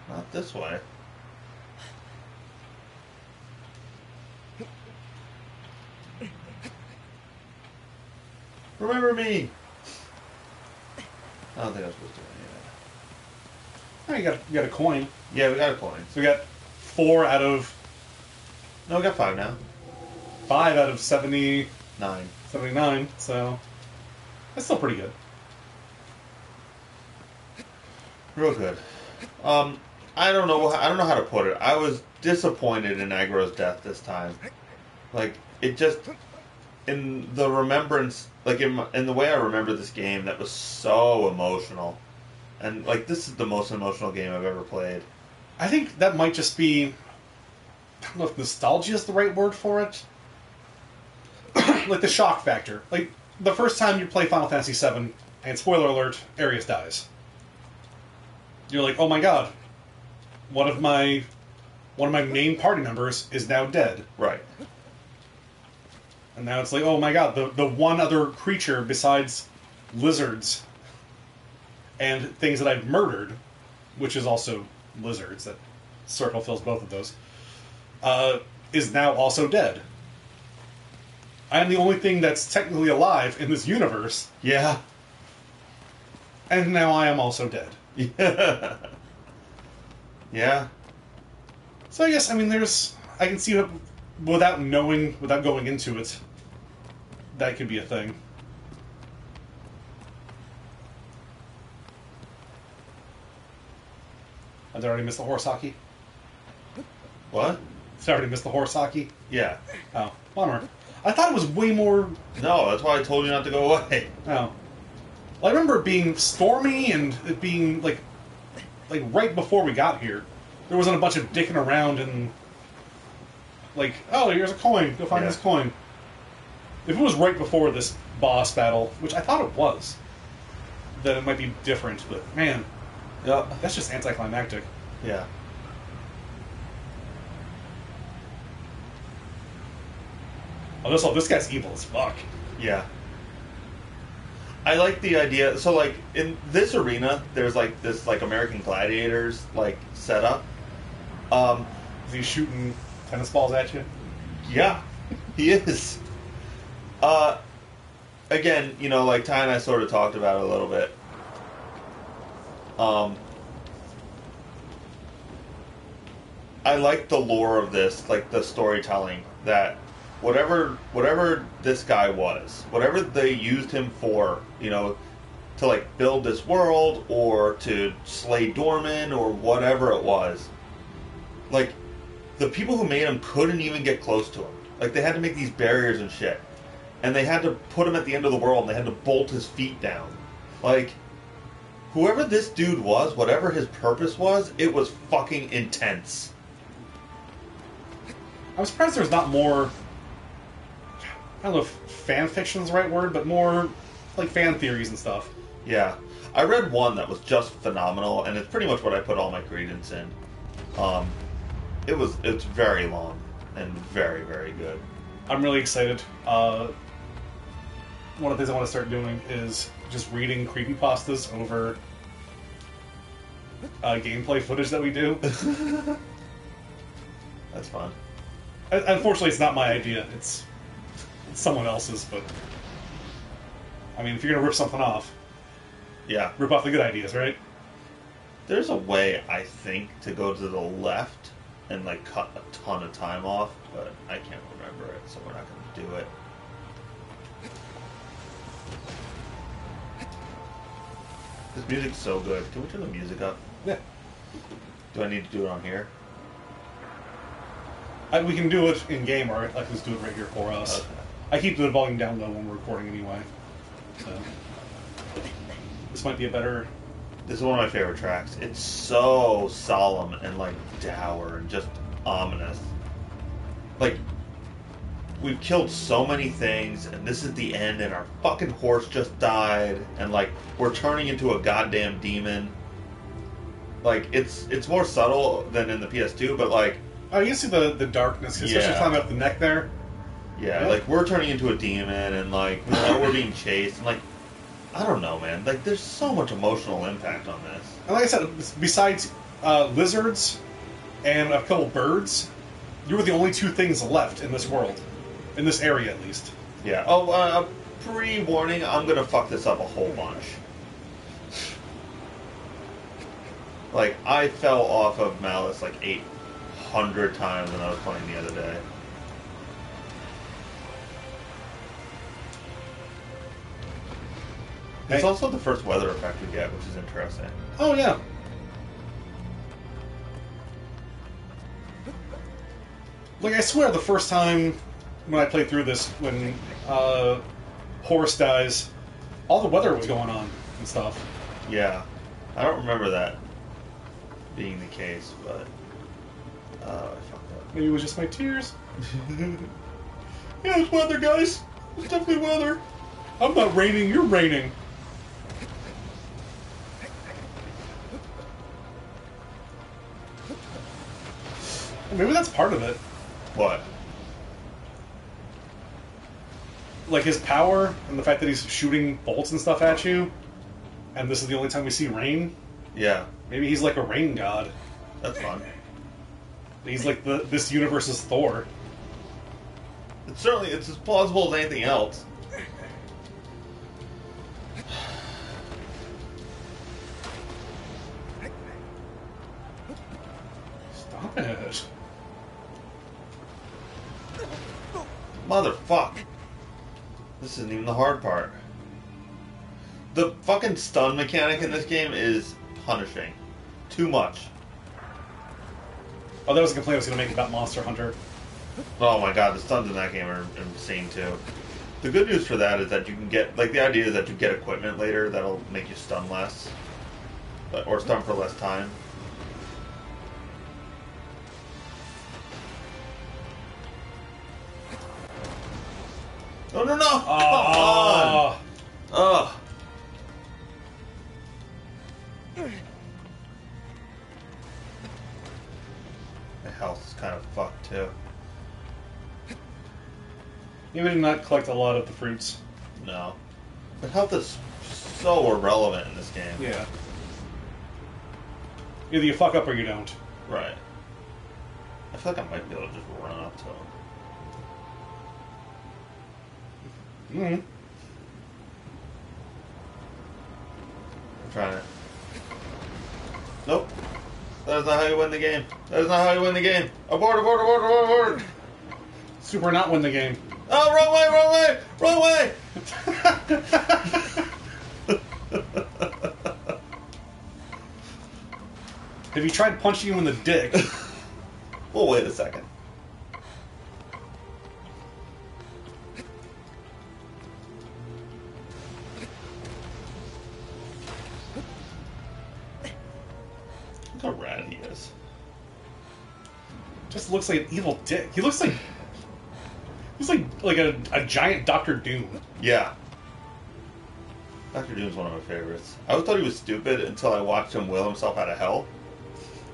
Not this way. Remember me! I don't think I was supposed to do any of that. Oh, you got a coin. Yeah, we got a coin. So we got 4 out of... No, we got 5 now. 5 out of 79, 9. so... That's still pretty good. Real good. I don't know how to put it. I was disappointed in Aggro's death this time. Like, it just... In the remembrance... Like, in the way I remember this game, that was so emotional. And, like, this is the most emotional game I've ever played. I think that might just be... I don't know if nostalgia is the right word for it. Like, the shock factor. Like, the first time you play Final Fantasy VII, and spoiler alert, Arius dies. You're like, oh my god. One of my main party members is now dead. Right. And now it's like, oh my god, the one other creature besides lizards and things that I've murdered, which is also lizards, that circle fills both of those, is now also dead. I am the only thing that's technically alive in this universe. Yeah. And now I am also dead. Yeah. Yeah. So I guess, I mean, I can see, without going into it, that could be a thing. I've already missed the horse hockey. What? I've already missed the horse hockey. Yeah. Oh, bummer. I thought it was way more... No, that's why I told you not to go away. Oh. Well, I remember it being stormy and it being, like right before we got here. There wasn't a bunch of dicking around and... Like, oh, here's a coin. Go find this coin. If it was right before this boss battle, which I thought it was, then it might be different. But, man, that's just anticlimactic. Yeah. Oh, this guy's evil as fuck. Yeah. I like the idea. So, like, in this arena, there's, like, this, like, American Gladiators, like, setup. Is he shooting tennis balls at you? Yeah, he is. Again, you know, like, Ty and I sort of talked about it a little bit. I like the lore of this, like, the storytelling, that whatever this guy was, whatever they used him for, you know, to, like, build this world or to slay Dorman or whatever it was, like, the people who made him couldn't even get close to him. Like, they had to make these barriers and shit. And they had to put him at the end of the world and they had to bolt his feet down. Like, whoever this dude was, whatever his purpose was, it was fucking intense. I'm surprised there's not more... I don't know if fan fiction is the right word, but more, like, fan theories and stuff. Yeah. I read one that was just phenomenal, and it's pretty much what I put all my credence in. It's very long and very, very good. I'm really excited. One of the things I want to start doing is just reading creepypastas over gameplay footage that we do. That's fun. Unfortunately, it's not my idea. It's someone else's, but... I mean, if you're going to rip something off... Yeah. Rip off the good ideas, right? There's a way, I think, to go to the left and, like, cut a ton of time off, but I can't remember it, so we're not going to do it. This music's so good. Can we turn the music up? Yeah. Do I need to do it on here? We can do it in-game, or I can just do it right here for us. Okay. I keep the volume down low when we're recording anyway. So... This might be a better... This is one of my favorite tracks. It's so solemn and, like, dour and just ominous. Like, we've killed so many things, and this is the end, and our fucking horse just died, and, like, we're turning into a goddamn demon. Like, it's more subtle than in the PS2, but, like... Oh, you can see the darkness, especially climbing up the neck there. Yeah, like, we're turning into a demon, and, like, we know we're being chased, and, like... I don't know, man. Like, there's so much emotional impact on this. And like I said, besides lizards and a couple birds, you were the only two things left in this world. In this area, at least. Yeah. Oh, pre-warning, I'm gonna fuck this up a whole bunch. Like, I fell off of Malice like 800 times when I was playing the other day. It's also the first weather effect we get, which is interesting. Oh, yeah. Like, I swear the first time when I played through this, when Horus dies, all the weather was going on and stuff. Yeah. I don't remember that being the case, but... I fucked up. Maybe it was just my tears. Yeah, it's weather, guys. It's definitely weather. I'm not raining, you're raining. Maybe that's part of it. What? Like his power and the fact that he's shooting bolts and stuff at you, and this is the only time we see rain. Yeah. Maybe he's like a rain god. That's fun. He's like this universe's Thor. It's as plausible as anything else. Stop it. Motherfuck. This isn't even the hard part. The fucking stun mechanic in this game is punishing. Too much. Oh, that was a complaint I was going to make about Monster Hunter. Oh my god, the stuns in that game are insane too. The good news for that is that you can get, like, the idea is that you get equipment later that'll make you stun less. Or stun for less time. No, no, no! Come on! Ugh. My health is kind of fucked too. You did not collect a lot of the fruits. No. But health is so irrelevant in this game. Yeah. Either you fuck up or you don't. Right. I feel like I might be able to just run up to him. Mm-hmm. I'm trying to... Nope. That is not how you win the game. That is not how you win the game. Abort, abort, abort, abort, abort! Super not win the game. Oh, wrong way, wrong way, wrong way! Have you tried punching you in the dick? Well, wait a second. Look how rad he is. Just looks like an evil dick. He looks like a giant Doctor Doom. Yeah. Dr. Doom's one of my favorites. I always thought he was stupid until I watched him will himself out of hell.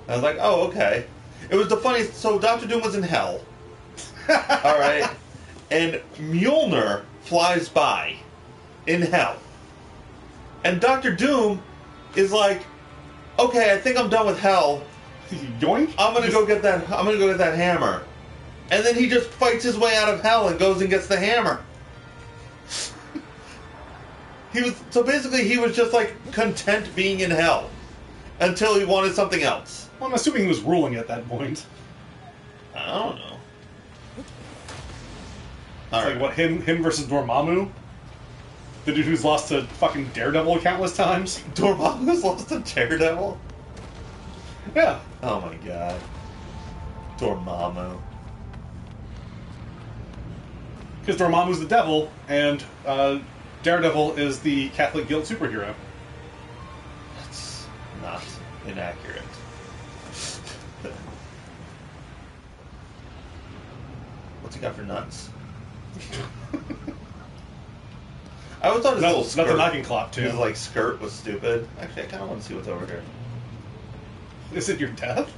And I was like, oh, okay. It was the funniest. So Dr. Doom was in hell. Alright? And Mjolnir flies by in hell. And Dr. Doom is like, okay, I think I'm done with hell. Yoink? I'm gonna go get that hammer. And then he just fights his way out of hell and goes and gets the hammer. So basically he was just like content being in hell until he wanted something else. Well, I'm assuming he was ruling at that point. I don't know. It's like what, him versus Dormammu? The dude who's lost to fucking Daredevil countless times? Dormammu's lost to Daredevil? Yeah. Oh my god. Dormammu. Because Dormammu's the devil, and Daredevil is the Catholic guild superhero. That's not inaccurate. What's he got for nuts? I always thought his little skirt, not the knocking clock, too. his like skirt was stupid. Actually, I kind of want to see what's over here. Is it your death?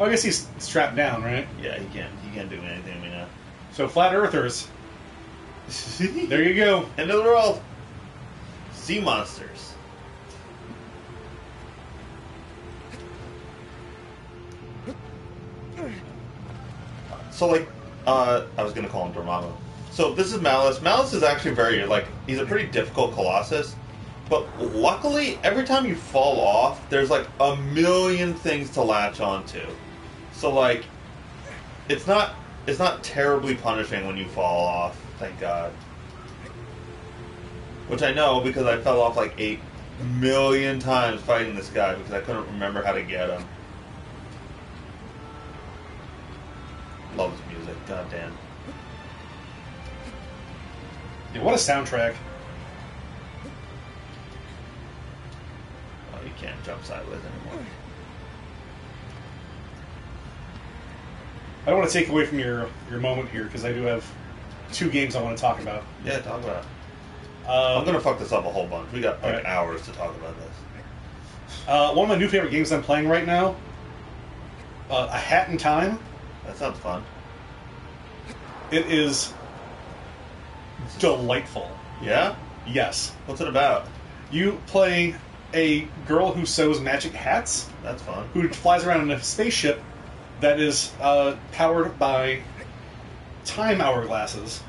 Oh, I guess he's strapped down, right? Yeah, he can't do anything to me now. So, flat earthers. There you go. End of the world. Sea monsters. So, like, I was gonna call him Dormammu. So this is Malice. Malice is actually very, like, he's a pretty difficult Colossus. But luckily, every time you fall off, there's like a million things to latch onto. So like, it's not terribly punishing when you fall off, thank God. Which I know because I fell off like 8 million times fighting this guy because I couldn't remember how to get him. Love his music, goddamn. Yeah, what a soundtrack. Oh, you can't jump sideways anymore. I don't want to take away from your moment here, because I do have 2 games I want to talk about. Yeah, talk about it. I'm going to fuck this up a whole bunch. We got like hours to talk about this. One of my new favorite games I'm playing right now, A Hat in Time. That sounds fun. It is delightful. Yeah? Yes. What's it about? You play a girl who sews magic hats, That's fun. who flies around in a spaceship that is powered by time hourglasses.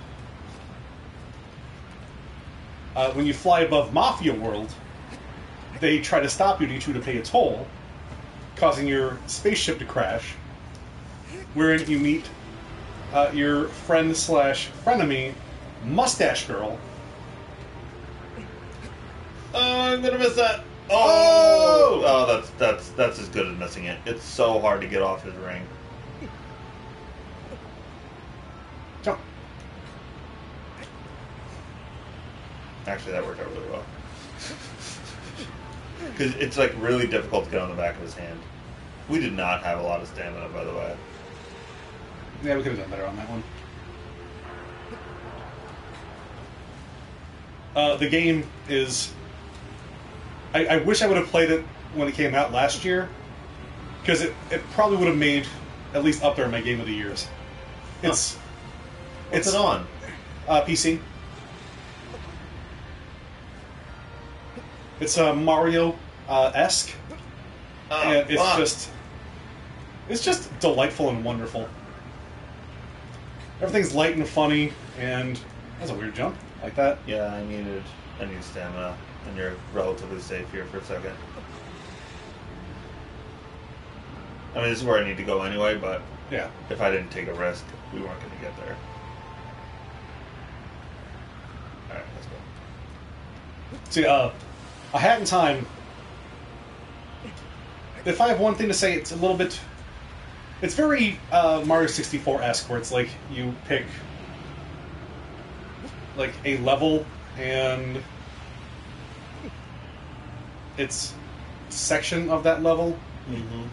When you fly above Mafia World, they try to stop you to pay a toll, causing your spaceship to crash, wherein you meet your friend/frenemy, Mustache Girl. Oh, I'm gonna miss that. Oh! Oh, that's as good as missing it. It's so hard to get off his ring. Actually, that worked out really well. Because it's like really difficult to get on the back of his hand. We did not have a lot of stamina, by the way. Yeah, we could have done better on that one. The game is... I wish I would have played it when it came out last year, because it probably would have made at least up there in my game of the years. It's... What's it on? PC. It's Mario-esque. And it's just delightful and wonderful. Everything's light and funny, and that's a weird jump like that. Yeah, I need stamina, and you're relatively safe here for a second. I mean, this is where I need to go anyway, but Yeah. if I didn't take a risk, we weren't going to get there. Alright, let's go. See, A Hat in Time, if I have one thing to say, it's a little bit... It's very Mario 64-esque, where it's like you pick like a level, and it's a section of that level. Mm-hmm.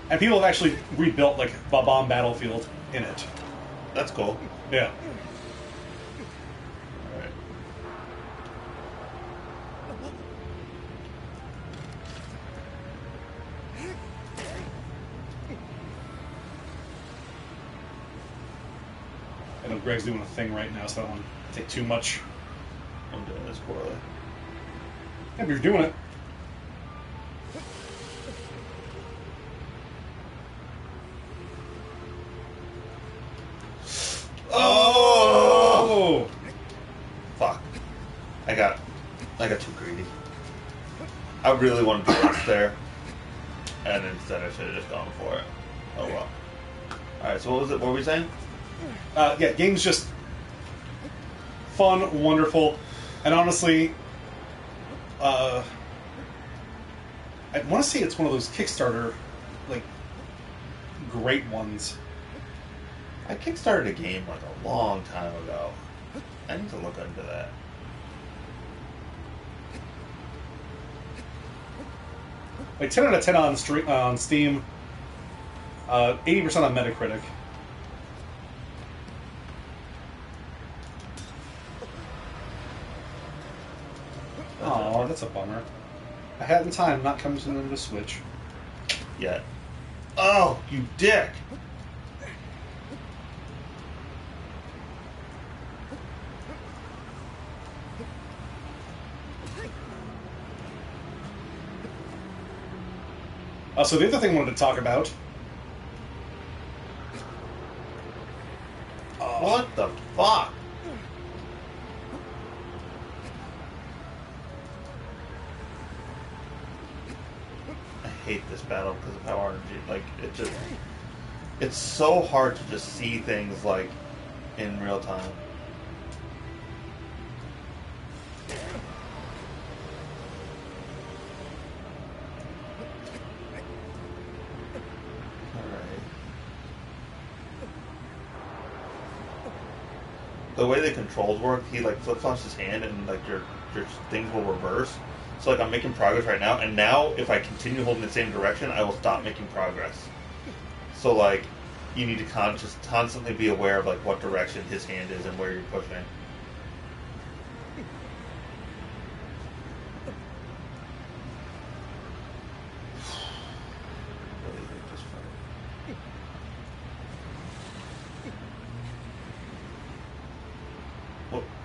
And people have actually rebuilt like Bob-omb Battlefield in it. That's cool. Yeah. Alright. I know Greg's doing a thing right now, so I don't want to take too much. I'm doing this poorly. Yeah, but you're doing it. Oh! Fuck. I got too greedy. I really wanted to rest there, and instead I should have just gone for it. Oh well. Alright, so what was it? What were we saying? Yeah, game's just fun, wonderful, and honestly, I want to say it's one of those Kickstarter, like, great ones. I kickstarted a game like a long time ago. I need to look into that. Like 10 out of 10 on Steam, 80% on Metacritic. Oh, that's a bummer. A Hat in Time not coming to the Switch. Yet. Oh, you dick! So the other thing I wanted to talk about. What the fuck? I hate this battle because of how RNG, like, it's so hard to just see things, like, in real time. The way the controls work, he like flip-flops his hand and like your things will reverse. So like I'm making progress right now, and now if I continue holding the same direction, I will stop making progress. So like you need to just constantly be aware of like what direction his hand is and where you're pushing.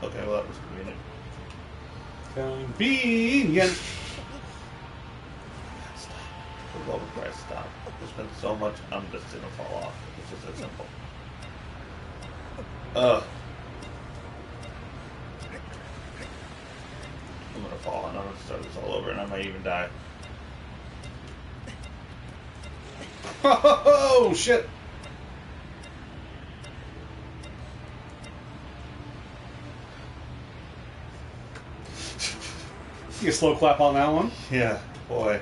Okay, well that was convenient. Convenient. Stop. For love of Christ, stop. There's been so much, I'm just gonna fall off. It's just that simple. I'm gonna fall and I'm gonna start this all over and I might even die. Oh, shit. You a slow clap on that one? Yeah, boy.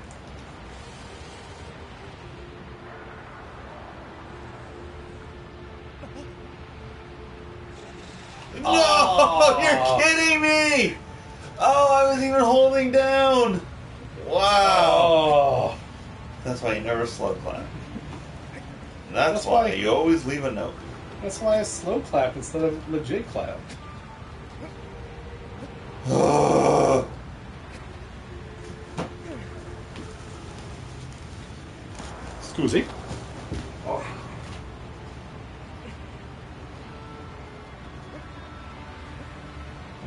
No! Oh. You're kidding me! Oh, I was even holding down. Wow. Oh. That's why you never slow clap. And that's why why you always leave a note. That's why I slow clap instead of legit clap. Scusi. Oh.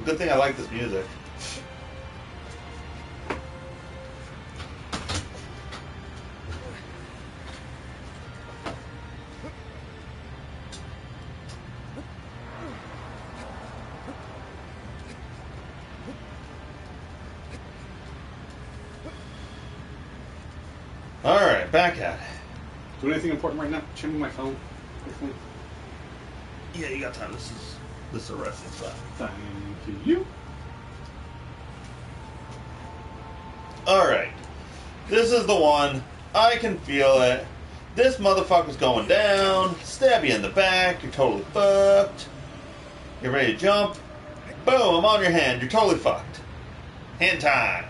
Good thing I like this music. Alright, back at it. Doing anything important right now? Checking my phone. Quickly. Yeah, you got time. This is a resting spot. Thank you. Alright. This is the one. I can feel it. This motherfucker's going down. Stab you in the back. You're totally fucked. You're ready to jump. Boom, I'm on your hand. You're totally fucked. Hand time.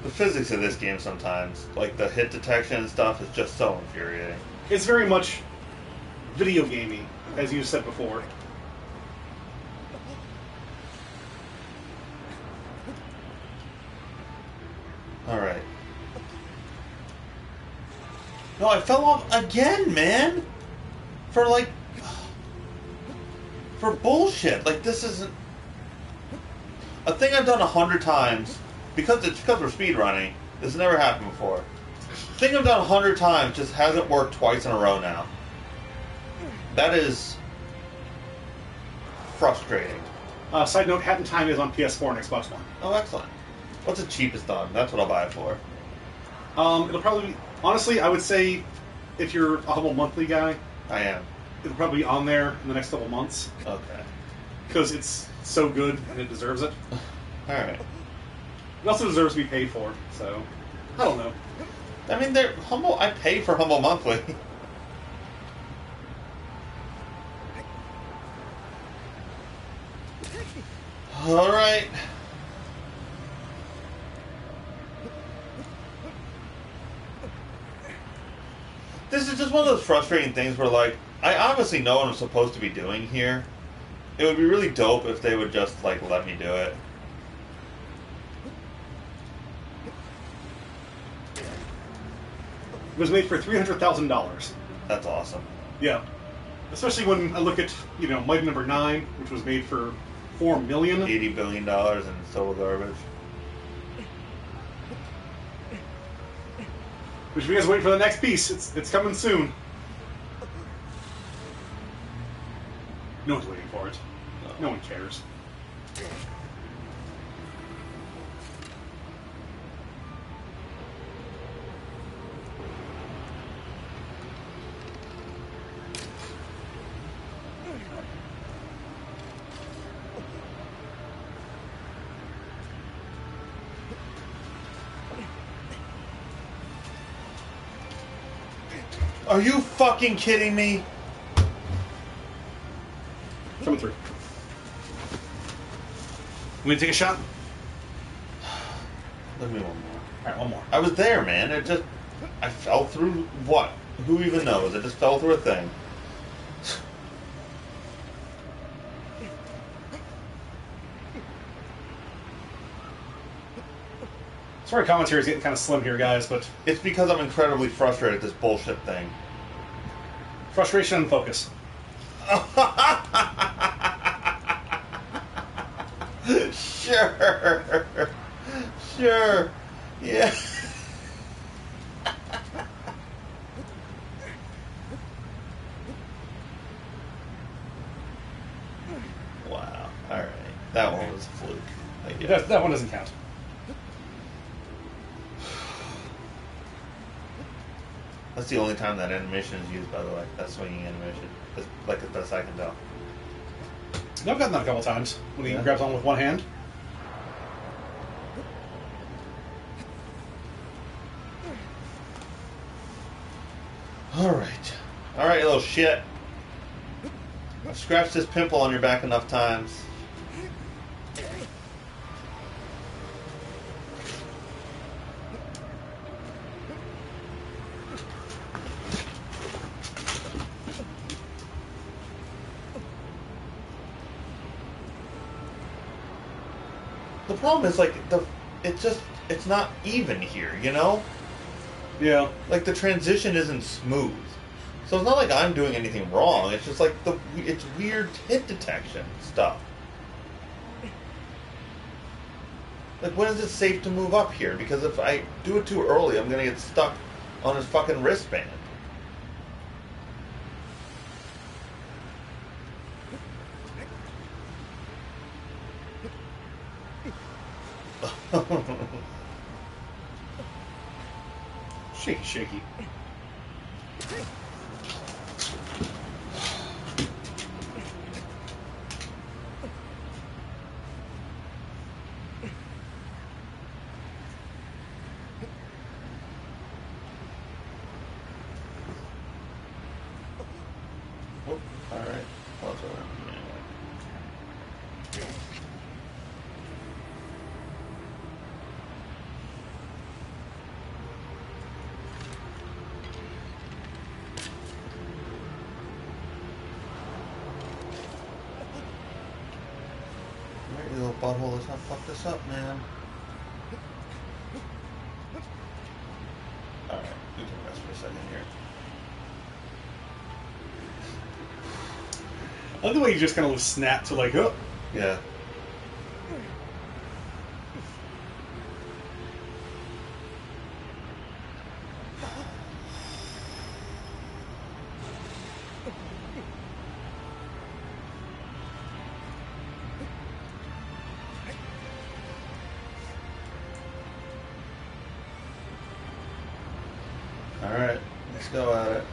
The physics of this game sometimes, like the hit detection and stuff, is just so infuriating. It's very much video gamey, as you said before. Alright. No, I fell off again, man! For bullshit. Like, this isn't... A thing I've done 100 times, because we're speedrunning, this has never happened before. A thing I've done 100 times just hasn't worked twice in a row now. That is... frustrating. Side note, Hat in Time is on PS4 and Xbox One. Oh, excellent. What's the cheapest done? That's what I'll buy it for. It'll probably be... Honestly, I would say if you're a Humble Monthly guy, I am. it'll probably be on there in the next couple months. Okay. Because it's so good and it deserves it. Alright. It also deserves to be paid for, so... I don't know. I mean, they're Humble... I pay for Humble Monthly. Alright. This is just one of those frustrating things where, like, I obviously know what I'm supposed to be doing here. It would be really dope if they would just, like, let me do it. It was made for $300,000. That's awesome. Yeah. Especially when I look at, Mighty Number 9, which was made for $4 million. $80 billion in total garbage. Which you guys wait for the next piece. It's coming soon. No one's waiting for it. No one cares. Are you fucking kidding me? Coming through. You want to take a shot? Let me one more. Alright, one more. I was there, man. I fell through what? Who even knows? I just fell through a thing. Sorry, commentary is getting kind of slim here, guys, but It's because I'm incredibly frustrated at this bullshit thing. frustration and focus. Sure. Sure. Yeah. Wow. Alright. That one was a fluke. I guess. That one doesn't count. That's the only time that animation is used, by the way. That swinging animation. That's like the best I can tell. I've gotten that a couple times when he Yeah. grabs on with one hand. Alright. Alright, you little shit. I've scratched this pimple on your back enough times. The problem is, like, it's not even here, you know? Yeah. Like, the transition isn't smooth. So it's not like I'm doing anything wrong. It's just like it's weird hit detection stuff. Like, when is it safe to move up here? Because if I do it too early, I'm gonna get stuck on his fucking wristband. Shaky, shaky. Oh, alright. Well, it's over. Alright, you little butthole, let's not fuck this up, man. Alright, you can rest for a second here. I like the way you just kind of snap to like, oh. Yeah. Alright, let's go at it.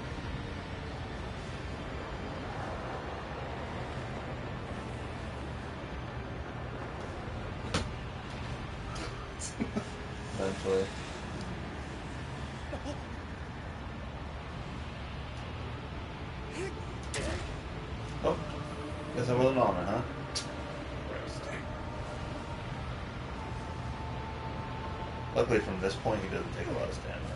Eventually. Oh, guess I wasn't on it, huh? Luckily from this point he doesn't take a lot of stamina.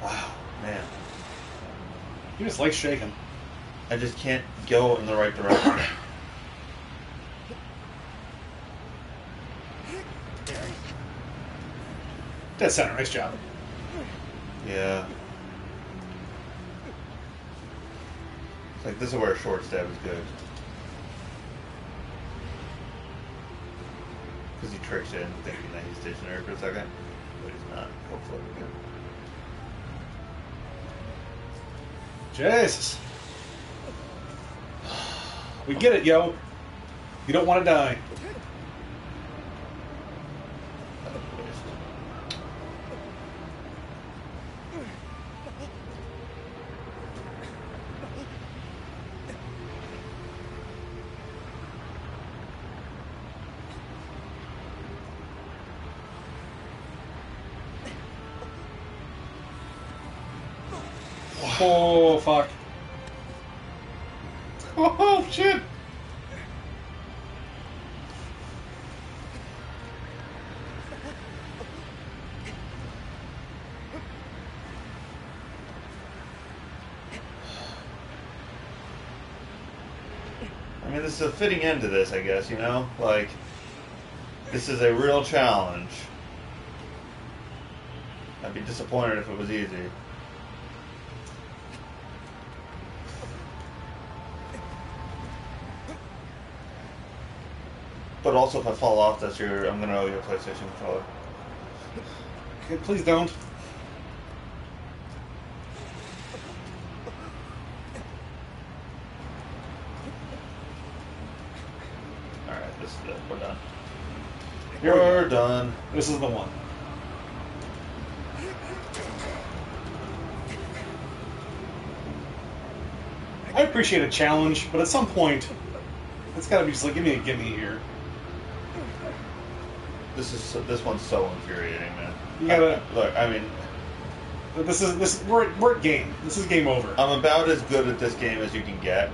Wow, man. You just like shaking. I just can't go in the right direction. Dead center, nice job. Yeah. It's like this is where a short stab is good. Because he tricks you into thinking that he's stationary for a second. But he's not. Hopefully. Jesus. We get it, yo. You don't want to die. That was a waste. Oh, fuck. Oh, shit. I mean, this is a fitting end to this, I guess, you know? Like, this is a real challenge. I'd be disappointed if it was easy. But also, if I fall off, I'm gonna owe you a PlayStation controller. Okay, please don't. Alright, this is it. We're done. Here we go. We're done. This is the one. I appreciate a challenge, but at some point, it's got to be just like, give me a gimme here. This one's so infuriating, man. You gotta look. I mean, we're at game. This is game over. I'm about as good at this game as you can get,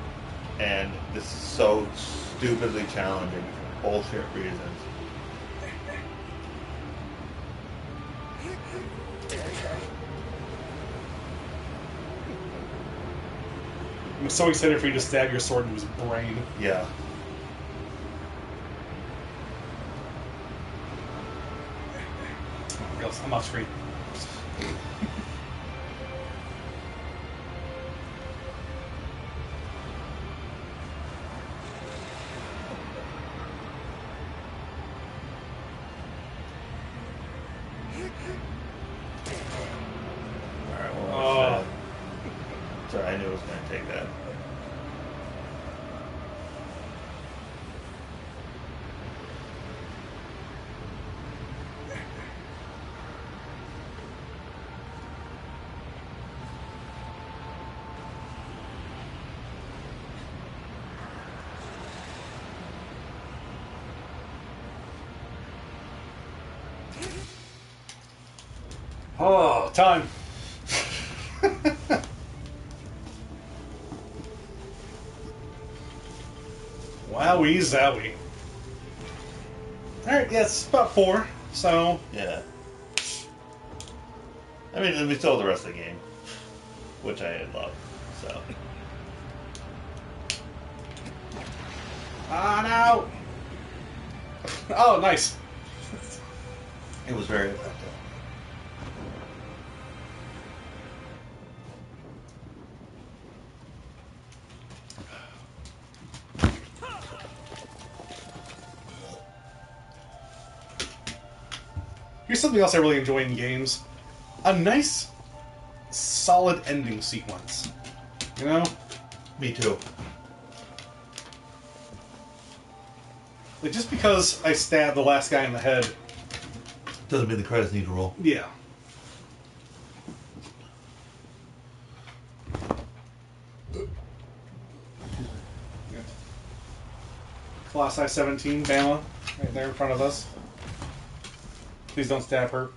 and this is so stupidly challenging for bullshit reasons. I'm so excited for you to stab your sword into his brain. Yeah. I'm off screen. Alright, well, Oh. sorry, I knew it was going to take that. Oh, time. Wowie zowie. Alright, yeah, it's about 4, so... Yeah. I mean, we still have the rest of the game, which I love, so... Ah, no! Oh, nice. It was very effective. Here's something else I really enjoy in games. A nice, solid ending sequence. You know? Me too. Like, just because I stabbed the last guy in the head... Doesn't mean the credits need to roll. Yeah. Colossi 17, Bama, right there in front of us. Please don't stab her.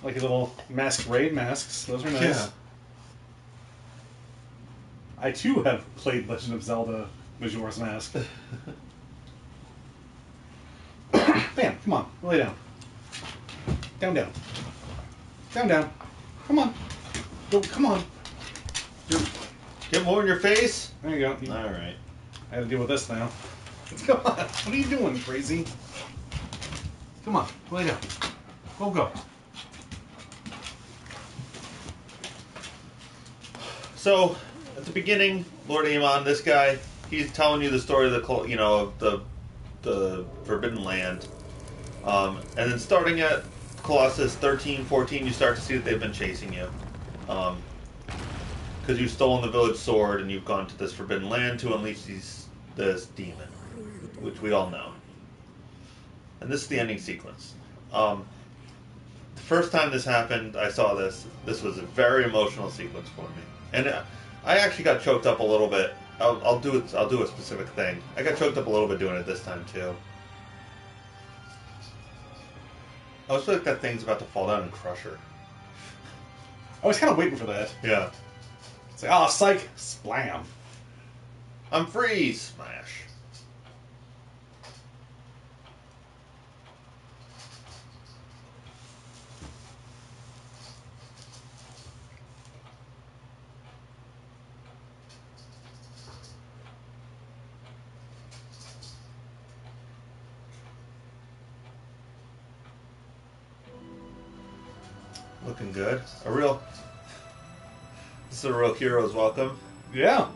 Like your little masquerade masks. Those are nice. Yeah. I too have played Legend of Zelda Majora's Mask. Bam, come on, lay down. Down, down. Down, down. Come on. Go, come on. Get more in your face? There you go. Alright. I had to deal with this now. Come on. What are you doing, crazy? Come on, lay down. Go. So, at the beginning, Lord Amon, this guy, he's telling you the story of the Forbidden Land. And then starting at Colossus 13, 14, you start to see that they've been chasing you. Because you've stolen the village sword and you've gone to this Forbidden Land to unleash this demon, which we all know. And this is the ending sequence. The first time this happened, I saw this. This was a very emotional sequence for me. And I actually got choked up a little bit. I'll do a specific thing. I got choked up a little bit doing it this time too. I was like that thing's about to fall down and crush her. I was kind of waiting for that. Yeah. It's like, oh, psych, splam. I'm free! Smash. Looking good. This is a real hero's welcome. Yeah.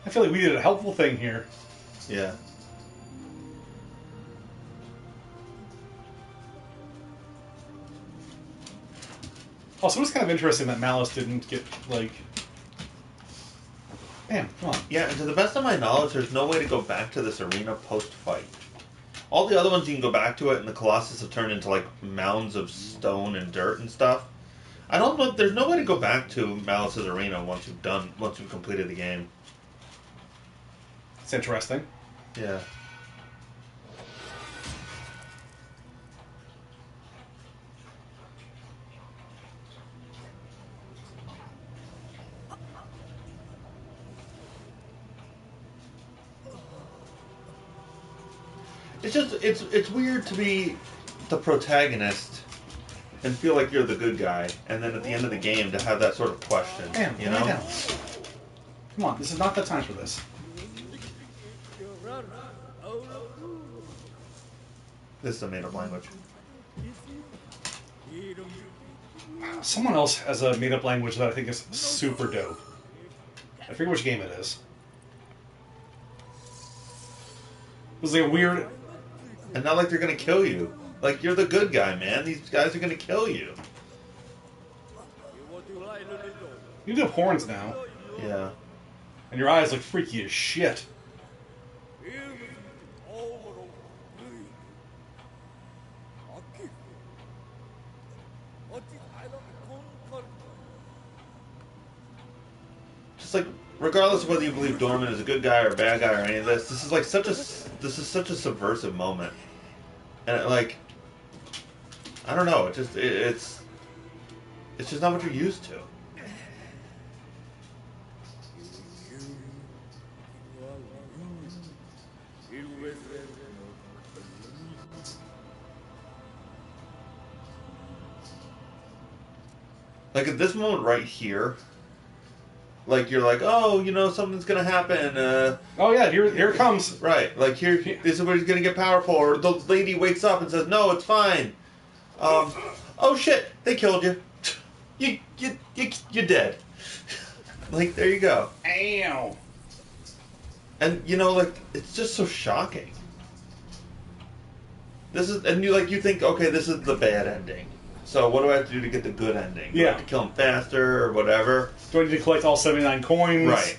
I feel like we did a helpful thing here. Yeah. Also, it was kind of interesting that Malice didn't get, like... Bam, come on. Yeah, and to the best of my knowledge, there's no way to go back to this arena post-fight. All the other ones you can go back to it, and the Colossus have turned into like mounds of stone and dirt and stuff. I don't know. There's no way to go back to Malice's Arena once you've completed the game. It's interesting. Yeah. It's just it's weird to be the protagonist and feel like you're the good guy, and then at the end of the game to have that sort of question. Man, you know? Come on, this is not the time for this. This is a made-up language. Someone else has a made-up language that I think is super dope. I forget which game it is. It was like a weird... And not like they're gonna kill you. Like, you're the good guy, man. These guys are gonna kill you. You do have horns now. Yeah. And your eyes look freaky as shit. Just like, regardless of whether you believe Dorman is a good guy or a bad guy or any of this, this is like such a subversive moment. And like, I don't know, it's just not what you're used to. Like at this moment right here, like you're like, oh, you know, something's gonna happen. Oh yeah, here it comes. Right, like here, this is where he's gonna get powerful. Or the lady wakes up and says, no, it's fine. Oh shit, they killed you. You're dead. Like there you go. Ow. And you know, like it's just so shocking. This is, and you think, okay, this is the bad ending. So what do I have to do to get the good ending? Do I have to kill him faster or whatever? Do I need to collect all 79 coins? Right.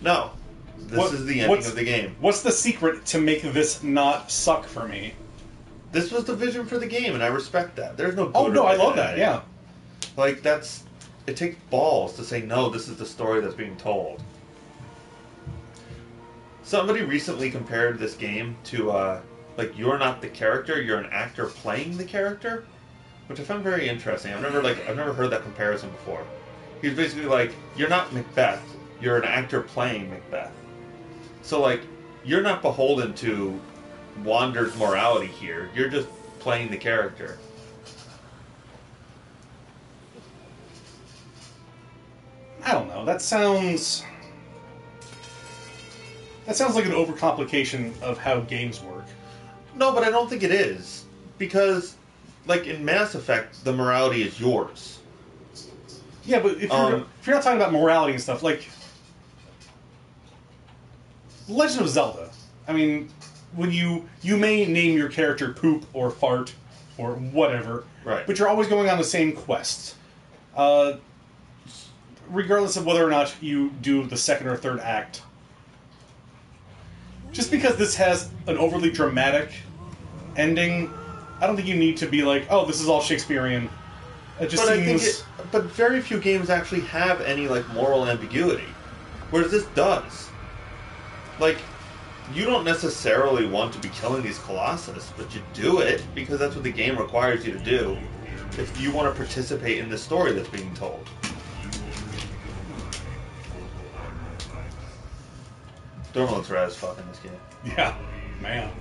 No. This is the ending of the game. What's the secret to make this not suck for me? This was the vision for the game, and I respect that. There's no good Oh, no, or I bad love that, ending. yeah. Like, it takes balls to say, no, this is the story that's being told. Somebody recently compared this game to, like, you're not the character, you're an actor playing the character, which I found very interesting. I've never heard that comparison before. He's basically like, you're not Macbeth, you're an actor playing Macbeth. So, like, you're not beholden to Wander's morality here, you're just playing the character. I don't know. That sounds like an overcomplication of how games work. No, but I don't think it is. Because, like, in Mass Effect, the morality is yours. Yeah, but if you're not talking about morality and stuff, like Legend of Zelda, I mean, when you may name your character Poop or Fart or whatever, right? But you're always going on the same quest, regardless of whether or not you do the second or third act. Just because this has an overly dramatic ending, I don't think you need to be like, oh, this is all Shakespearean. It just seems... but very few games actually have any, like, moral ambiguity. Whereas this does. Like, you don't necessarily want to be killing these Colossus, but you do it because that's what the game requires you to do if you want to participate in the story that's being told. Dorman looks rad as fuck in this game. Yeah, man.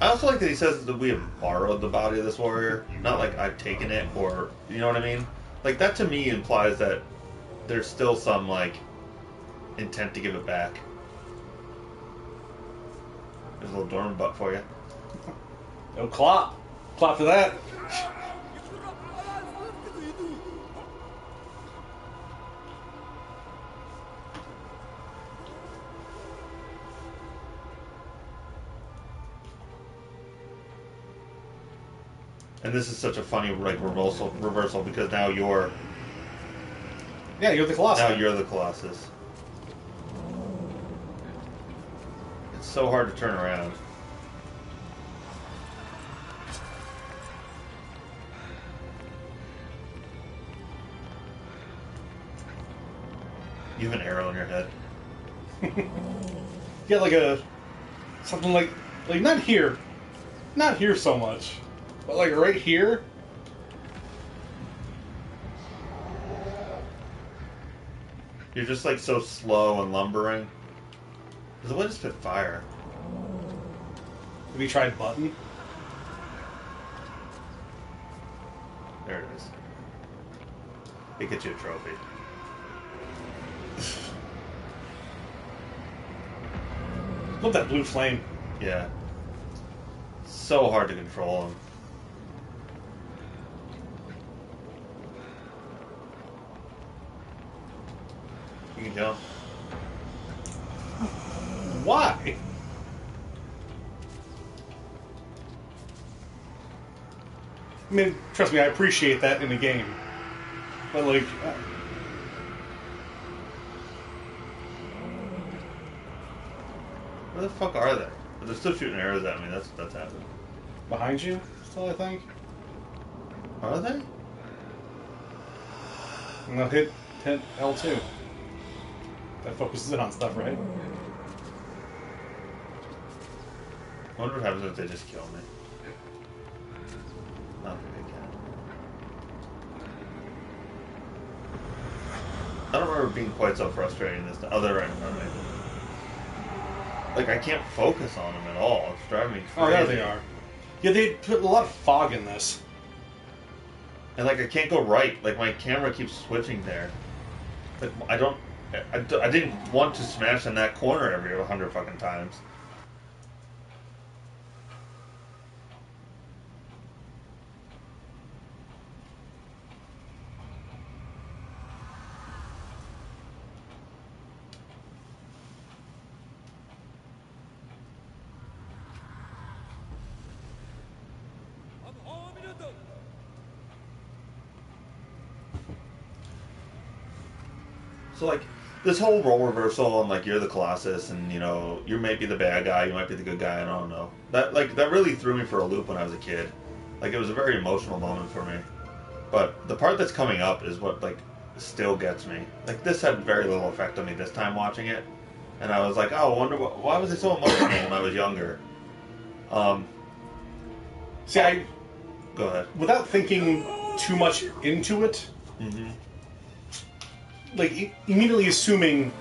I also like that he says that we have borrowed the body of this warrior. Not like I've taken it or, you know what I mean? Like, that to me implies that there's still some, like, intent to give it back. There's a little Dorman butt for you. No clop. Clop for that. And this is such a funny like reversal because now you're the Colossus. now you're the Colossus. It's so hard to turn around. You have an arrow in your head. Yeah, like something like not here so much, but like right here. You're just like so slow and lumbering. Does the way to spit fire? Have you tried button? There it is. It gets you a trophy. Love that blue flame. Yeah. So hard to control him. You can jump. Why? I mean, trust me, I appreciate that in the game. But, like... Where the fuck are they? They're still shooting arrows at me. That's happening. behind you, still, I think. Are they? And they'll hit L2. That focuses in on stuff, right? I wonder what happens if they just kill me. Not that they can. I don't remember being quite so frustrating this time. Oh, they're right in front of me. Like, I can't focus on them at all. It's driving me crazy. Oh, yeah, they are. Yeah, they put a lot of fog in this. And, like, I can't go right. Like, my camera keeps switching there. Like, I didn't want to smash in that corner every 100 fucking times. So, like, this whole role reversal and, like, you're the Colossus and, you know, you might be the bad guy, you might be the good guy, I don't know. That really threw me for a loop when I was a kid. Like, it was a very emotional moment for me. But the part that's coming up is what, like, still gets me. Like, this had very little effect on me this time watching it. And I was like, oh, I wonder why was it so emotional when I was younger? See, Go ahead. without thinking too much into it, like, immediately assuming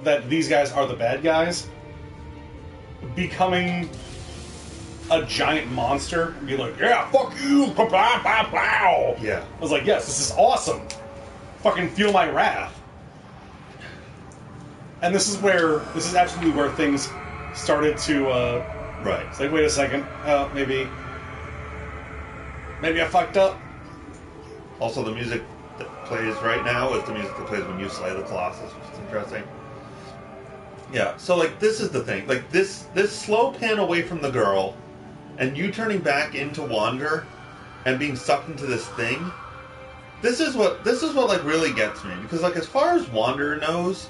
that these guys are the bad guys, becoming a giant monster and be like, yeah, fuck you, blah, blah, blah, blah. Yeah. I was like, yes, this is awesome. Fucking feel my wrath. And this is absolutely where things started to, Right. it's like, wait a second, maybe I fucked up. Also, the music that plays right now is the music that plays when you slay the Colossus, which is interesting. Yeah, so, like, this is the thing. Like, this slow pan away from the girl, and you turning back into Wander, and being sucked into this thing, this is what, like, really gets me. Because, like, as far as Wander knows,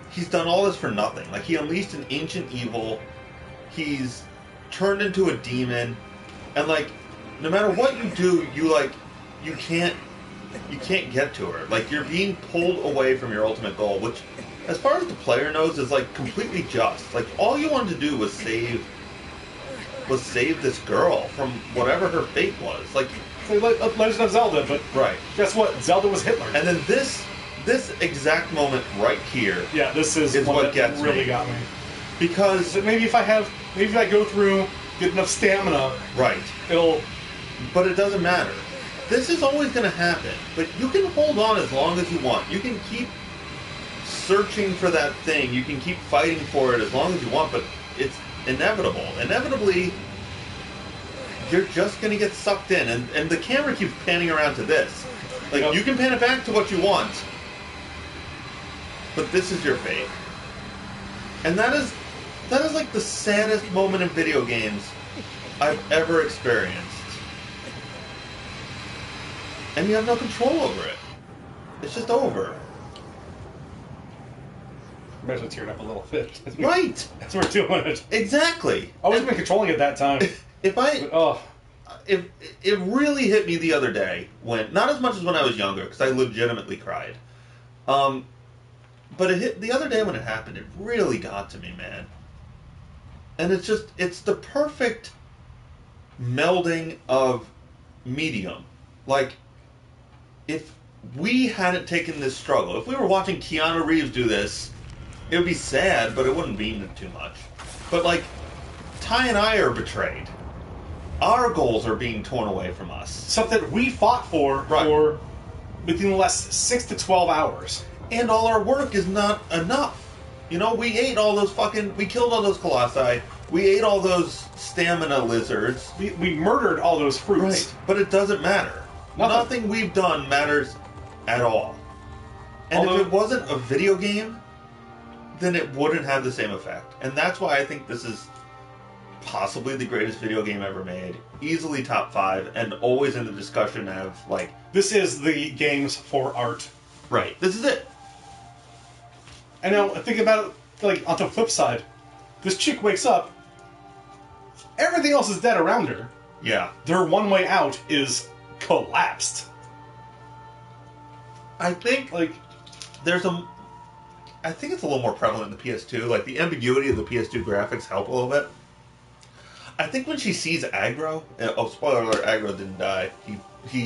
he's done all this for nothing. Like, he unleashed an ancient evil, he's turned into a demon, and, like, no matter what you do, you can't get to her. Like, you're being pulled away from your ultimate goal, which, as far as the player knows, is, like, completely just. Like, all you wanted to do was save this girl from whatever her fate was. Like Legend of Zelda, but right. Guess what? Zelda was Hitler. And then this exact moment right here. Yeah, this is what that gets really me. got me. Because Maybe if I go through, get enough stamina, right. But it doesn't matter. This is always going to happen, but you can hold on as long as you want. You can keep searching for that thing. You can keep fighting for it as long as you want, but it's inevitable. Inevitably, you're just going to get sucked in, and the camera keeps panning around to this. Like, you can pan it back to what you want, but this is your fate. And that is like the saddest moment in video games I've ever experienced. and you have no control over it. It's just over. I'm actually tearing up a little bit. Right. As we're doing it. Exactly. I wasn't even controlling it that time. It really hit me the other day when, not as much as when I was younger, because I legitimately cried. But it hit the other day when it happened. It really got to me, man. And it's the perfect melding of medium. Like, if we hadn't taken this struggle, if we were watching Keanu Reeves do this, it would be sad, but it wouldn't mean too much. But, like, Ty and I are betrayed. Our goals are being torn away from us. Something we fought for within the last 6 to 12 hours. And all our work is not enough. You know, we ate all those we killed all those colossi. We ate all those stamina lizards. We murdered all those fruits. Right. But it doesn't matter. Nothing we've done matters at all. And if it wasn't a video game, then it wouldn't have the same effect. And that's why I think this is possibly the greatest video game ever made. Easily top 5, and always in the discussion of, like... This is the games for art. Right. This is it. And now, think about it, like, on the flip side. This chick wakes up, everything else is dead around her. Yeah. Their one way out is collapsed. I think, like, I think it's a little more prevalent in the PS2. Like, the ambiguity of the PS2 graphics help a little bit. I think when she sees Aggro... Oh, spoiler alert, Aggro didn't die. He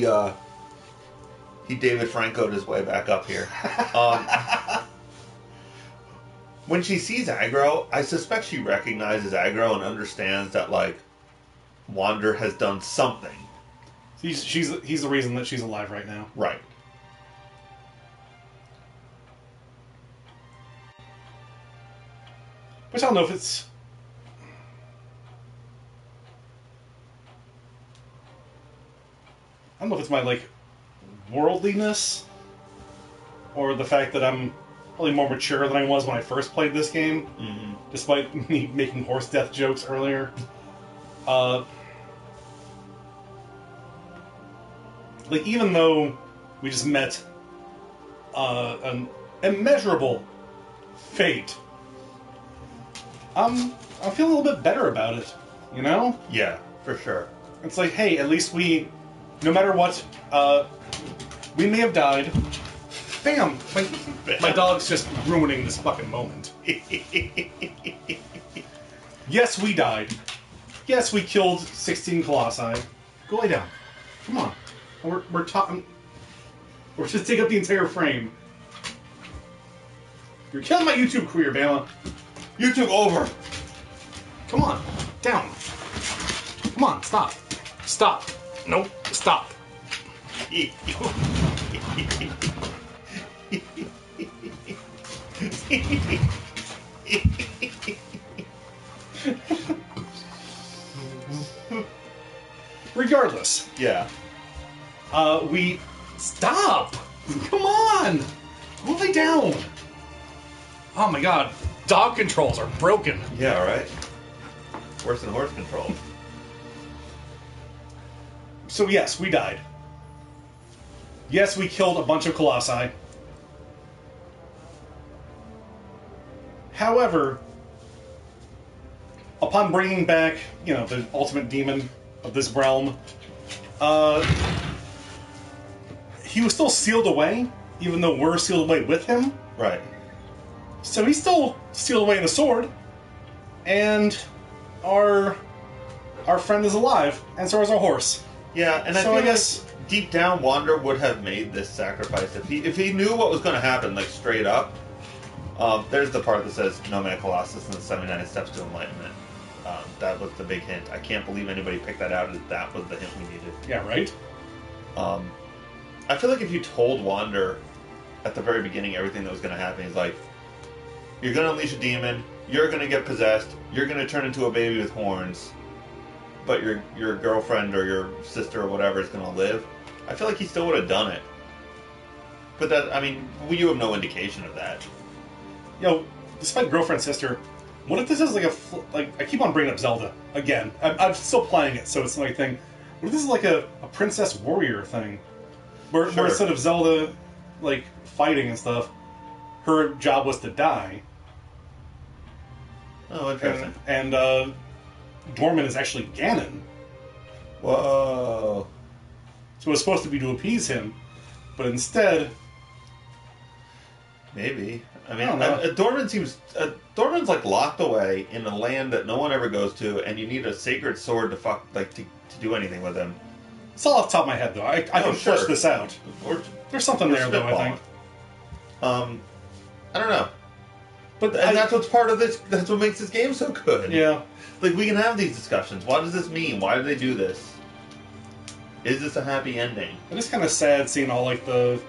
David Franco'd his way back up here. When she sees Aggro, I suspect she recognizes Aggro and understands that, like, Wander has done something. He's the reason that she's alive right now. Right. Which I don't know if it's... I don't know if it's my, like, worldliness, or the fact that I'm probably more mature than I was when I first played this game, despite me making horse death jokes earlier. Like, even though we just met an immeasurable fate, I'm feeling a little bit better about it, you know? Yeah, for sure. It's like, hey, at least no matter what, we may have died. Bam! My dog's just ruining this fucking moment. Yes, we died. Yes, we killed 16 colossi. Go lay down. Come on. We're talking. We're just taking up the entire frame. You're killing my YouTube career, Bama. YouTube over. Come on. Down. Come on. Stop. Stop. Nope. Stop. Regardless. Yeah. We... Stop! Come on! Go lay down! Oh my god. Dog controls are broken. Yeah, right? Worse than horse control. So yes, we died. Yes, we killed a bunch of colossi. However, upon bringing back, the ultimate demon of this realm, he was still sealed away, even though we're sealed away with him. Right. So he's still sealed away in the sword, and our friend is alive, and so is our horse. Yeah, and I guess deep down, Wander would have made this sacrifice if he knew what was going to happen, like straight up. There's the part that says "No Man Colossus" and the 79 Steps to Enlightenment. That was the big hint. I can't believe anybody picked that out. That was the hint we needed. Yeah, right. I feel like if you told Wander at the very beginning everything that was going to happen, he's like, "You're going to unleash a demon. You're going to get possessed. You're going to turn into a baby with horns. But your girlfriend or your sister or whatever is going to live." I feel like he still would have done it. But you have no indication of that. Despite girlfriend, sister, what if this is like I keep on bringing up Zelda again. I'm still playing it, so it's my thing. What if this is like a princess warrior thing? Where Sure. instead of Zelda, like, fighting and stuff, her job was to die. Oh, interesting. And Dorman is actually Ganon. Whoa. So it was supposed to be to appease him, but instead... Maybe. I I don't know. mean, Dorman's like locked away in a land that no one ever goes to, and you need a sacred sword to do anything with him. It's all off the top of my head, though. I can sure. flesh this out. Or, There's something there, though, I think. I don't know. But That's what's part of this. That's what makes this game so good. Yeah. Like, we can have these discussions. What does this mean? Why did they do this? Is this a happy ending? It is kind of sad seeing all, like, the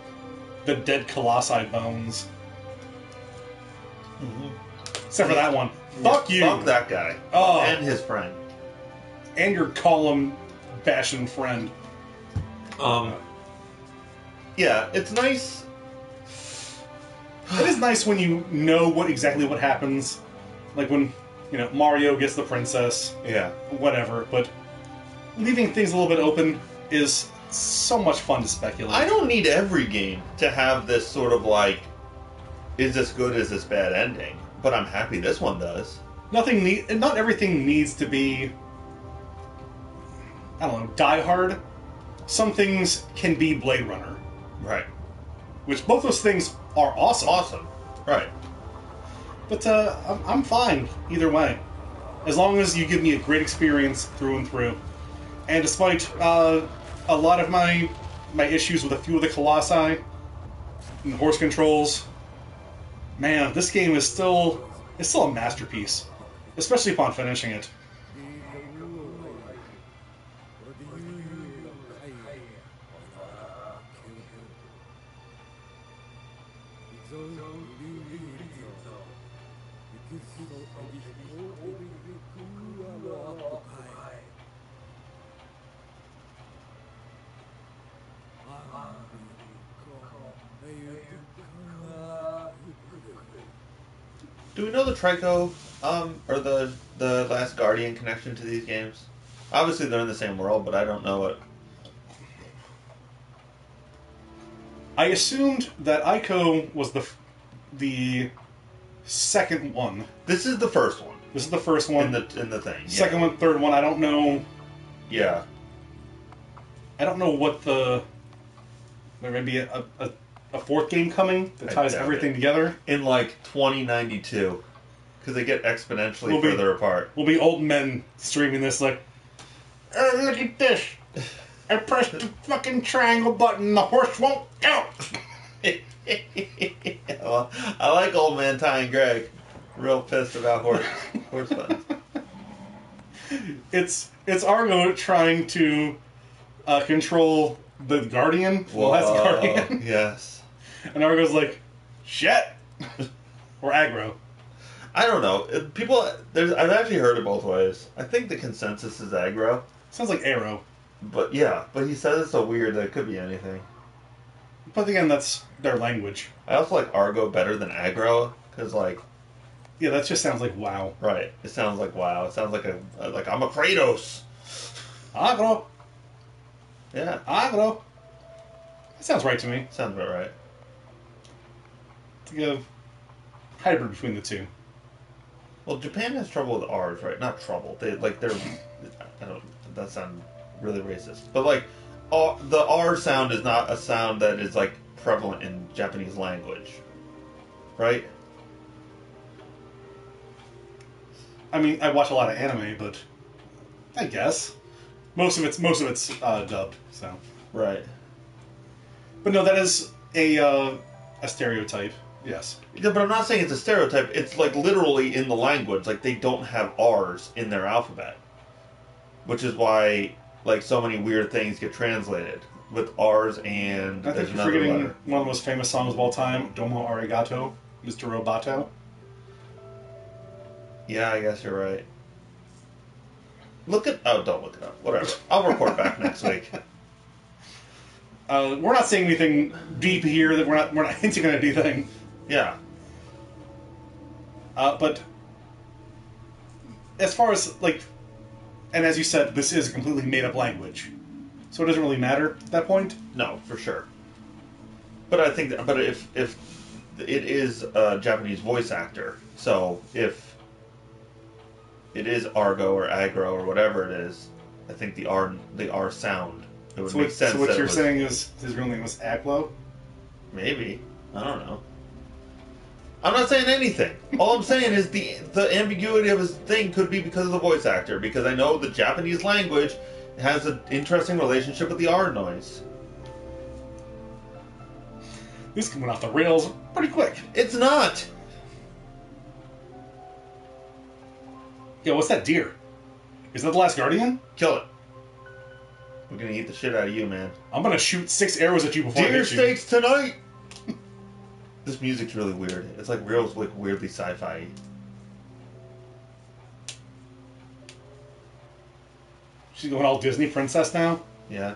dead Colossi bones. Mm-hmm. Except for that one. Fuck you! Fuck that guy. Oh. And his friend. And your column bashing friend. Yeah, it's nice. It is nice when you know exactly what happens. Like when, Mario gets the princess. Yeah. Whatever. But leaving things a little bit open is so much fun to speculate. I don't need every game to have this sort of like, is this good, is this bad ending? But I'm happy this one does. Not everything needs to be, I don't know, Die Hard. Some things can be Blade Runner. Right. Which both those things are awesome. Awesome. Right. But I'm fine either way. As long as you give me a great experience through and through. And despite a lot of my issues with a few of the Colossi and horse controls, man, this game is still a masterpiece. Especially upon finishing it. Do we know the Trico, or the Last Guardian connection to these games? Obviously they're in the same world, but I don't know it. I assumed that Ico was the second one. This is the first one. This is the first one. In the thing. Yeah. Second one, third one, I don't know. Yeah. I don't know what there may be a fourth game coming that ties everything together. In like 2092. Because they get exponentially further apart. We'll be old men streaming this like, oh, look at this. I pressed the fucking triangle button, the horse won't go. Well, I like old man Ty and Greg. Real pissed about horse buttons. It's Argo trying to control the Guardian, the Whoa, last Guardian. Yes. And Argo's like, shit. Or aggro. I don't know. I've actually heard it both ways. I think the consensus is aggro. Sounds like arrow. But yeah, he says it's so weird that it could be anything. But again, that's their language. I also like Argo better than aggro, because like... Yeah, that just sounds like WoW. Right. It sounds like WoW. It sounds like I'm a Kratos. Aggro. Yeah. Aggro. That sounds right to me. Sounds about right. It's like a hybrid between the two. Well, Japan has trouble with R's, right? Not trouble. They're... I don't... That sounds really racist. But like, the R sound is not a sound that is like prevalent in Japanese language. Right? I mean, I watch a lot of anime, but I guess most of it's dubbed. So Right. but no, that is a stereotype. Yes. Yeah, but I'm not saying it's a stereotype. It's like literally in the language. Like they don't have R's in their alphabet, which is why like so many weird things get translated with R's and I there's think you're another forgetting letter. one of the most famous songs of all time, Domo Arigato, Mr. Roboto. Yeah, I guess you're right. Don't look it up. Whatever. I'll report back next week. We're not saying anything deep here. That we're not hinting at anything. Yeah. But as far as like, and as you said, this is a completely made up language. so it doesn't really matter at that point. No, for sure. But I think, if it is a Japanese voice actor, so if it is Argo or Agro or whatever it is, I think the R sound, it would make sense. So what you're saying is his real name was Aglo? Maybe. I don't know. I'm not saying anything. All I'm saying is the ambiguity of his thing could be because of the voice actor, because I know the Japanese language has an interesting relationship with the R noise. This went off the rails pretty quick. It's not! Yeah, what's that deer? Is that the last Guardian? Kill it. We're gonna eat the shit out of you, man. I'm gonna shoot 6 arrows at you before I Deer hit you. steaks tonight! This music's really weird. It's like weirdly sci-fi. She's going all Disney princess now? Yeah.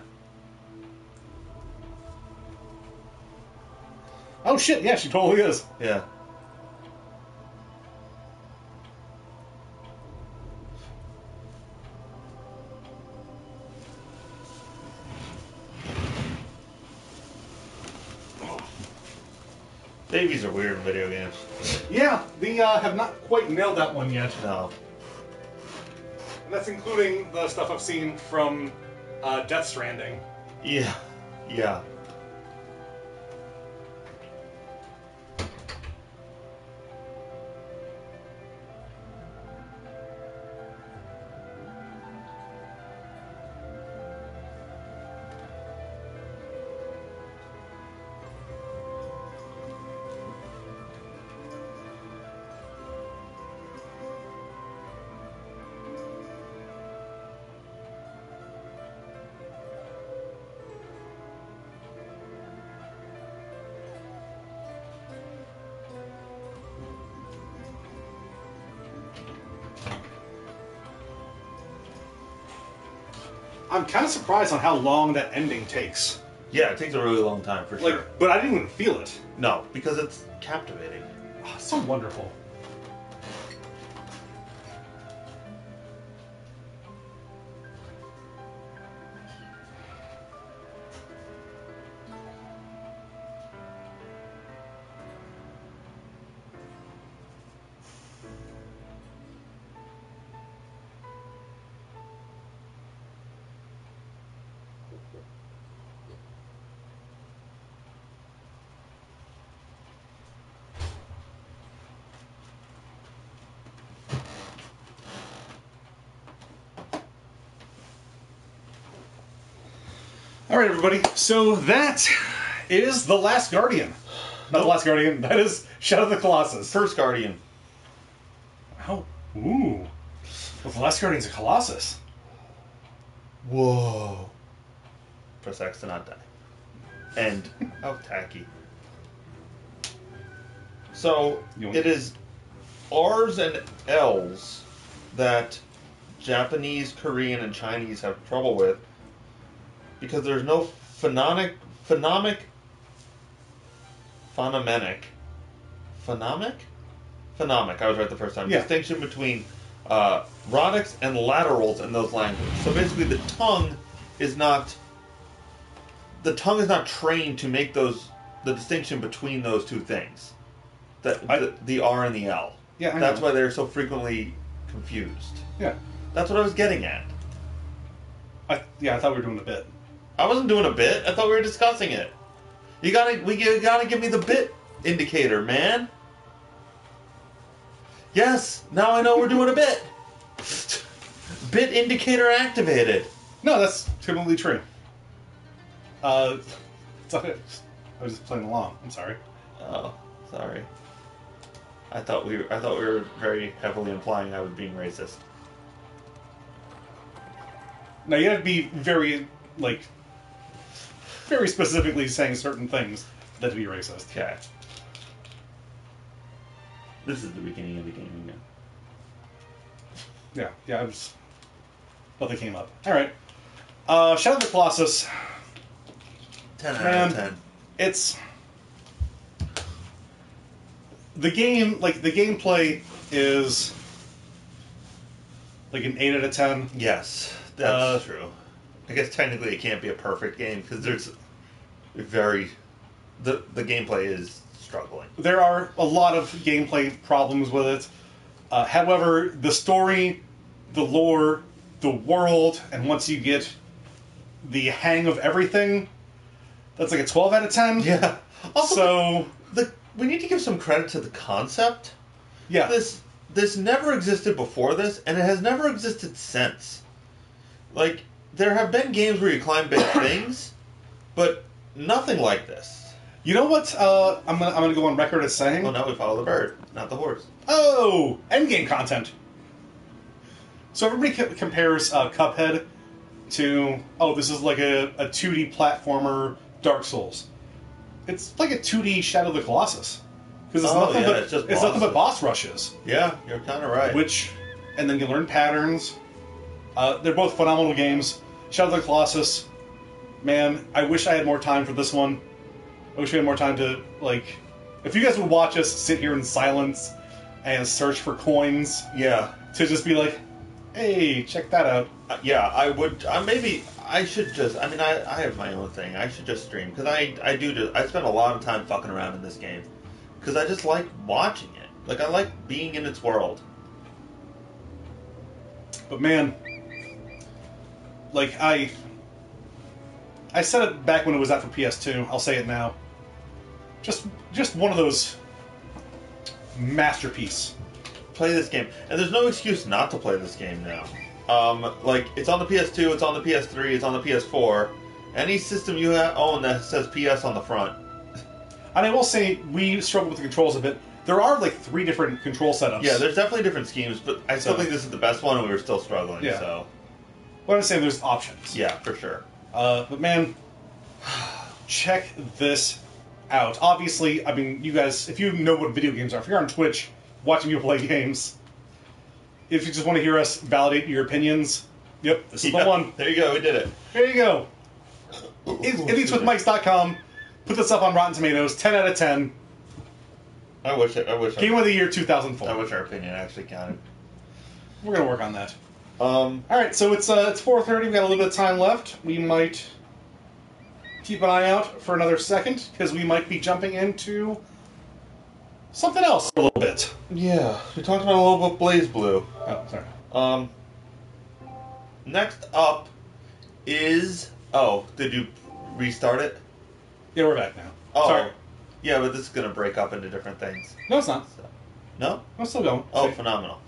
Oh shit, yeah, she totally is. Yeah. Babies are weird in video games. Yeah, they have not quite nailed that one yet. No. And that's including the stuff I've seen from Death Stranding. Yeah. Yeah. I'm kind of surprised on how long that ending takes. Yeah, it takes a really long time, for sure. But I didn't even feel it. No, because it's captivating. Oh, so wonderful. All right, everybody. So that is The Last Guardian. Not The Last Guardian. That is Shadow of the Colossus. First Guardian. Oh, ooh. Well, The Last Guardian's a Colossus. Whoa. Press X to not die. And how tacky. So, it is R's and L's that Japanese, Korean, and Chinese have trouble with because there's no phonemic, phonomic, I was right the first time. Yeah. Distinction between rhotics and laterals in those languages. So basically the tongue is not trained to make the distinction between those two things. The R and the L. Yeah, That's why they're so frequently confused. Yeah. That's what I was getting at. I thought we were doing a bit. I wasn't doing a bit. I thought we were discussing it. You gotta give me the bit indicator, man. Yes, now I know we're doing a bit. Bit indicator activated. No, that's completely true. I was just playing along. I'm sorry. Oh, sorry. I thought we were very heavily implying I was being racist. Now you have to be very specifically saying certain things that to be racist. Okay. This is the beginning of the game again. Yeah, I was. Well, they came up. All right. Shadow of the Colossus. 10 out Man, of 10. It's the game. The gameplay is like an 8 out of 10. Yes, that's true. I guess technically it can't be a perfect game because there's the gameplay is struggling. There are a lot of gameplay problems with it. However, the story, the lore, the world, and once you get the hang of everything, that's like a 12 out of 10. Yeah. Also, So we need to give some credit to the concept. yeah, This never existed before this, and it has never existed since. Like, there have been games where you climb big things, but nothing like this. you know what? I'm gonna go on record as saying. Well, now we follow the bird, not the horse. Oh, endgame content. So everybody compares Cuphead to, oh, this is like a 2D platformer Dark Souls. It's like a 2D Shadow of the Colossus. Because it's nothing but boss rushes. Yeah, you're kind of right. And then you learn patterns. They're both phenomenal games. Shadow of the Colossus, man, I wish I had more time for this one. I wish we had more time to, like, if you guys would watch us sit here in silence and search for coins, Yeah. to just be like, hey, check that out. Yeah, I would. I should just. I mean, I have my own thing. I should just stream because I spend a lot of time fucking around in this game because I just like watching it. Like I like being in its world. But man, like I said it back when it was out for PS2. I'll say it now. Just one of those masterpiece. Play this game, and there's no excuse not to play this game now. Like it's on the PS2, it's on the PS3, it's on the PS4. Any system you own that says PS on the front. And I will say we struggle with the controls a bit. There are like 3 different control setups. Yeah, there's definitely different schemes, but I still think this is the best one, and we were still struggling. Yeah. So, But I'm saying there's options. yeah, for sure. But man, check this out. Obviously, I mean, you guys, if you know what video games are, if you're on Twitch watching people play games, if you just want to hear us validate your opinions, yep, this is the one. There you go, we did it. There you go. IdiotsWithMics.com. Put this up on Rotten Tomatoes. 10 out of 10. I wish. Game of the year 2004. I wish our opinion actually counted. We're gonna work on that. Um, All right, so it's 4:30. We got a little bit of time left. We might keep an eye out for another second because we might be jumping into something else for a little bit. yeah, we talked about a little bit Blaze Blue. Oh, sorry. Next up is. Oh, did you restart it? Yeah, we're back now. Oh, Sorry. yeah, but this is gonna break up into different things. No, it's not. So. No? I'm still going. Oh, See. phenomenal.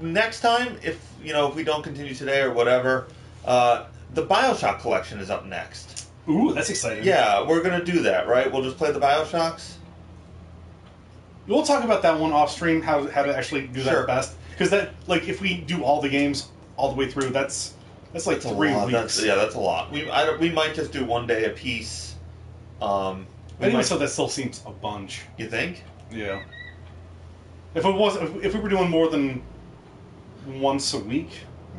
Next time, if we don't continue today or whatever, the BioShock collection is up next. Ooh, that's exciting. Yeah, we're gonna do that, right? We'll just play the BioShocks. We'll talk about that one off stream. How to actually do Sure. that best. Because that, like, if we do all the games all the way through, that's like 3 weeks. That's a lot. We might just do one day a piece. Anyway, so that still seems a bunch. You think? Yeah. If we were doing more than once a week,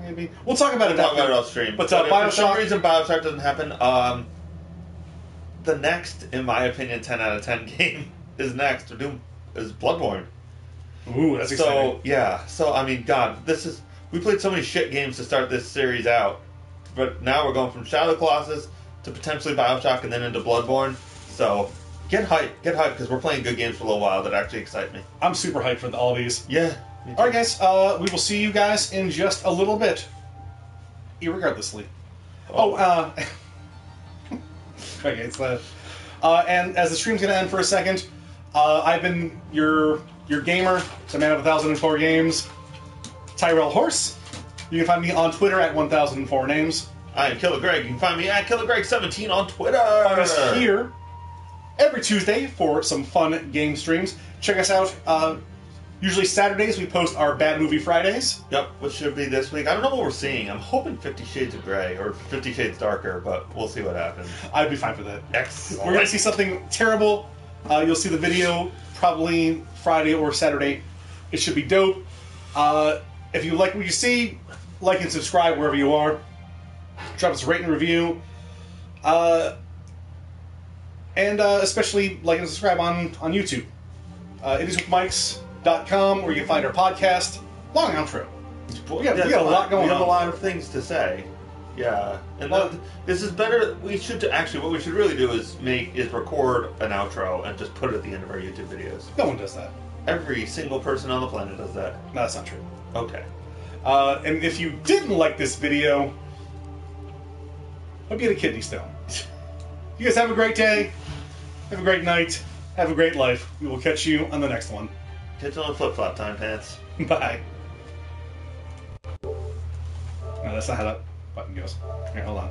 maybe we'll talk about it. Talk about it off stream. But if for some BioShock. reason BioShock doesn't happen, the next, in my opinion, 10 out of 10 game is next. Is Bloodborne. Ooh, that's exciting. So yeah. So I mean, God, we played so many shit games to start this series out, but now we're going from Shadow of the Colossus to potentially BioShock and then into Bloodborne. So get hyped, because we're playing good games for a little while that actually excite me. I'm super hyped for all these. Yeah. All right, guys. We will see you guys in just a little bit. Irregardlessly. Okay, it's the. And as the stream's going to end for a second, I've been your gamer, so man of 1004 games, Tyrell Horse. You can find me on Twitter at 1004 names. I am Killer Greg. You can find me at KillerGreg17 on Twitter. Find us here every Tuesday for some fun game streams. Check us out. Usually Saturdays we post our Bad Movie Fridays. Yep, which should be this week. I don't know what we're seeing. I'm hoping 50 Shades of Grey or 50 Shades Darker, but we'll see what happens. I'd be fine for that. Excellent. We're going to see something terrible. You'll see the video probably Friday or Saturday. It should be dope. If you like what you see, like and subscribe wherever you are. Drop us a rate and review. And especially like and subscribe on YouTube. IdiotsWithMics.com, where you can find our podcast. Long outro. We got a lot going We have on. a lot of things to say. Yeah, and Well- this is better. We should actually. What we should really do is record an outro and just put it at the end of our YouTube videos. No one does that. Every single person on the planet does that. No, that's not true. Okay. And if you didn't like this video, hope you had a kidney stone. You guys have a great day. Have a great night. Have a great life. We will catch you on the next one. Catch on flip-flop time pants. Bye. No, that's not how that button goes. Here, hold on.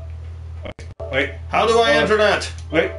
Wait. How do I enter that? Wait.